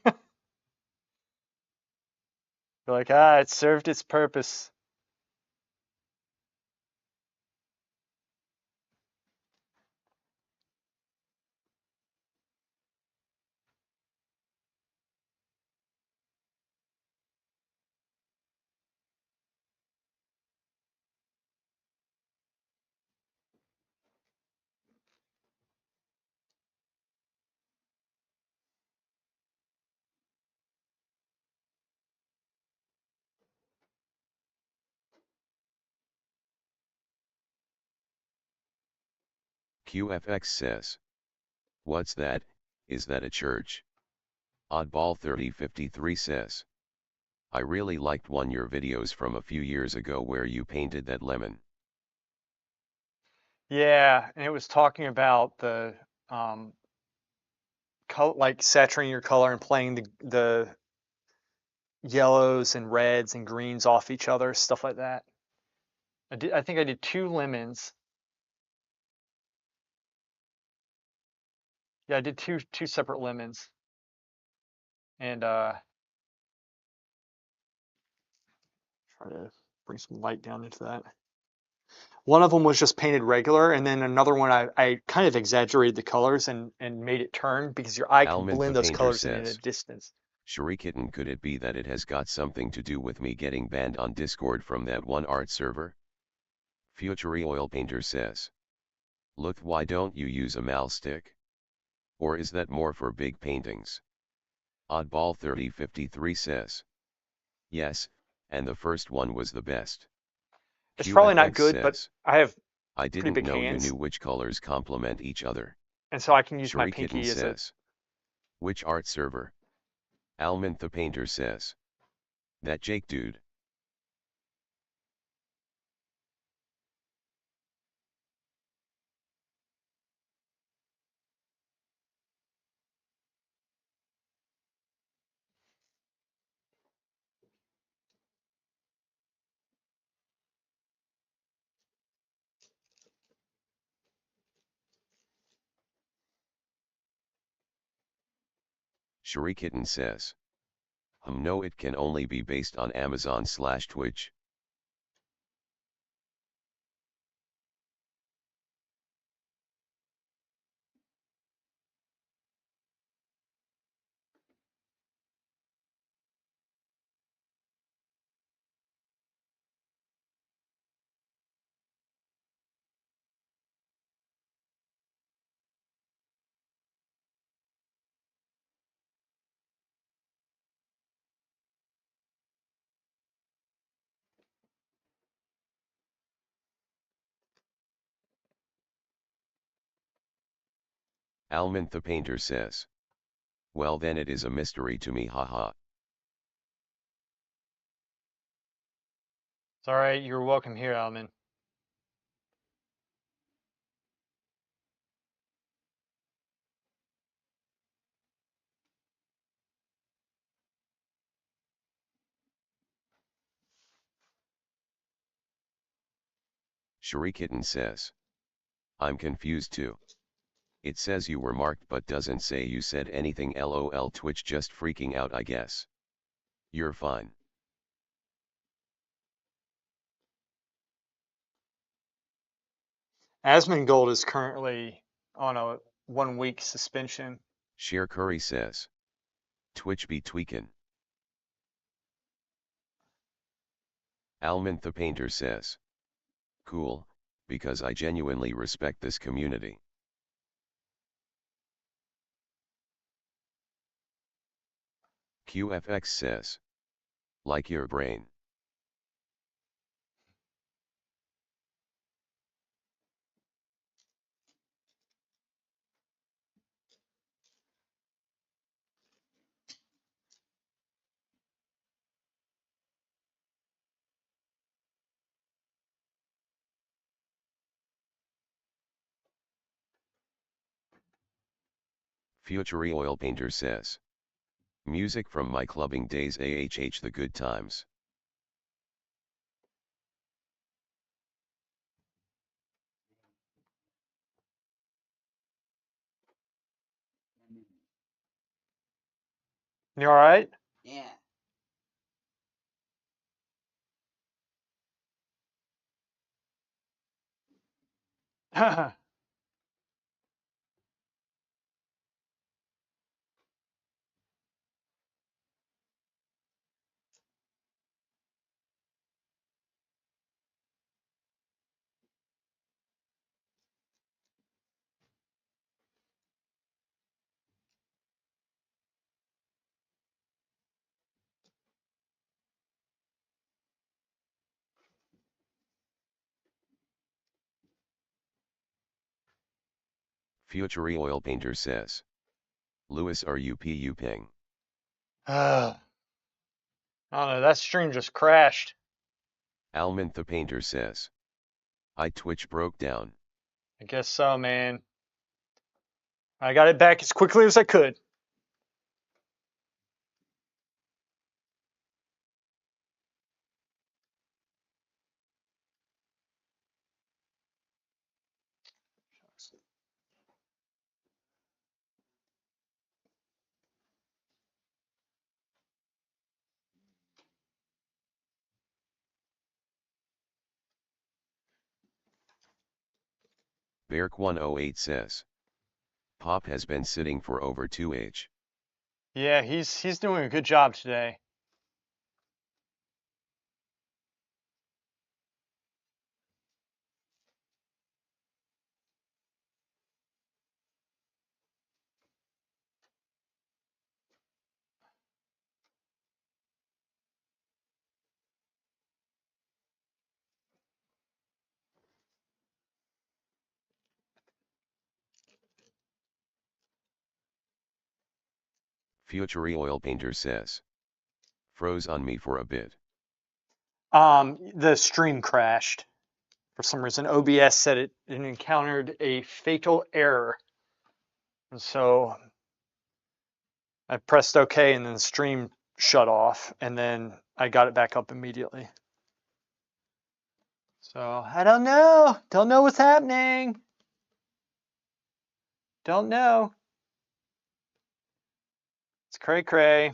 like, it served its purpose. QFX says. What's that? Is that a church? Oddball 3053 says. I really liked one your videos from a few years ago where you painted that lemon. Yeah, and it was talking about the like saturating your color and playing the yellows and reds and greens off each other, stuff like that. I think I did 2 lemons. Yeah, I did two separate lemons. And try to bring some light down into that. One of them was just painted regular, and then another one I kind of exaggerated the colors and made it turn because your eye can Almond blend the those painter colors in at a says. distance. Shurikitten, could it be that it has got something to do with me getting banned on Discord from that one art server? Futury Oil Painter says. Look, why don't you use a mal stick? Or is that more for big paintings? Oddball 3053 says. Yes, and the first one was the best. It's probably not QFX good, but says. I have I pretty didn't big know you hands, knew which colors complement each other. and so I can use my Shurikitten pinky as a. says. Which art server? Almond the painter says. That Jake dude. Shurikitten says. No, it can only be based on Amazon/Twitch. Almond the painter says. Well, then it is a mystery to me, haha. It's all right. You're welcome here, Alman. Shurikitten says. I'm confused too. It says you were marked but doesn't say you said anything, lol. Twitch just freaking out, I guess. You're fine. Asmongold is currently on a 1-week suspension. Sheer Curry says. Twitch be tweakin'. Almond the painter says. Cool, because I genuinely respect this community. QFX says. Like your brain. Futury Oil Painter says. Music from my clubbing days, AHH, the good times. You all right? Yeah. Future Oil Painter says. Lewis, are you ping? I don't know. That stream just crashed. Almond the Painter says. Twitch broke down. I guess so, man. I got it back as quickly as I could. Beark108 says. Pop has been sitting for over 2H. Yeah, he's doing a good job today. Future Oil Painter says. Froze on me for a bit. The stream crashed. For some reason, OBS said it encountered a fatal error. And so I pressed OK and then the stream shut off and then I got it back up immediately. So I don't know. Don't know what's happening. Don't know. It's cray cray.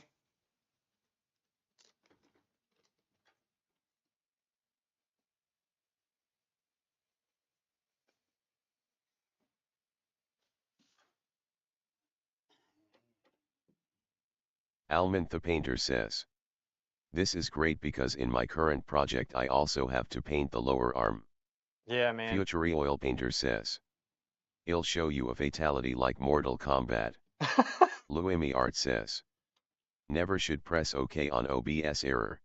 Almond the Painter says. This is great because in my current project I also have to paint the lower arm. Yeah, man. Future Oil Painter says. I'll show you a fatality like Mortal Kombat. Luimi Art says. Never should press OK on OBS error.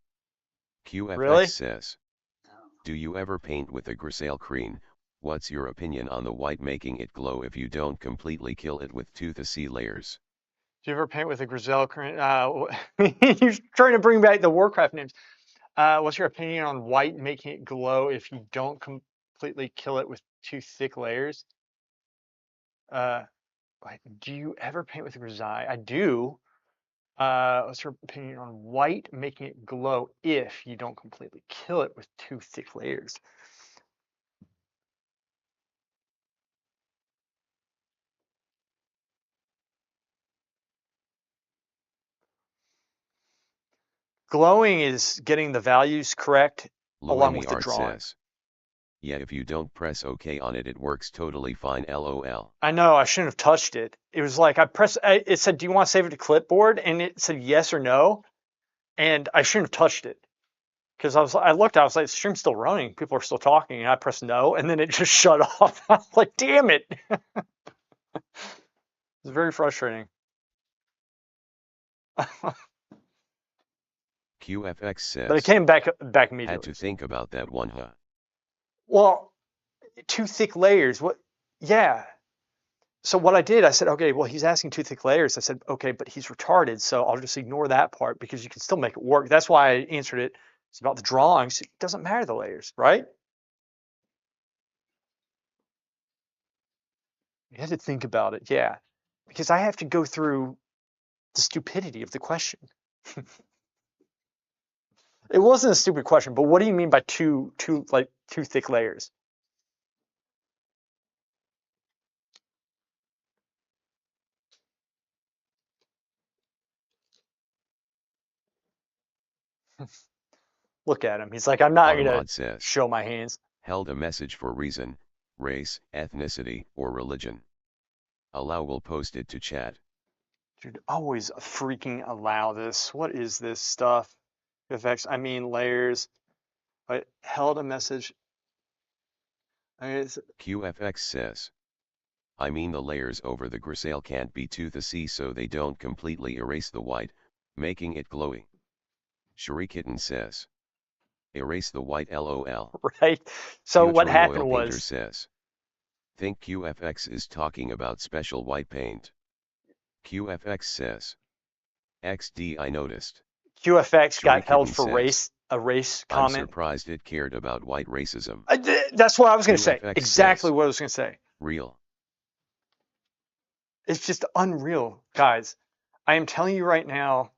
QFX Really? says. No. Do you ever paint with a Grisaille Crane? What's your opinion on the white making it glow if you don't completely kill it with 2 layers? Do you ever paint with a Grisaille Crane? You're trying to bring back the Warcraft names. What's your opinion on white making it glow if you don't completely kill it with 2 thick layers? Do you ever paint with a Grisaille? I do. What's your opinion on white making it glow if you don't completely kill it with 2 thick layers? Glowing is getting the values correct along with Luimi the Art drawing. says. Yeah, if you don't press OK on it, it works totally fine. LOL. I know I shouldn't have touched it. It was like it said, do you want to save it to clipboard? And it said yes or no. And I shouldn't have touched it. Because I looked, I was like, the stream's still running. People are still talking. And I pressed no. And then it just shut off. I was like, damn it. It's very frustrating. QFX says. But it came back immediately. Had to think about that one, huh? Well, 2 thick layers. What? Yeah. So what I did, I said, okay, well, he's asking 2 thick layers. I said, okay, but he's retarded, so I'll just ignore that part because you can still make it work. That's why I answered it. It's about the drawings. It doesn't matter the layers, right? You had to think about it, yeah, because I have to go through the stupidity of the question. It wasn't a stupid question, but what do you mean by two thick layers? Look at him. He's like, I'm not going to show my hands. Held a message for reason, race, ethnicity, or religion. Allow will post it to chat. Dude, always freaking allow this. What is this stuff? Effects, I mean layers. I held a message. QFX says. I mean the layers over the Grisaille can't be to the C so they don't completely erase the white, making it glowy. Sherikitten says. Erase the white LOL. Right. So Future what happened Oil was. Painter says. Think QFX is talking about special white paint. QFX says. XD I noticed. QFX Stray got held Kitten for says. a race I'm comment. surprised it cared about white racism. That's what I was going to say. QFX Exactly says. what I was going to say. Real. It's just unreal, guys. I am telling you right now.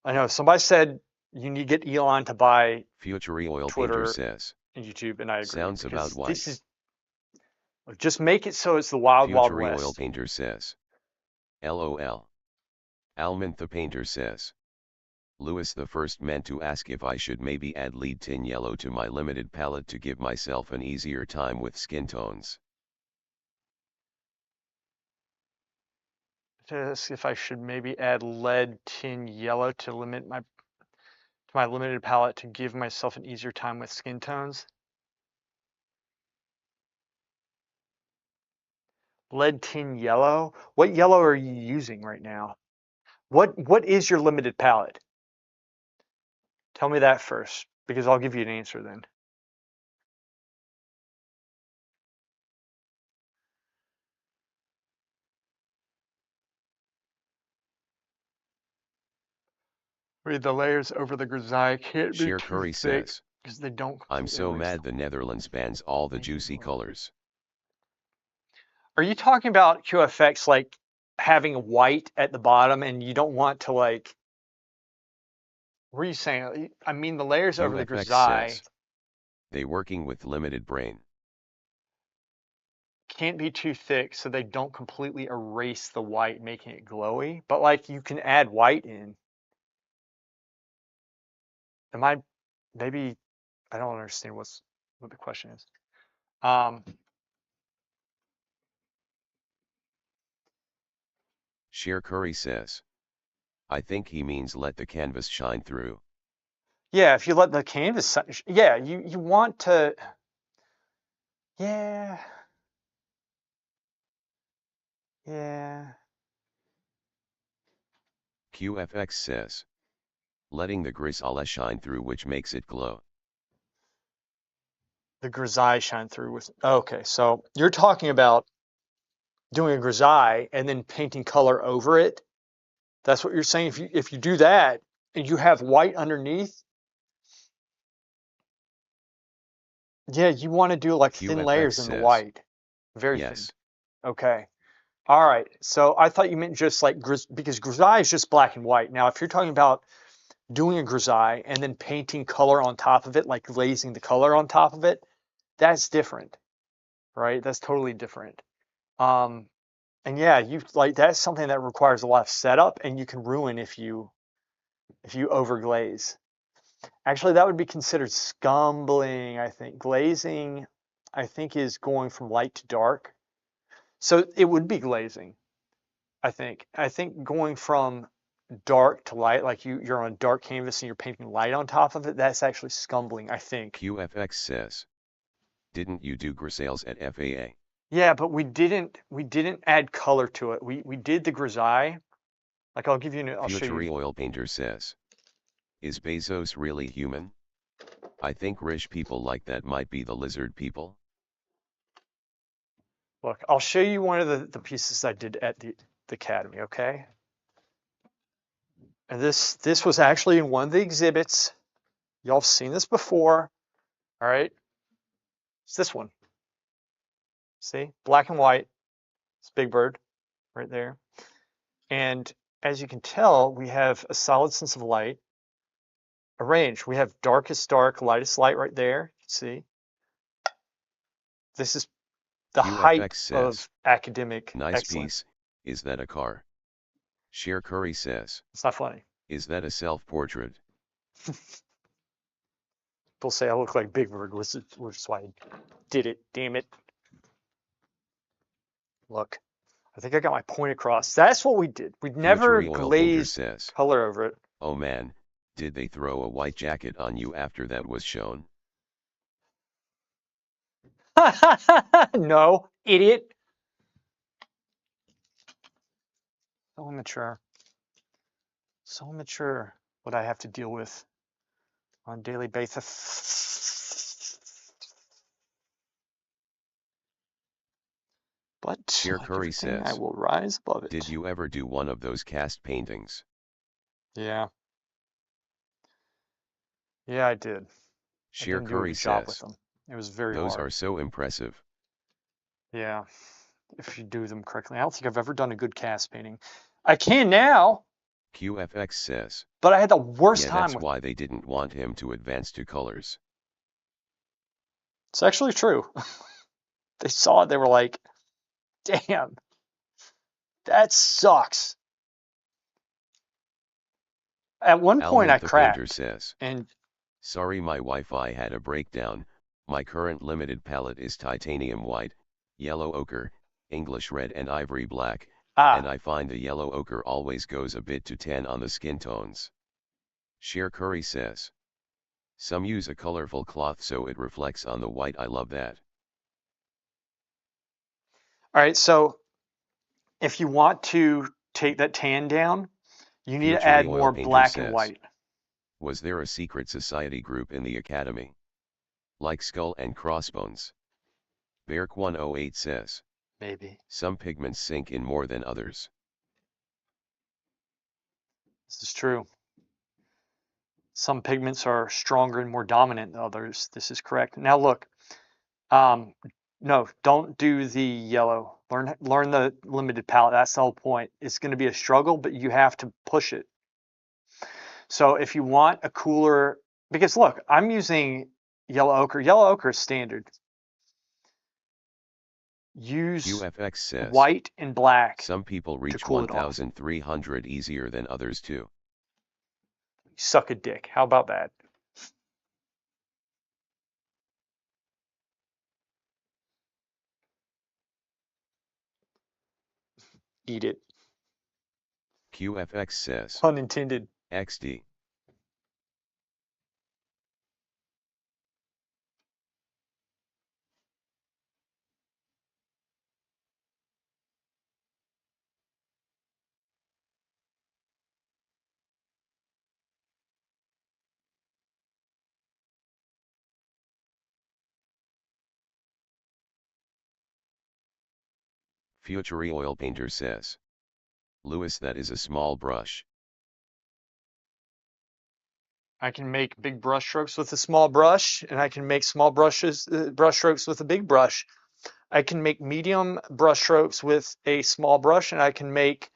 I know somebody said you need to get Elon to buy Future Oil Painter Twitter says. and YouTube, and I agree. Sounds about Because white. this is just make it so it's the wild, wild Future Oil west. Painter says. LOL. Almond the Painter says. Lewis the first meant to ask if I should maybe add lead tin yellow to my limited palette to give myself an easier time with skin tones. To ask if I should maybe add lead tin yellow to my limited palette to give myself an easier time with skin tones. Lead tin yellow? What yellow are you using right now? What is your limited palette? Tell me that first, because I'll give you an answer then. Read the layers over the grisaille can't be Sheer too Curry thick says. because they don't I'm completely so erase mad the Netherlands bans all the juicy colors. Are you talking about QFX like having white at the bottom and you don't want to like, what are you saying? I mean the layers over the QFX grisaille says. They working with limited brain. can't be too thick so they don't completely erase the white, making it glowy. But like you can add white in. Maybe I don't understand what the question is. Sheer Curry says. I think he means let the canvas shine through. Yeah, if you let the canvas, yeah, you want to, yeah, yeah. QFX says. Letting the grisaille shine through which makes it glow. The grisaille shine through with, okay, so you're talking about doing a grisaille and then painting color over it. That's what you're saying. If you do that and you have white underneath, yeah, you want to do like thin QFX layers in the says. white, very thin. Yes. Okay. All right. So I thought you meant just like because grisaille is just black and white. Now, if you're talking about doing a grisaille and then painting color on top of it, like glazing the color on top of it, that's different, right? That's totally different. And yeah, you like that's something that requires a lot of setup, and you can ruin if you overglaze. Actually, that would be considered scumbling, I think. Glazing, I think, is going from light to dark. So it would be glazing, I think. I think going from dark to light, like you're on a dark canvas and you're painting light on top of it, that's actually scumbling, I think. QFX says. Didn't you do grisailles at FAA? Yeah, but we didn't add color to it. We did the grisaille. Like I'll show Future you. Oil Painter says. Is Bezos really human? I think rich people like that might be the lizard people. Look, I'll show you one of the pieces I did at the academy, okay? And this was actually in one of the exhibits. Y'all have seen this before. All right. It's this one. See? Black and white. It's Big Bird right there. And as you can tell, we have a solid sense of light. A range. We have darkest dark, lightest light right there. You can see. This is the height QFX says. of academic Nice excellence. piece. Is that a car? Sheer Curry says. It's not funny. Is that a self-portrait? People say I look like Big Bird, which is why I did it. Damn it. Look, I think I got my point across. That's what we did. We never Future Oil Painter glazed says. color over it. Oh man, did they throw a white jacket on you after that was shown? No, idiot. So immature. So immature what I have to deal with on a daily basis. But Sheer like Curry everything, I says, will rise above it. did you ever do one of those cast paintings? Yeah. Yeah, I did. I Sheer didn't do a Curry good job with says, them. It was very those hard. are so impressive. Yeah. If you do them correctly. I don't think I've ever done a good cast painting. I can now, QFX says, but I had the worst yeah, time that's with why they didn't want him to advance to colors. It's actually true. They saw it, they were like, damn, that sucks. At one point I Almond the painter cracked, says, and sorry, my Wi-Fi had a breakdown. My current limited palette is titanium white, yellow ochre, English red and ivory black, and I find the yellow ochre always goes a bit too tan on the skin tones. Sheer Curry says, some use a colorful cloth so it reflects on the white. I love that. all right, so if you want to take that tan down, you need to Futury add Oil more Painter black and says, white. was there a secret society group in the academy? Like Skull and Crossbones? Beark108 says, Maybe. some pigments sink in more than others. This is true. Some pigments are stronger and more dominant than others. This is correct. Now look, no, don't do the yellow. Learn the limited palette. That's the whole point. It's going to be a struggle, but you have to push it. So if you want a cooler, because look, I'm using yellow ochre. Yellow ochre is standard. Use QFX says, white and black some people to reach cool it off. 1300 easier than others too. Suck a dick. How about that? Eat it. QFX says, Pun intended. XD. Futury Oil Painter says, Lewis, that is a small brush. I can make big brush strokes with a small brush, and I can make small brush strokes with a big brush. I can make medium brush strokes with a small brush, and I can make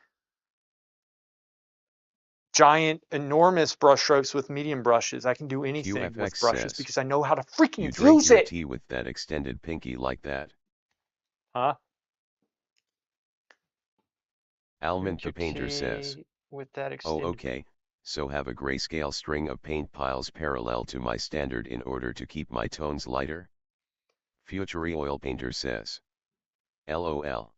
giant, enormous brush strokes with medium brushes. I can do anything with QFX brushes says, because I know how to you freaking drink use your it. tea with that extended pinky like that. Huh? Almond Drink the your painter says, tea with that oh extended. okay, so have a grayscale string of paint piles parallel to my standard in order to keep my tones lighter? Futury Oil Painter says, LOL.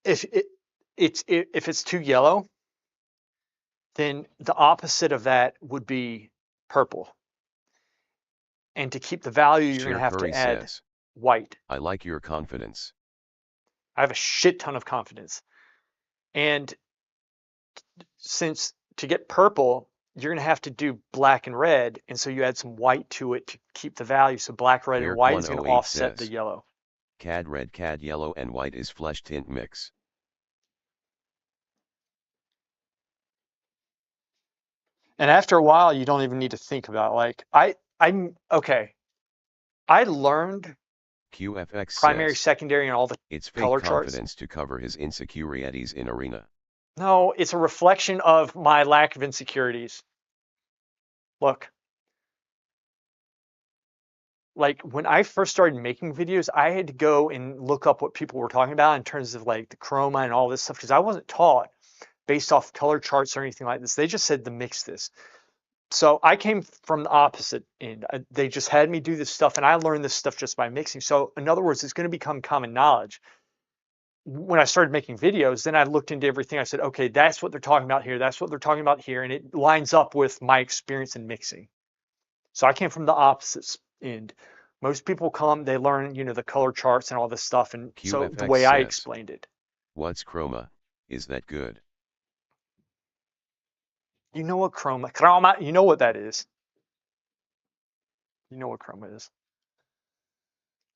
If it's too yellow, then the opposite of that would be purple. And to keep the value, you're going Sheer to have Curry to add says, white. I like your confidence. I have a shit ton of confidence. And since to get purple, you're going to have to do black and red. And so you add some white to it to keep the value. So black, red, and white is going to Beark108 offset the says, yellow. CAD red, CAD yellow and white is flesh tint mix. And after a while, you don't even need to think about it. Like I'm okay. I learned QFX primary, says, secondary, and all the it's fake color charts. confidence to cover his insecurities in arena. No, it's a reflection of my lack of insecurities. Look, like when I first started making videos, I had to go and look up what people were talking about in terms of like the chroma and all this stuff because I wasn't taught based off color charts or anything like this. They just said to mix this. So I came from the opposite end. They just had me do this stuff, and I learned this stuff just by mixing. So in other words, it's going to become common knowledge. When I started making videos, then I looked into everything. I said, okay, that's what they're talking about here. That's what they're talking about here. And it lines up with my experience in mixing. So I came from the opposite end. Most people come, they learn, the color charts and all this stuff. And so the QFX way I says, explained it. what's chroma? Is that good? You know what chroma, you know what that is. You know what chroma is.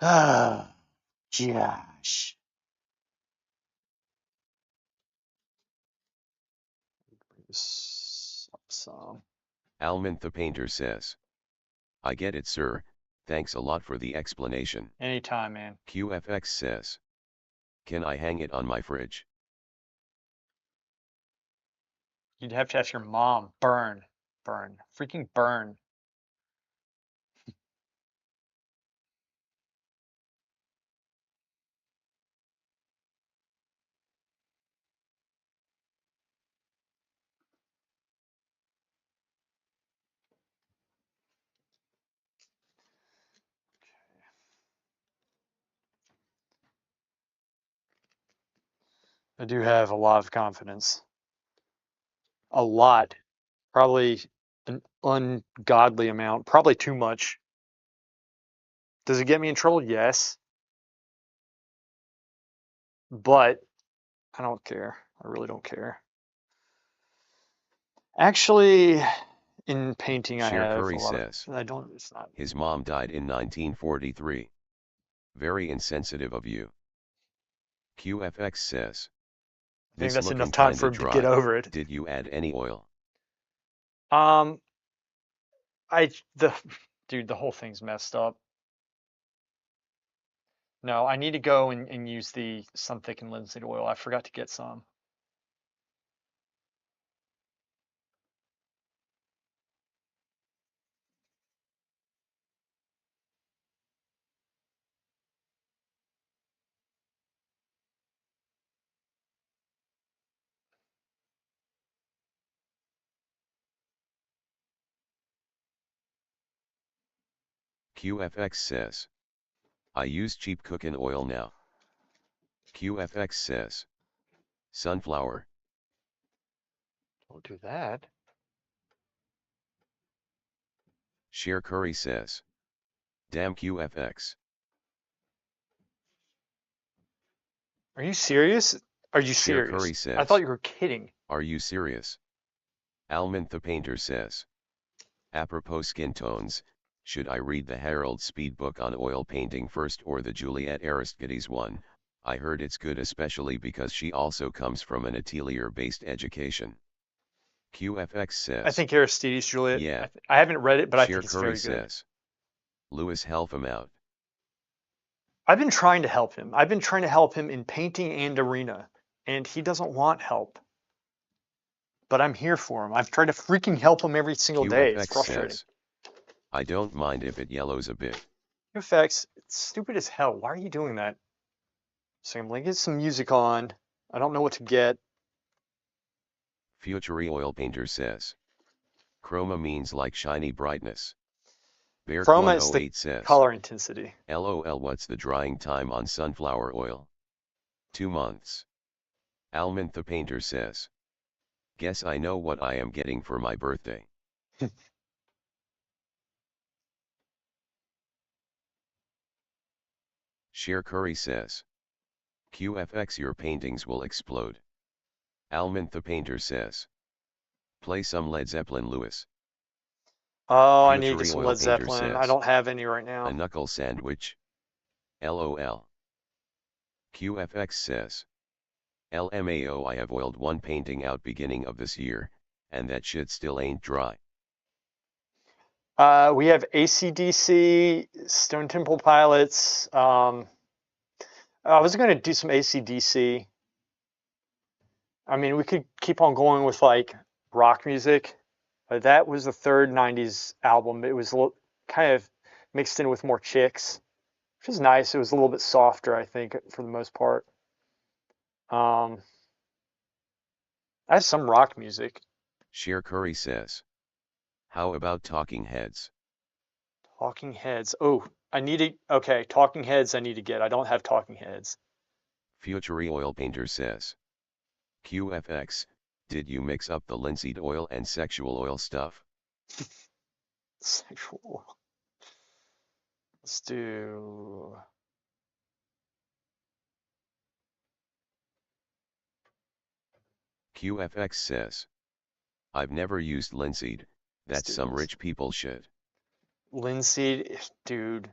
Ah, gosh. Some. Almond the painter says. I get it, sir, thanks a lot for the explanation. Anytime, man. QFX says. Can I hang it on my fridge? You'd have to ask your mom. Burn. Burn. Freaking burn. I do have a lot of confidence. A lot. Probably an ungodly amount. Probably too much. Does it get me in trouble? Yes. But I don't care. I really don't care. Actually, in painting, I Sher have Curry a lot says. of. I don't. It's not. His mom died in 1943. Very insensitive of you. QFX says. I think This that's enough looking time kinda for him to dry. get over it. Did you add any oil? Dude, the whole thing's messed up. No, I need to go and use the sun-thickened linseed oil. I forgot to get some. QFX says. I use cheap cooking oil now. QFX says. Sunflower. Don't do that. Sher Curry says. Damn QFX. Are you serious? Are you Sher Curry serious? I says. thought you were kidding. Are you serious? Almond the painter says. Apropos skin tones, should I read the Harold Speed book on oil painting first or the Juliet Aristides one? I heard it's good, especially because she also comes from an atelier-based education. QFX says. I think Aristides, Juliet. Yeah. I haven't read it, but I Sher think it's Curry very good. says. Lewis, help him out. I've been trying to help him. I've been trying to help him in painting and arena, and he doesn't want help. But I'm here for him. I've tried to freaking help him every single day. It's QFX frustrating. says. I don't mind if it yellows a bit. QFX, it's stupid as hell. Why are you doing that? So I'm gonna get some music on. I don't know what to get. Future oil painter says. Chroma means like shiny brightness. Chroma is the Beark108 says. color intensity. LOL, what's the drying time on sunflower oil? 2 months. Almond the painter says. Guess I know what I am getting for my birthday. Sher Curry says. QFX, your paintings will explode. Almond the painter says. Play some Led Zeppelin, Lewis. Oh, I need to Future get some oil Led painter Zeppelin. I says. don't have any right now. A knuckle sandwich. LOL. QFX says. LMAO, I have oiled one painting out beginning of this year, and that shit still ain't dry. We have AC/DC, Stone Temple Pilots. I was going to do some AC/DC. I mean, we could keep on going with like rock music. That was the third 90s album. It was a little, kind of mixed in with more chicks, which is nice. It was a little bit softer, I think, for the most part. I have some rock music. Sher Curry says. How about Talking Heads? Talking Heads. Oh, I need to. Okay, Talking Heads. I need to get. I don't have Talking Heads. Future oil painter says. QFX, did you mix up the linseed oil and sexual oil stuff? Sexual. Let's do. QFX says. I've never used linseed, that's some rich people shit. Linseed, dude.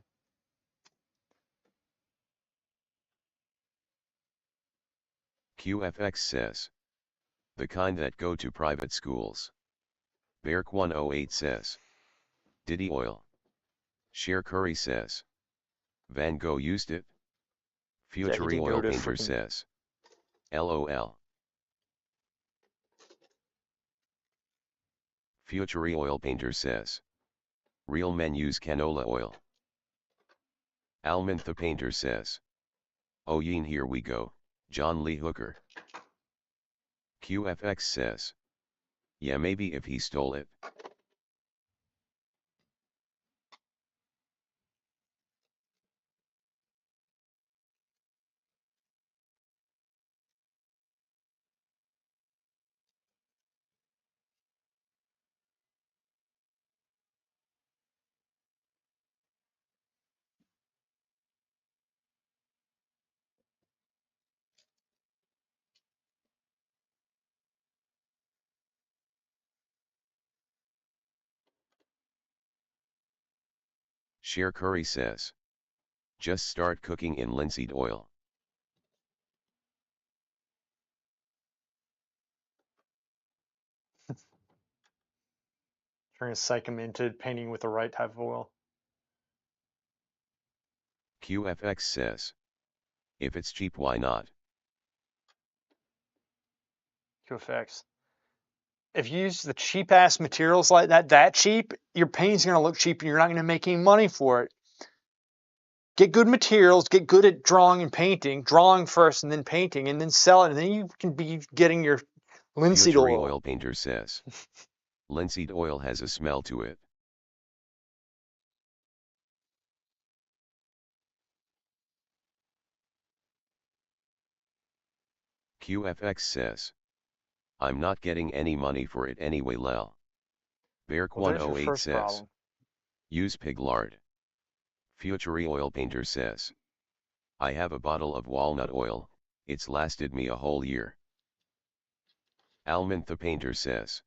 QFX says. The kind that go to private schools. Beark108 says. Diddy oil. Share Curry says. Van Gogh used it. Yeah, he Future didn't go oil to painter freaking. says. LOL. Future oil painter says. Real men use canola oil. Almond the painter says. Oh yeen, here we go, John Lee Hooker. QFX says. Yeah, maybe if he stole it. Share Curry says. Just start cooking in linseed oil. Trying to psych him into painting with the right type of oil. QFX says. If it's cheap, why not? QFX. If you use the cheap ass materials like that cheap, your painting's gonna look cheap and you're not gonna make any money for it. Get good materials, get good at drawing and painting, drawing first and then sell it, and then you can be getting your linseed Future oil. oil painter says. Linseed oil has a smell to it. QFX says. I'm not getting any money for it anyway, lel. Well, there's your Beark108 first says. problem. Use pig lard. Future oil painter says. I have a bottle of walnut oil, it's lasted me a whole year. Almond the painter says.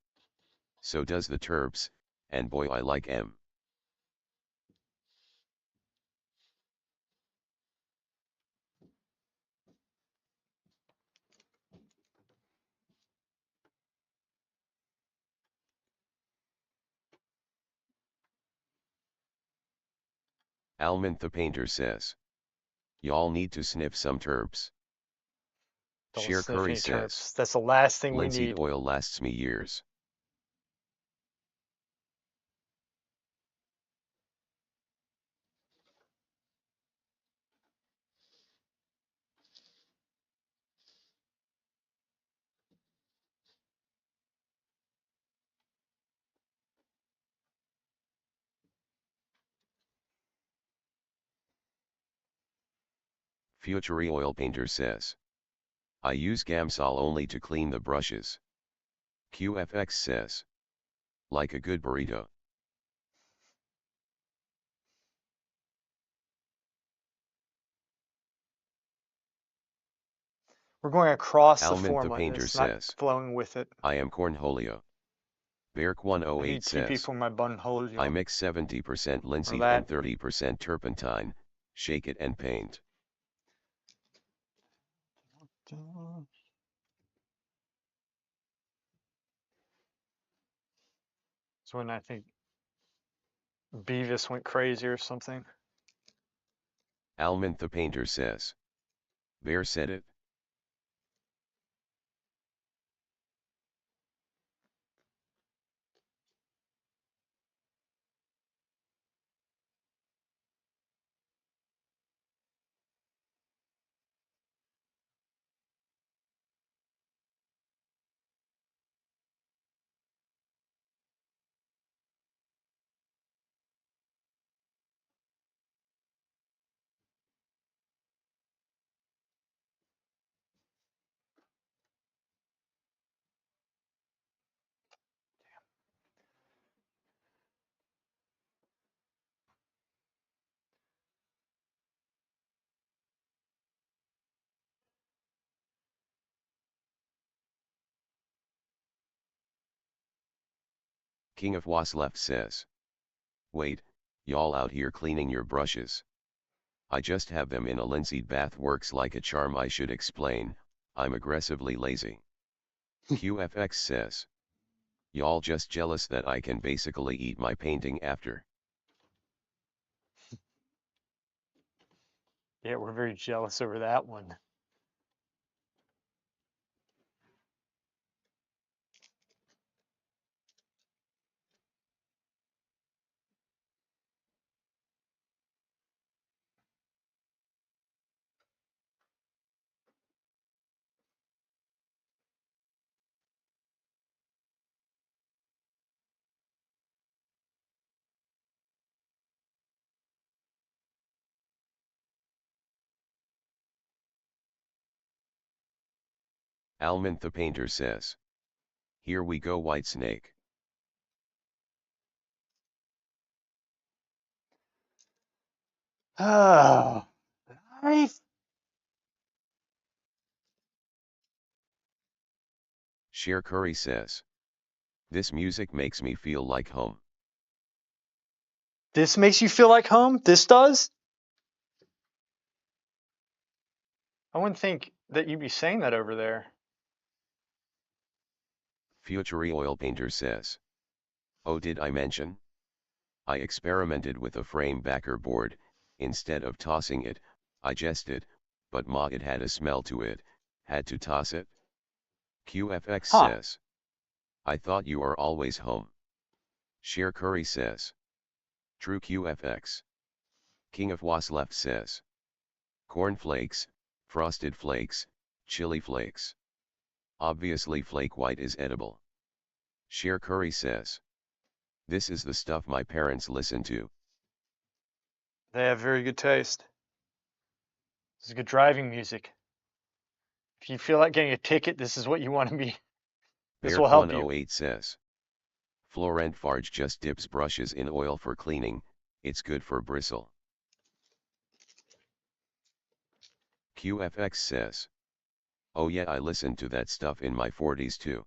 So does the Terps, and boy I like 'em. Almond the painter says. Y'all need to sniff some Terps. Don't Share sniff Curry any says. terps. That's the last thing we Linseed need. oil lasts me years. Future oil painter says. I use Gamsol only to clean the brushes. QFX says. Like a good burrito. We're going across the Almond form the like painter this, not says. flowing with it. I am Cornholio. Beark108 I need TP says. for my buttonhole. I mix 70% linseed that. and 30% turpentine, shake it and paint. So when I think Beavis went crazy or something. Almond the painter says. Bear said it. King of Was left says. Wait, y'all out here cleaning your brushes. I just have them in a linseed bath, works like a charm, I should explain. I'm aggressively lazy. QFX says. Y'all just jealous that I can basically eat my painting after. Yeah, we're very jealous over that one. Almond the painter says. Here we go, White Snake. Oh, nice. Sheer Curry says. This music makes me feel like home. This makes you feel like home? This does? I wouldn't think that you'd be saying that over there. Future Oil Painter says. Oh, did I mention? I experimented with a frame backer board. Instead of tossing it, I jested, but ma, it had a smell to it, had to toss it. QFX Huh. says. I thought you are always home. Sheer Curry says. True QFX. King of Was left says. Corn flakes, frosted flakes, chili flakes. Obviously flake white is edible. Sheer Curry says. This is the stuff my parents listen to. They have very good taste. This is good driving music. If you feel like getting a ticket, this is what you want to be. This will help you. Beark108 says. Florent Farge just dips brushes in oil for cleaning, it's good for bristle. QFX says. Oh yeah, I listened to that stuff in my 40s too.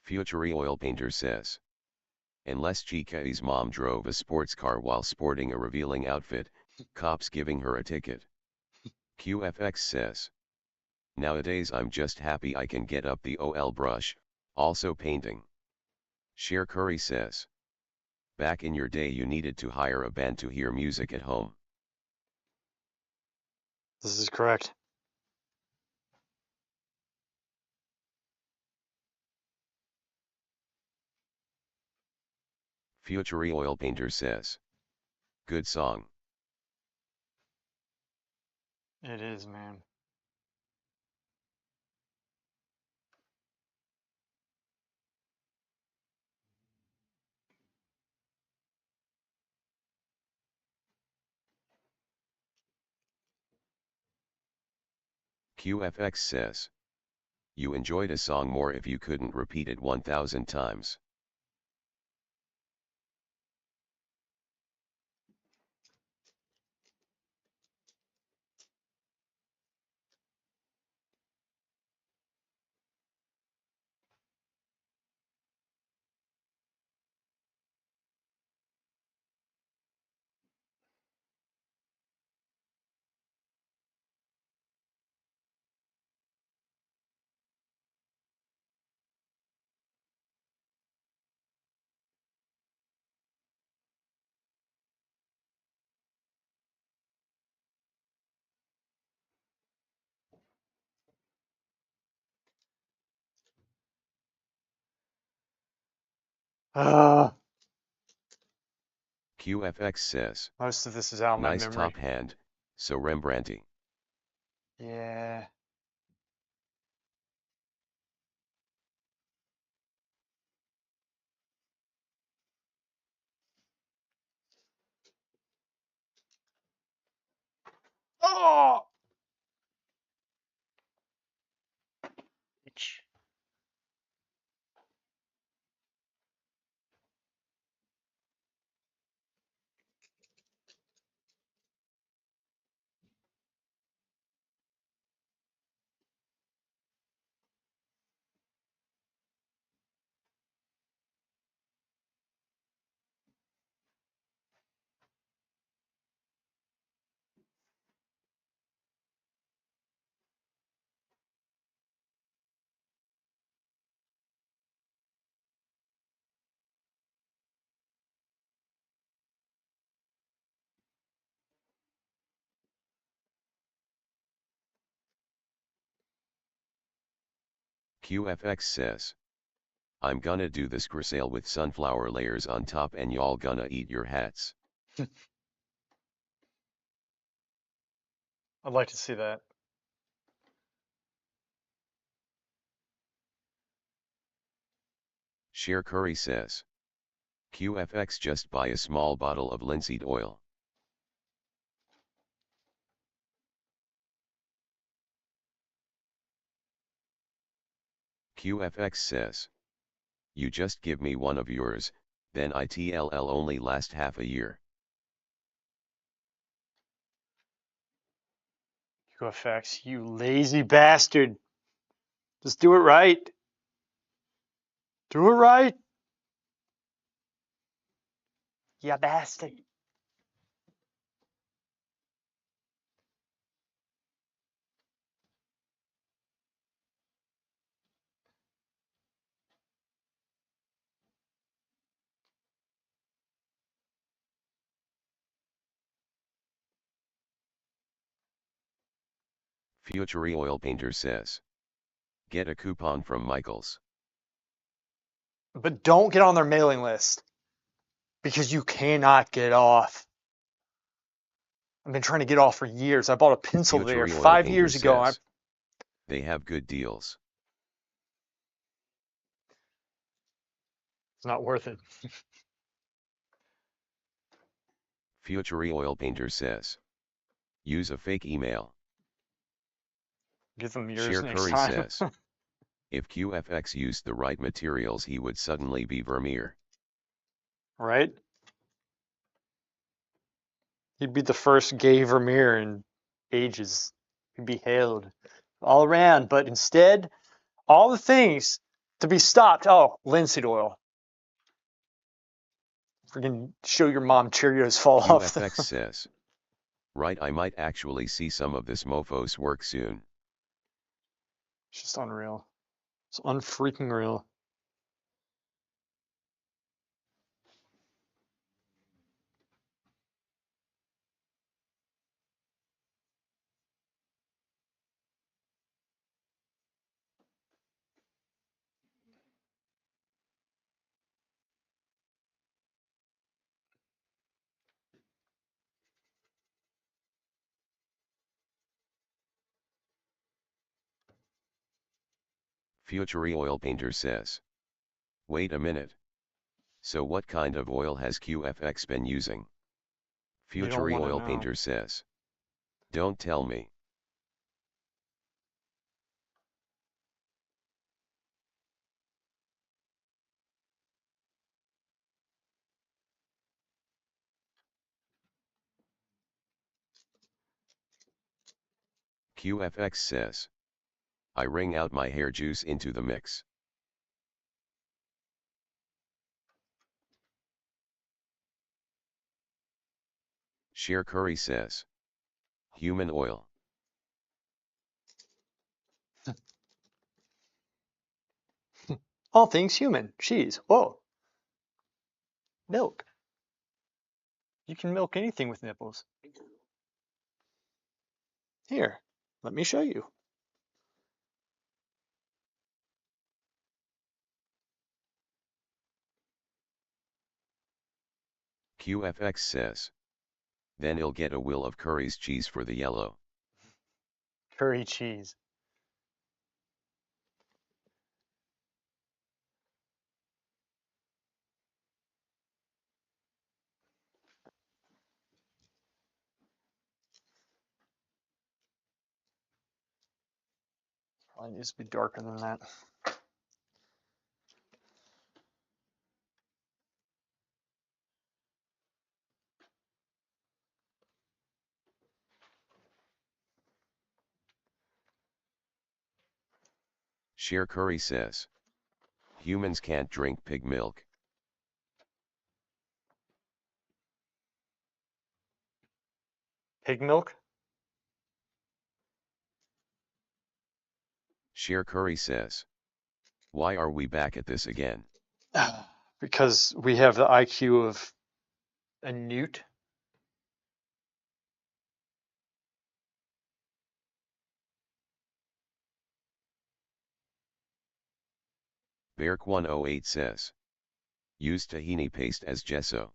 Future Oil Painter says. Unless Chika's mom drove a sports car while sporting a revealing outfit, cops giving her a ticket. QFX says. Nowadays I'm just happy I can get up the OL brush, also painting. Sheer Curry says. Back in your day you needed to hire a band to hear music at home. This is correct. Future Oil Painter says. Good song. It is, man. QFX says. You enjoyed a song more if you couldn't repeat it 1000 times. QFX says. Most of this is out of my Nice memory. top hand, so Rembrandty. Yeah. Oh! Bitch. QFX says, I'm gonna do this grisaille with sunflower layers on top and y'all gonna eat your hats. I'd like to see that. Sheer Curry says, QFX just buy a small bottle of linseed oil. QFX says, you just give me one of yours, then it'll only last half a year. QFX, you lazy bastard. Just do it right. Do it right. Yeah, bastard. Future Oil Painter says, get a coupon from Michaels. But don't get on their mailing list because you cannot get off. I've been trying to get off for years. I bought a pencil there Future Oil 5 Painter years ago. says, they have good deals. It's not worth it. Future Oil Painter says, use a fake email. Give them yours Sheer next Curry time. says, if QFX used the right materials he would suddenly be Vermeer. Right? He'd be the first gay Vermeer in ages. He'd be hailed all around. But instead, all the things to be stopped. Oh, linseed oil. Freaking show your mom Cheerios fall off. QFX says, right, I might actually see some of this mofo's work soon. It's just unreal. It's unfreaking real. Future Oil Painter says, wait a minute. So what kind of oil has QFX been using? You don't Future wanna Oil know. Painter says, don't tell me. QFX says, I wring out my hair juice into the mix. Sheer Curry says, human oil. All things human. Cheese. Whoa. Milk. You can milk anything with nipples. Here, let me show you. QFX says, then he'll get a will of Curry's cheese for the yellow. Curry cheese. It needs to be darker than that. Sheer Curry says. Humans can't drink pig milk. Pig milk? Sheer Curry says. Why are we back at this again? Because we have the IQ of a newt. Berk108 says. Use tahini paste as gesso.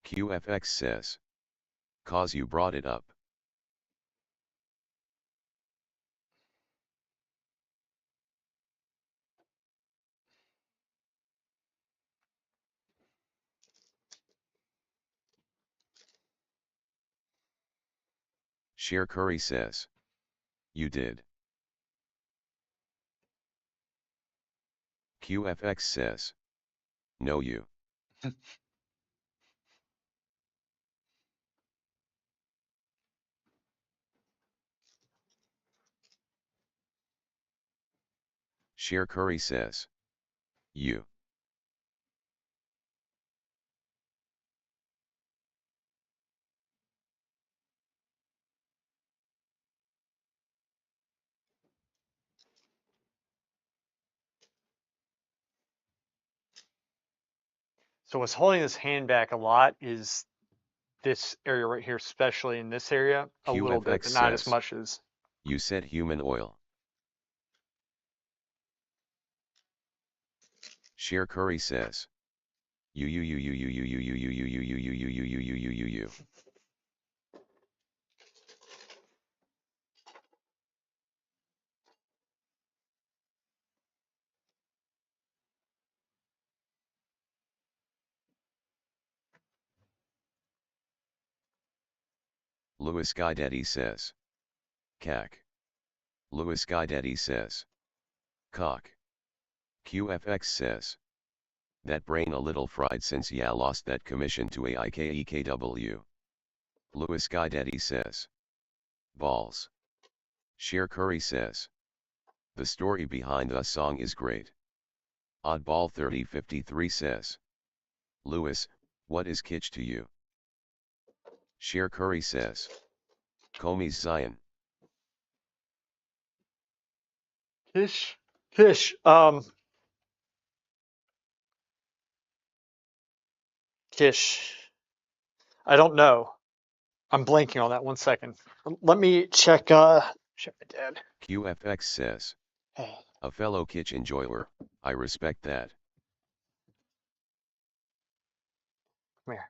QFX says. Cause you brought it up. Sheer Curry says. You did. QFX says. No you. Sheer Curry says. You. So what's holding this hand back a lot is this area right here, especially in this area, a little bit, QFX but not as says. much as. You said human oil. Sheer Curry says. You. Louis Guidetti says. Cack. Louis Guidetti says. Cock. QFX says. That brain a little fried since ya lost that commission to AIKEKW. Louis Guidetti says. Balls. Sheer Curry says. The story behind the song is great. Oddball 3053 says. Louis, what is kitsch to you? Sheer Curry says. Comey's Zion. Kish. Kish. I don't know. I'm blanking on that. 1 second. Let me check check my dad. QFX says. A fellow kitsch enjoyer, I respect that. Come here.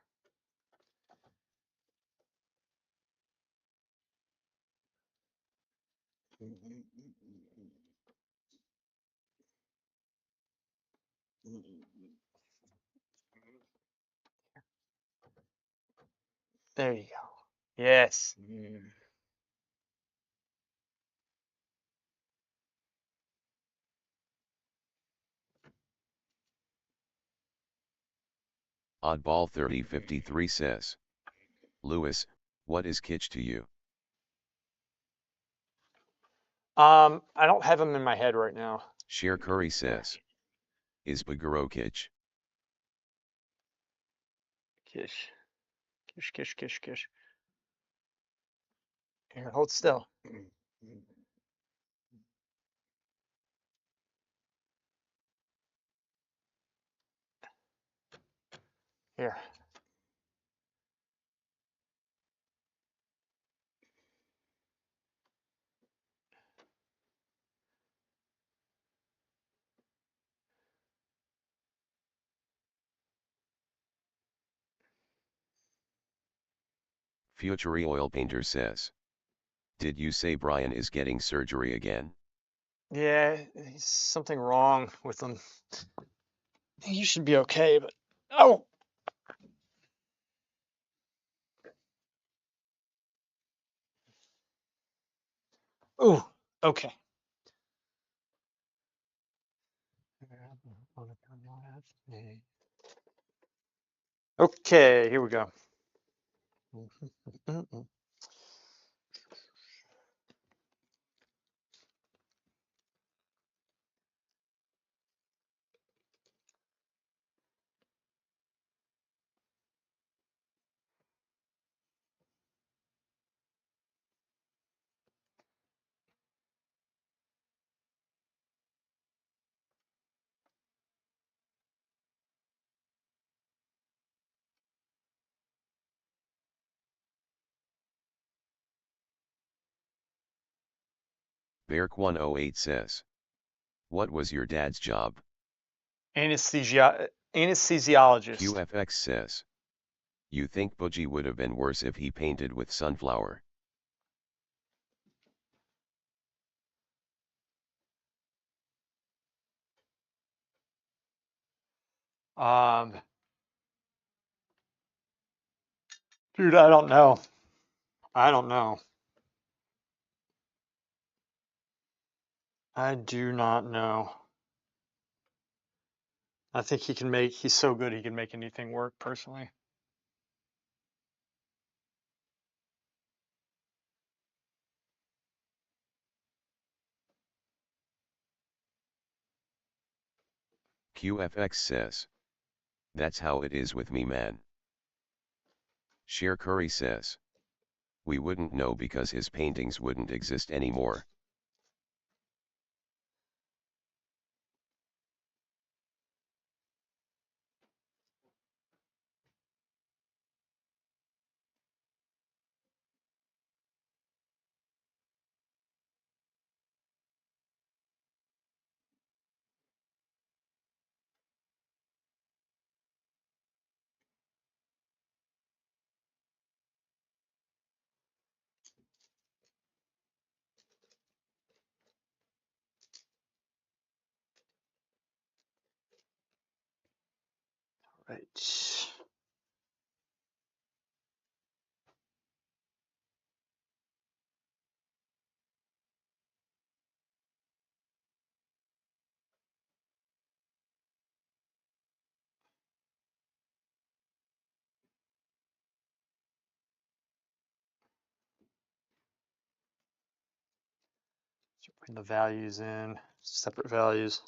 There you go. Yes. Oddball 3053 says. Louis, what is kitsch to you? I don't have them in my head right now. Sheer Curry says. Is Baguro kitsch? Kish. Kish. Here, hold still. Here. Future oil painter says. Did you say Brian is getting surgery again? Yeah, he's something wrong with him. He should be okay, but oh. Ooh, okay. Okay, here we go. Berk108 says. What was your dad's job? Anesthesiologist. QFX says. You think Boogie would have been worse if he painted with sunflower? Dude, I don't know. I don't know. I do not know. I think he's so good he can make anything work personally. QFX says. That's how it is with me, man. Sheer Curry says. We wouldn't know because his paintings wouldn't exist anymore. Right. So bring the values in, separate values.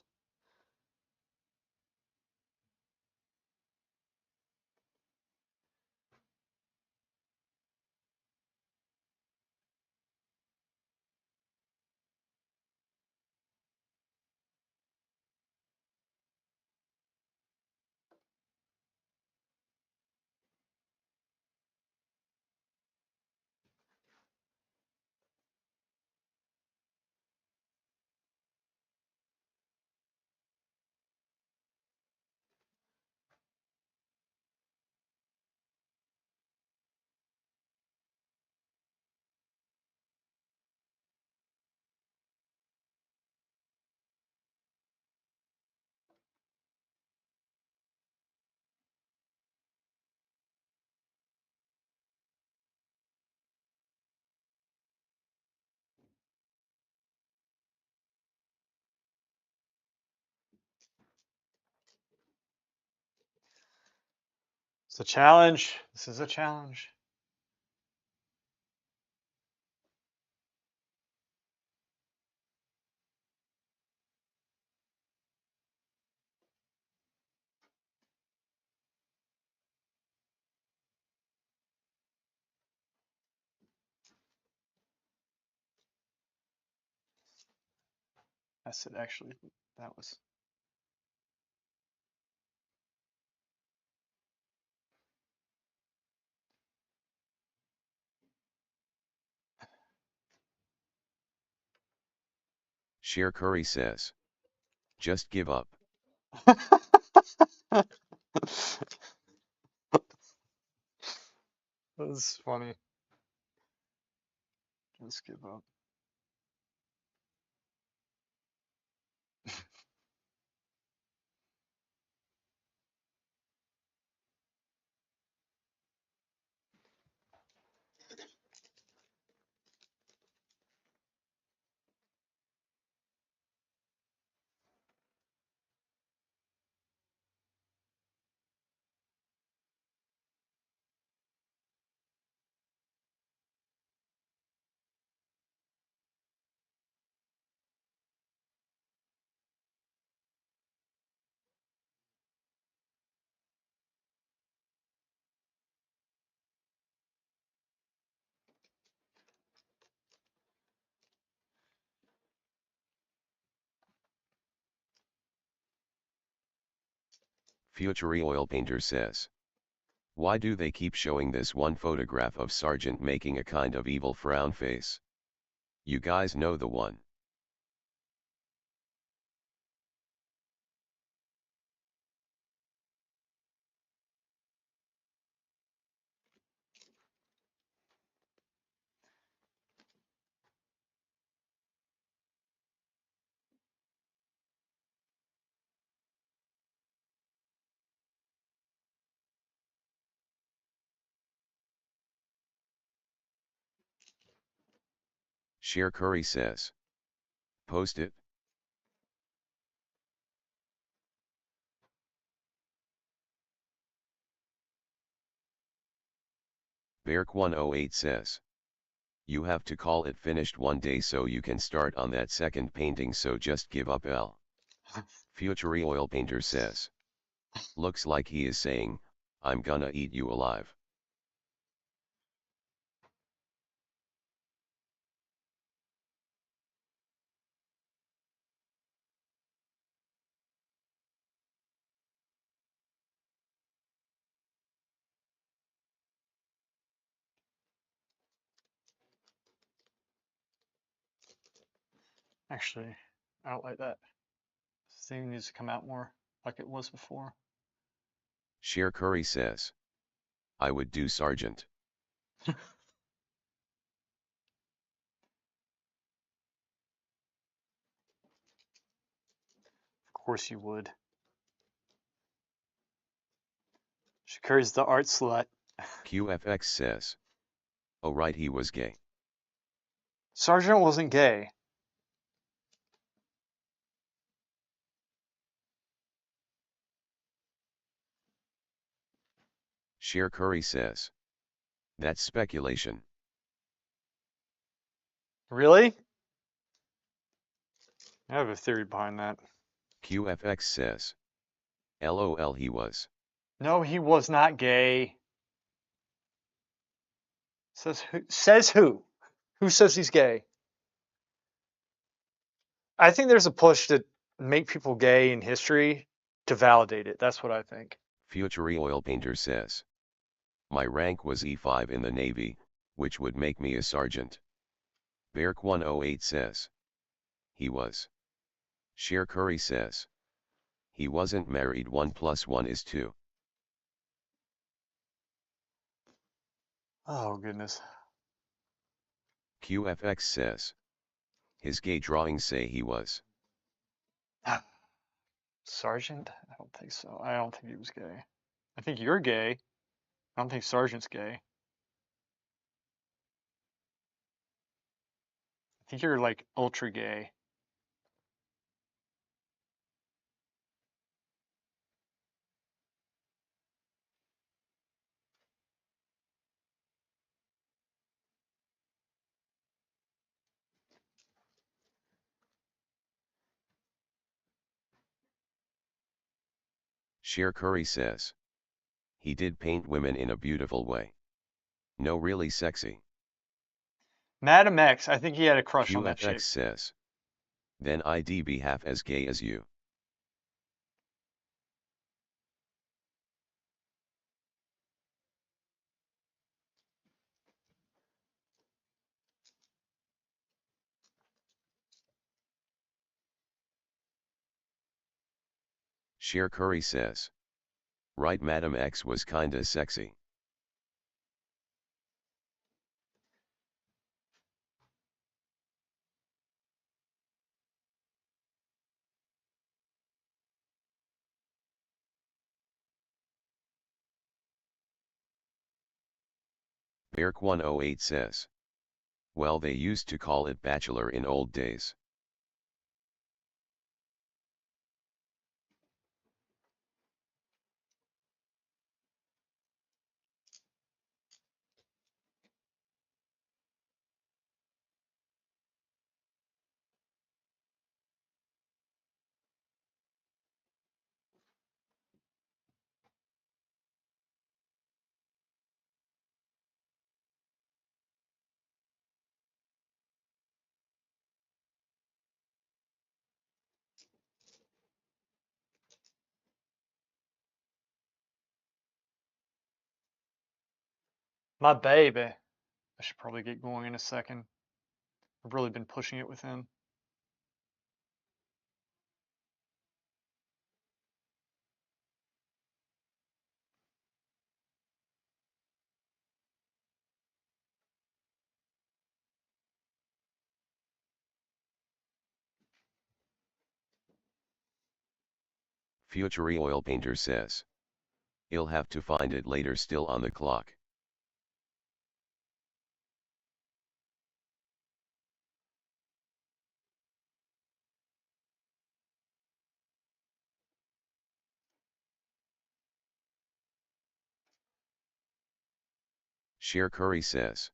It's a challenge. This is a challenge. That's it, actually. That was. Sheer Curry says. Just give up. That was funny. Let's give up. Future oil painter says. Why do they keep showing this one photograph of Sargent making a kind of evil frown face? You guys know the one. Sheer Curry says. Post it. Beark108 says. You have to call it finished one day so you can start on that second painting, so just give up L. Future oil painter says. Looks like he is saying, I'm gonna eat you alive. Actually, I don't like that. This thing needs to come out more like it was before. Sheer Curry says. I would do Sargent. Of course you would. Shakuri's the art slut. QFX says. Oh right, he was gay. Sargent wasn't gay. Sheer Curry says. That's speculation. Really? I have a theory behind that. QFX says. LOL, he was. No, he was not gay. Says who? Says who? Who says he's gay? I think there's a push to make people gay in history to validate it. That's what I think. Future oil painter says. My rank was E5 in the Navy, which would make me a sergeant. Beark108 says. He was. Sheer Curry says. He wasn't married. 1 + 1 is 2. Oh, goodness. QFX says. His gay drawings say he was. Sergeant? I don't think so. I don't think he was gay. I think you're gay. I don't think Sergeant's gay. I think you're like ultra gay. Sheer Curry says. He did paint women in a beautiful way. No, really sexy. Madam X, I think he had a crush on that QFX chick. says. Then I'd be half as gay as you. Sheer Curry says. Right, Madam X was kinda sexy. Berk108 says. Well, they used to call it bachelor in old days. My baby. I should probably get going in a second. I've really been pushing it with him. Future oil painter says. You'll have to find it later, still on the clock. Sher Curry says.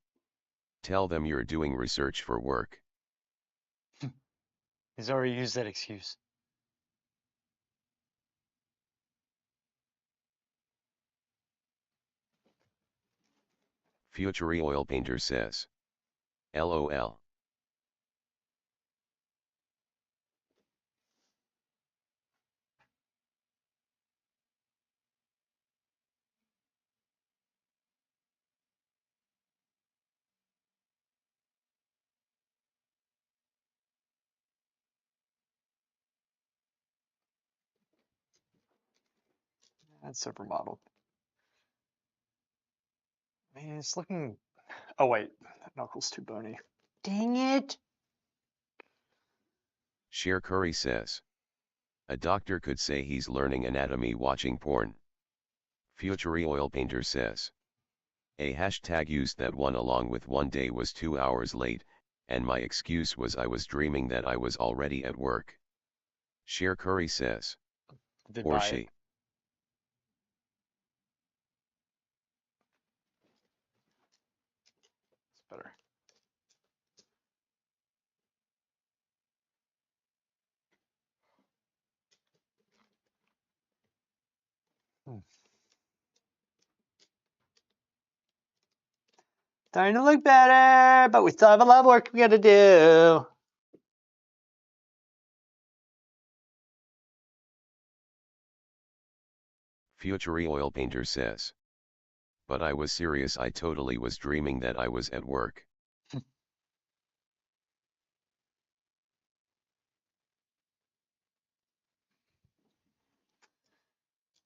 Tell them you're doing research for work. He's already used that excuse. Future oil painter says. LOL. That's supermodel. Man, it's looking. Oh wait, that knuckle's too bony. Dang it! Sher Curry says. A doctor could say he's learning anatomy watching porn. Future oil painter says. A hashtag used that one along with one day was 2 hours late, and my excuse was I was dreaming that I was already at work. Sher Curry says. Did Or buy she. it. It's better. Starting to look better, but we still have a lot of work we gotta do. Future oil painter says. But I was serious, I totally was dreaming that I was at work.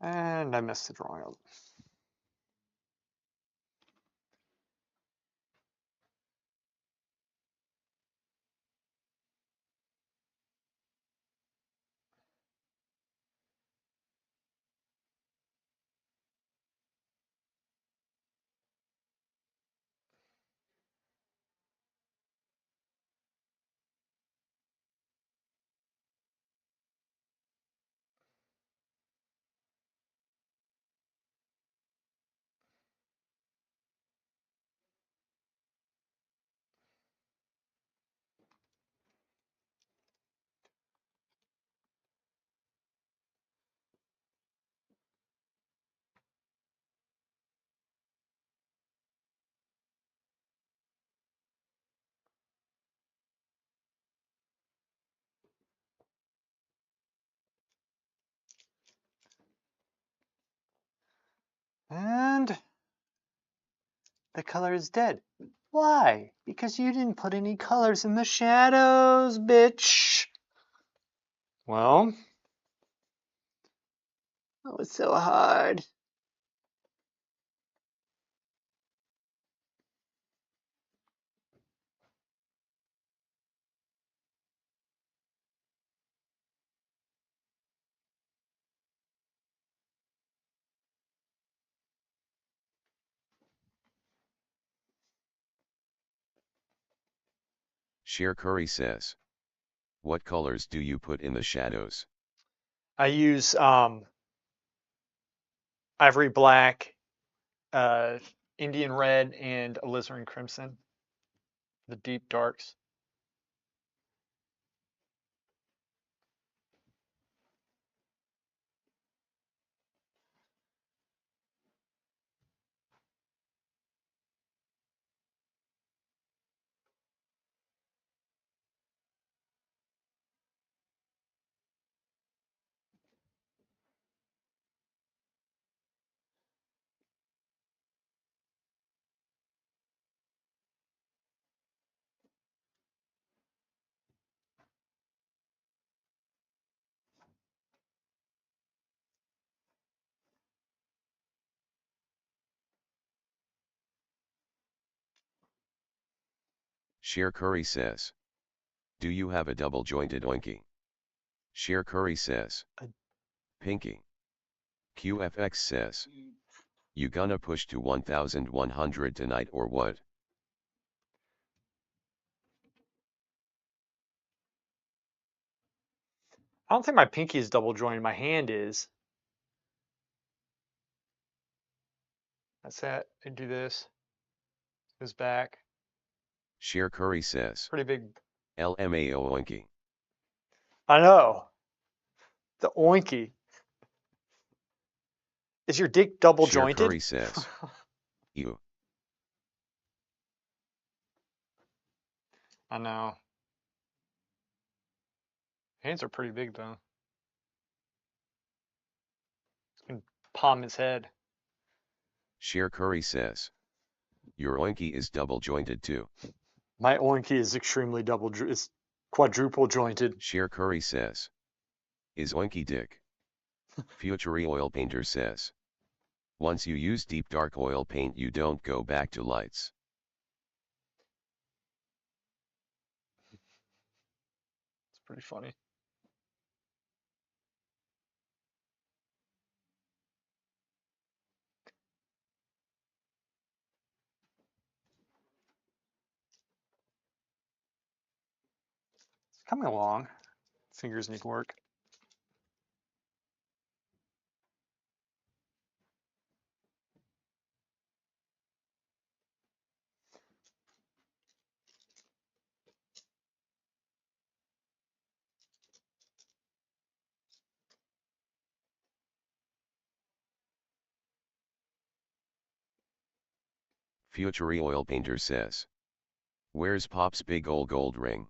And I missed the drawing of it. And the color is dead. Why? Because you didn't put any colors in the shadows, bitch. Well, that was so hard. Sheer Curry says. What colors do you put in the shadows? I use ivory black, uh, Indian red, and alizarin crimson, the deep darks. Sheer Curry says. Do you have a double jointed oinky? Sheer Curry says. Pinky. QFX says. You gonna push to 1100 tonight or what? I don't think my pinky is double jointed. My hand is. That's it. I do this. Goes back. Sheer Curry says. Pretty big. LMAO oinky. I know. The oinky. Is your dick double Sheer jointed? Curry says. Ew. I know. Hands are pretty big though. You can palm his head. Sheer Curry says. Your oinky is double jointed too. My oinky is extremely it's quadruple jointed. Sheer Curry says. Is oinky dick? Future oil painter says. Once you use deep dark oil paint you don't go back to lights. It's pretty funny. It's coming along. Fingers need work. Future oil painter says. Where's Pop's big ol' gold ring?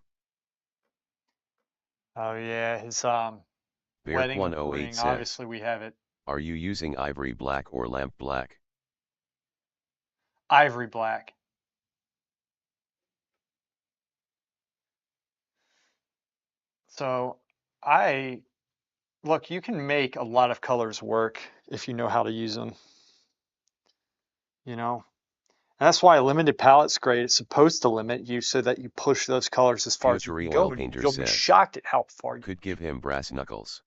Oh yeah, his Bear wedding 108 ring. says. Obviously we have it. Are you using ivory black or lamp black? Ivory black. So look, you can make a lot of colors work if you know how to use them. You know? And that's why a limited palette's great. It's supposed to limit you so that you push those colors as far as you Future can oil go. painter You'll be says. shocked at how far you Could give him brass knuckles.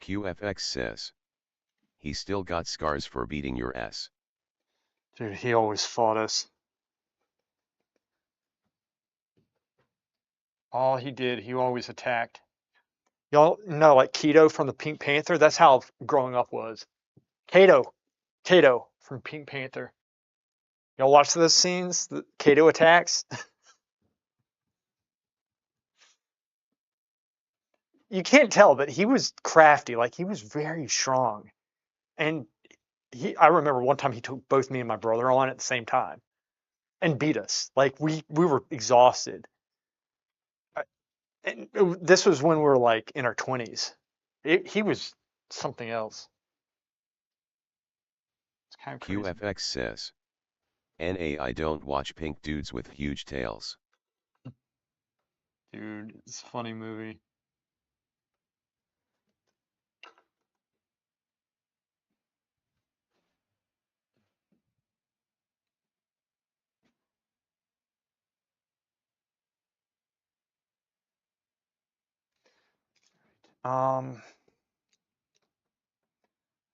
QFX says. He still got scars for beating your ass. Dude, he always fought us. All he did, he always attacked. Y'all know, like Keto from the Pink Panther? That's how growing up was. Kato from Pink Panther. Y'all watch those scenes? The Kato attacks? You can't tell, but he was crafty. Like, he was very strong. And I remember one time he took both me and my brother on at the same time and beat us. Like, we were exhausted. And this was when we were like in our 20s. He was something else. It's kind of crazy. QFX says. NA I don't watch pink dudes with huge tails. Dude, it's a funny movie.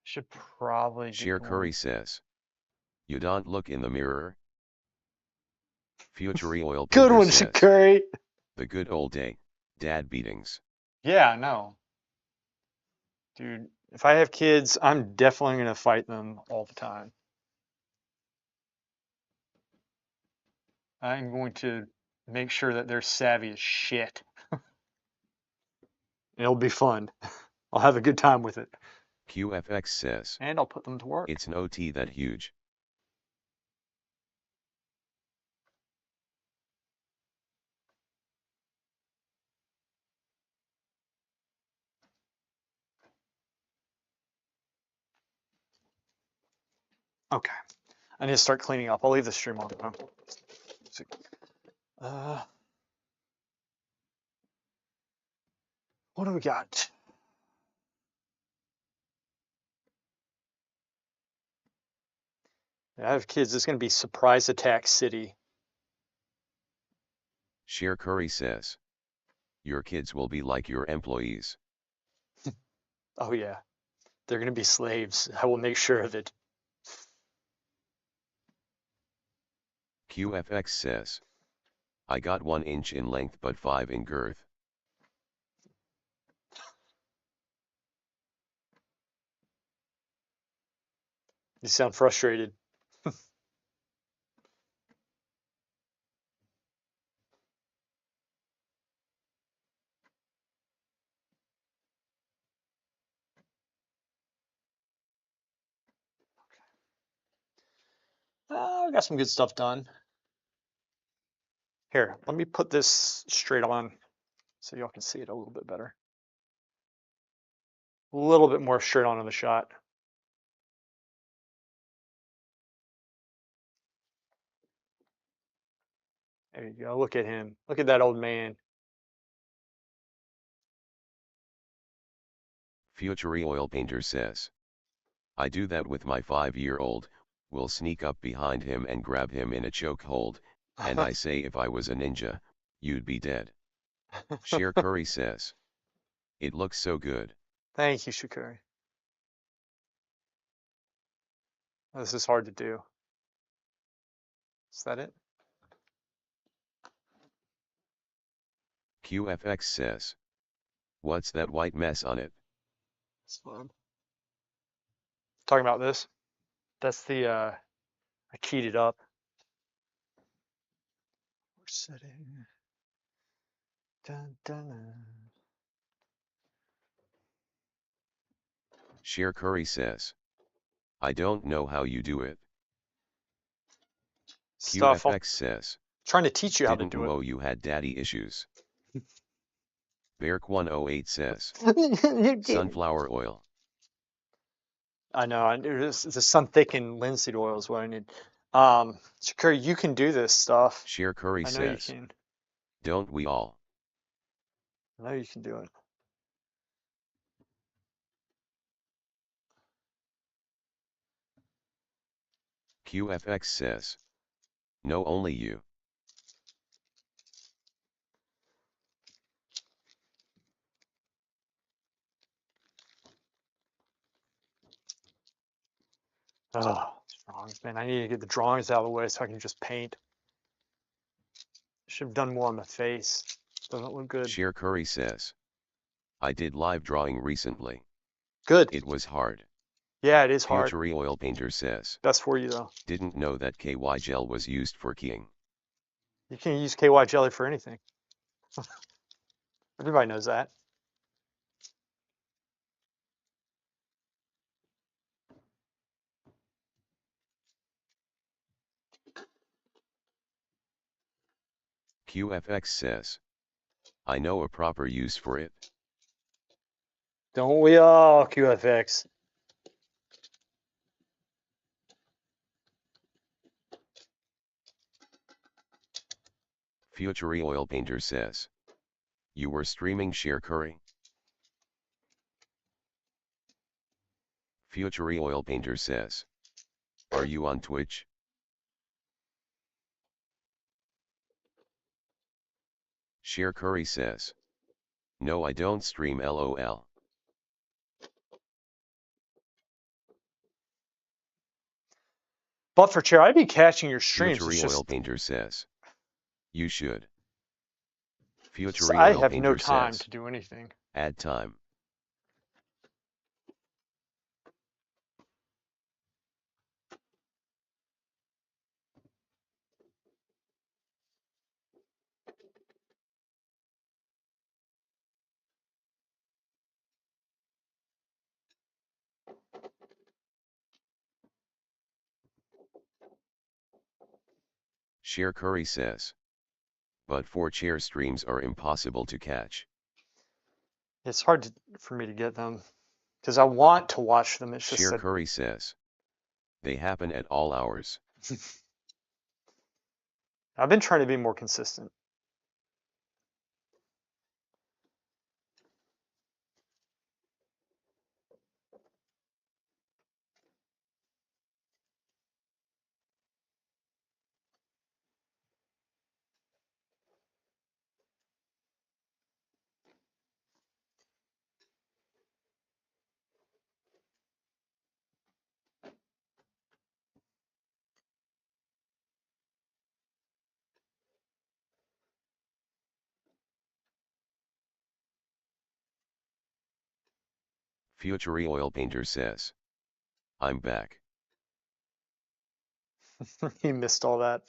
Should probably get Sheer going. Curry says. You don't look in the mirror. Future Oil Good Painter one, says. Shakuri. The good old day. Dad beatings. Yeah, I know. Dude, if I have kids, I'm definitely going to fight them all the time. I'm going to make sure that they're savvy as shit. It'll be fun. I'll have a good time with it. QFX says. And I'll put them to work. It's no tea that huge. Okay. I need to start cleaning up. I'll leave the stream on. What do we got? I have kids. It's going to be Surprise Attack City. Sheer Curry says. Your kids will be like your employees. Oh, yeah. They're going to be slaves. I will make sure of it. QFX says. I got 1 inch in length but 5 in girth. You sound frustrated. I got some good stuff done. Here, let me put this straight on so y'all can see it a little bit better. A little bit more straight on in the shot. There you go. Look at him. Look at that old man. Future Oil Painter says. I do that with my 5-year-old, will sneak up behind him and grab him in a chokehold, and I say if I was a ninja, you'd be dead. Sheer Curry says. It looks so good. Thank you, Shakuri. This is hard to do. Is that it? QFX says. What's that white mess on it? It's fun. Talking about this. That's the I keyed it up. We're setting. Dun, dun, dun. Sheer Curry says. I don't know how you do it. Stuff. I'm QFX says. trying to teach you how to Didn't do know you had daddy issues. Beark108 says. it. Sunflower oil. I know. The sun thickened linseed oil is what I need. Shakuri, you can do this stuff. Sheer Curry I know you says. can. Don't we all? I know you can do it. QFX says. No, only you. Oh, drawings, man. I need to get the drawings out of the way so I can just paint. Should have done more on the face. Doesn't look good. Sheer Curry says. I did live drawing recently. Good. It was hard. Yeah, it is hard. Future Oil Painter says. Best for you though. Didn't know that KY gel was used for keying. You can use KY jelly for anything. Everybody knows that. QFX says. I know a proper use for it. Don't we all, QFX? Future Oil Painter says. You were streaming Sheer Curry? Future Oil Painter says. Are you on Twitch? Sheer Curry says. No, I don't stream LOL. But for chair, I'd be catching your streams. It's Futury just Oil Painter says. You should. it's- Futury I Oil have no Painter time says. to do anything. Add time. Sheer Curry says. But 4 chair streams are impossible to catch. It's hard for me to get them because I want to watch them. It's just Sheer that Curry says. They happen at all hours. I've been trying to be more consistent. Futury Oil Painter says. I'm back. He missed all that.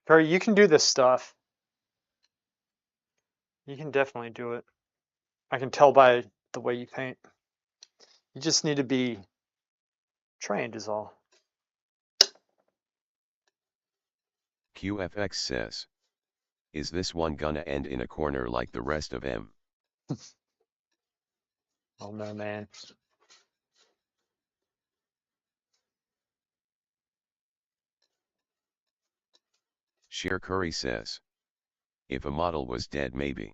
Perry, you can do this stuff. You can definitely do it. I can tell by the way you paint. You just need to be trained is all. QFX says. Is this one gonna end in a corner like the rest of M? Oh no, man. Sheer Curry says. If a model was dead, maybe.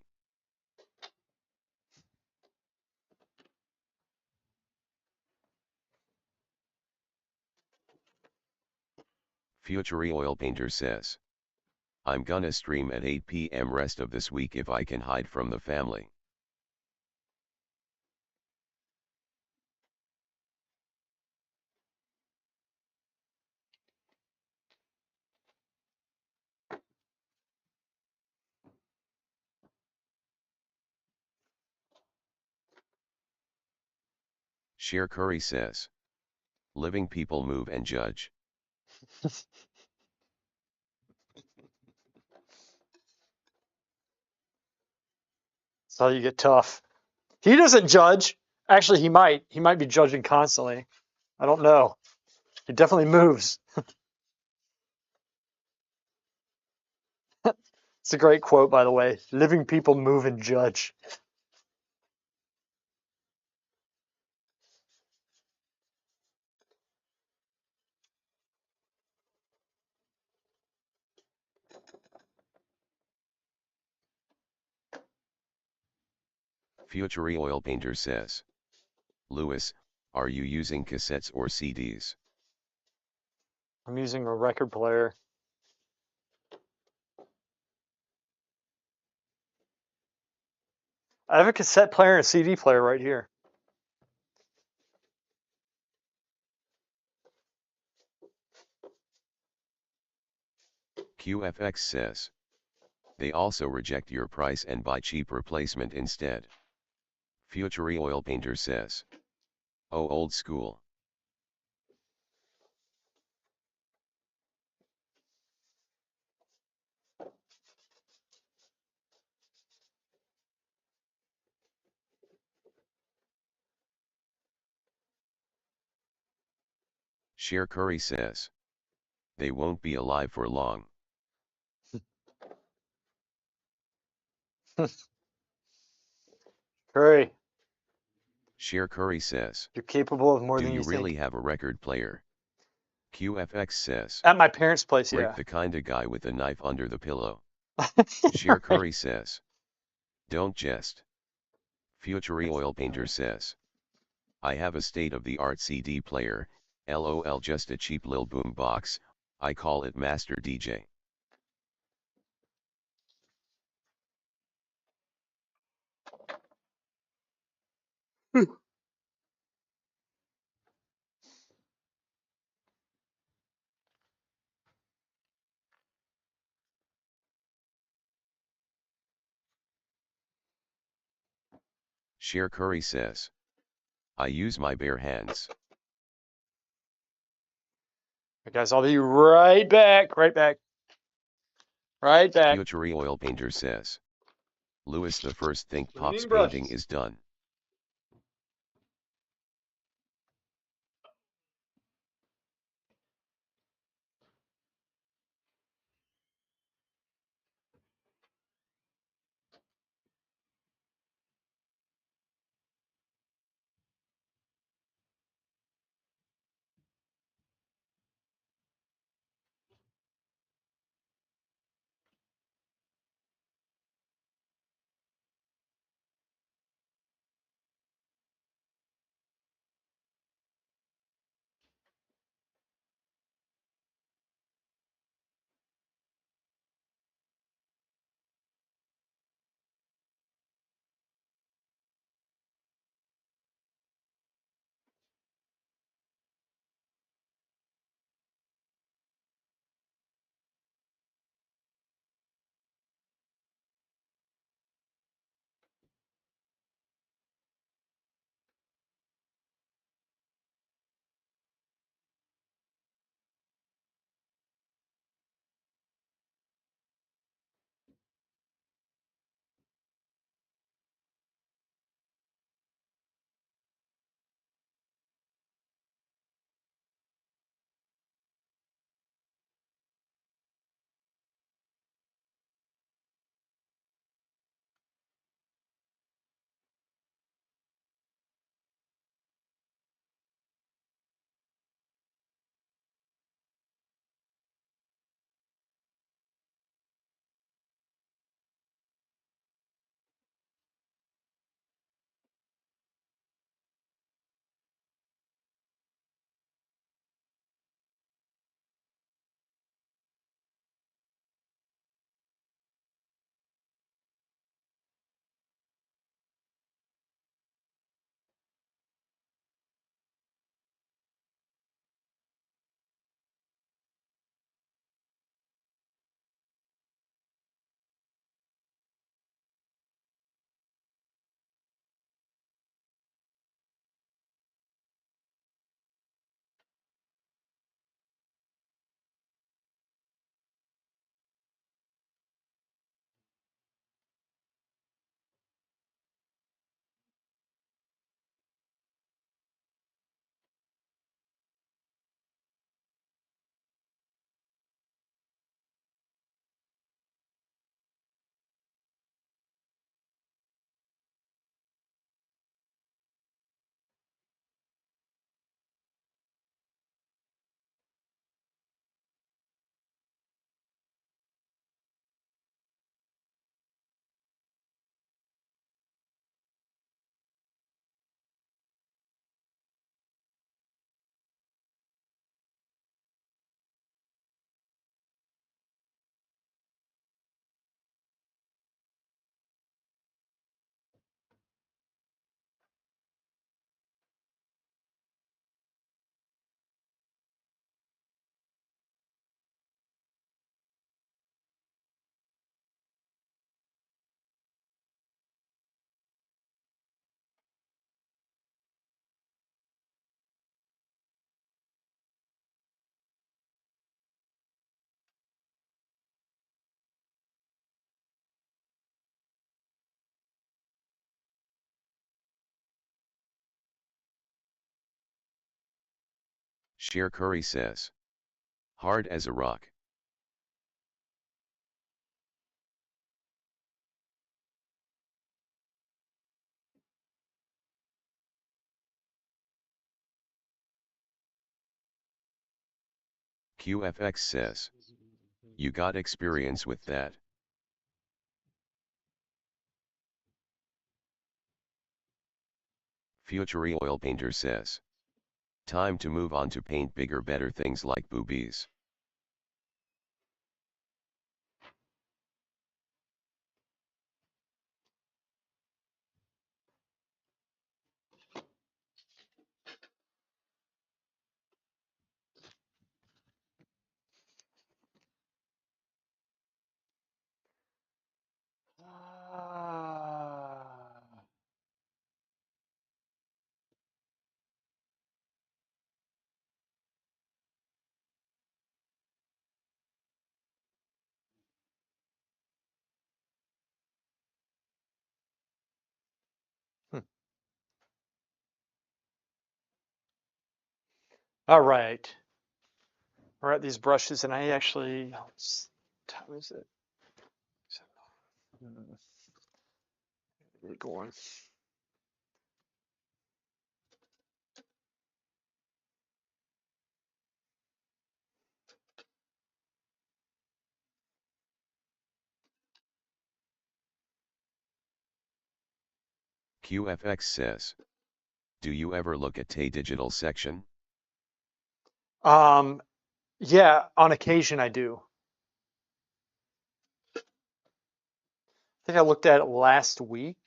Futury Oil Painter says. I'm gonna stream at 8 p.m. rest of this week if I can hide from the family. Sheer Curry says. Living people move and judge. So you get tough. He doesn't judge. Actually, he might. He might be judging constantly. I don't know. He definitely moves. It's a great quote, by the way. Living people move and judge. Futury Oil Painter says. Lewis, are you using cassettes or CDs? I'm using a record player. I have a cassette player and a CD player right here. QFX says. They also reject your price and buy cheap replacement instead. Futury Oil Painter says. Oh, old school. Sheer Curry says. They won't be alive for long. Curry, Sheer Curry says. you're capable of more Do than you you really think. have a record player? QFX says. At my parents' place, Rick yeah. the kinda guy with a knife under the pillow. Sheer Curry says. Don't jest. Futury Oil Painter says. I have a state-of-the-art CD player, LOL just a cheap lil boom box, I call it Master DJ. Sheer Curry says. I use my bare hands. Guys, I'll be right back. Right back. Right back. Futury Oil Painter says. Louis the First think Pop's Cleaning painting brushes. is done. Sheer Curry says. Hard as a rock. QFX says, you got experience with that. Future Oil Painter says, time to move on to paint bigger better things like boobies. All right. We're at these brushes, and I actually, what time is it? We're going. QFX says, do you ever look at Tay digital section? Yeah, on occasion I do. I think I looked at it last week.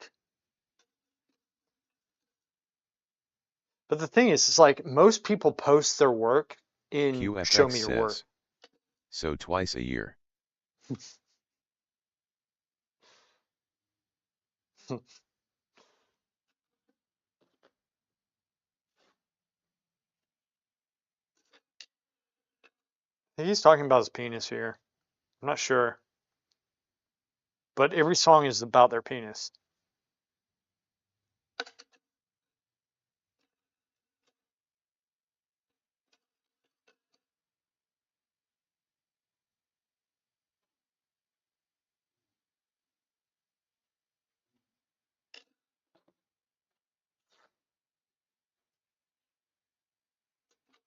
But the thing is, it's like most people post their work in Show QFX Me Your Work. says, so twice a year. I think he's talking about his penis here. I'm not sure. But every song is about their penis.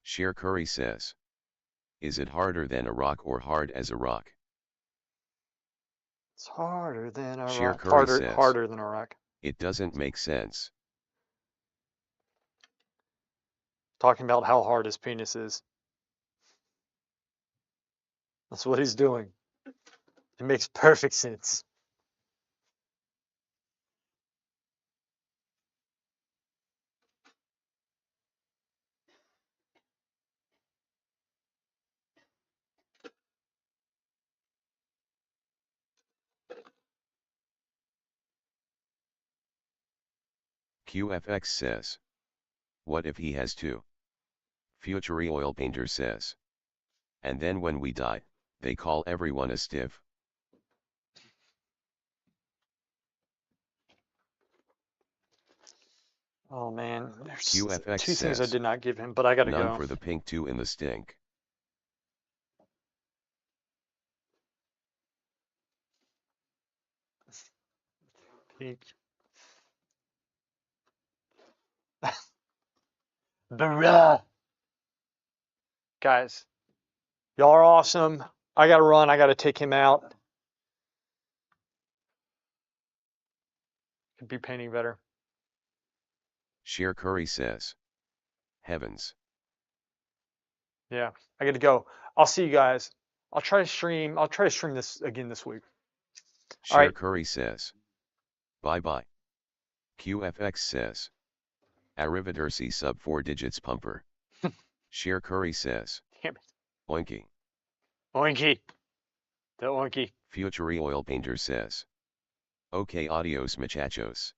Sheer Curry says, is it harder than a rock or hard as a rock? It's harder than a Sheer rock. Curry says, Harder than a rock. it doesn't make sense. Talking about how hard his penis is. That's what he's doing. It makes perfect sense. QFX says, what if he has two? Future Oil Painter says, and then when we die, they call everyone a stiff. Oh man, there's QFX two things I says, did not give him, but I gotta none go. for the pink 2 in the stink. Pink. Bruh. Guys, y'all are awesome. I gotta run. I gotta take him out. Could be painting better. Sheer Curry says, heavens. Yeah, I gotta go. I'll see you guys. I'll try to stream. I'll try to stream this again this week. All Sheer right. Curry says, bye bye. QFX says, arrivederci sub 4 digits pumper. Sheer Curry says, Damn it. oinky. Oinky. The oinky. Future Oil Painter says, okay adios muchachos.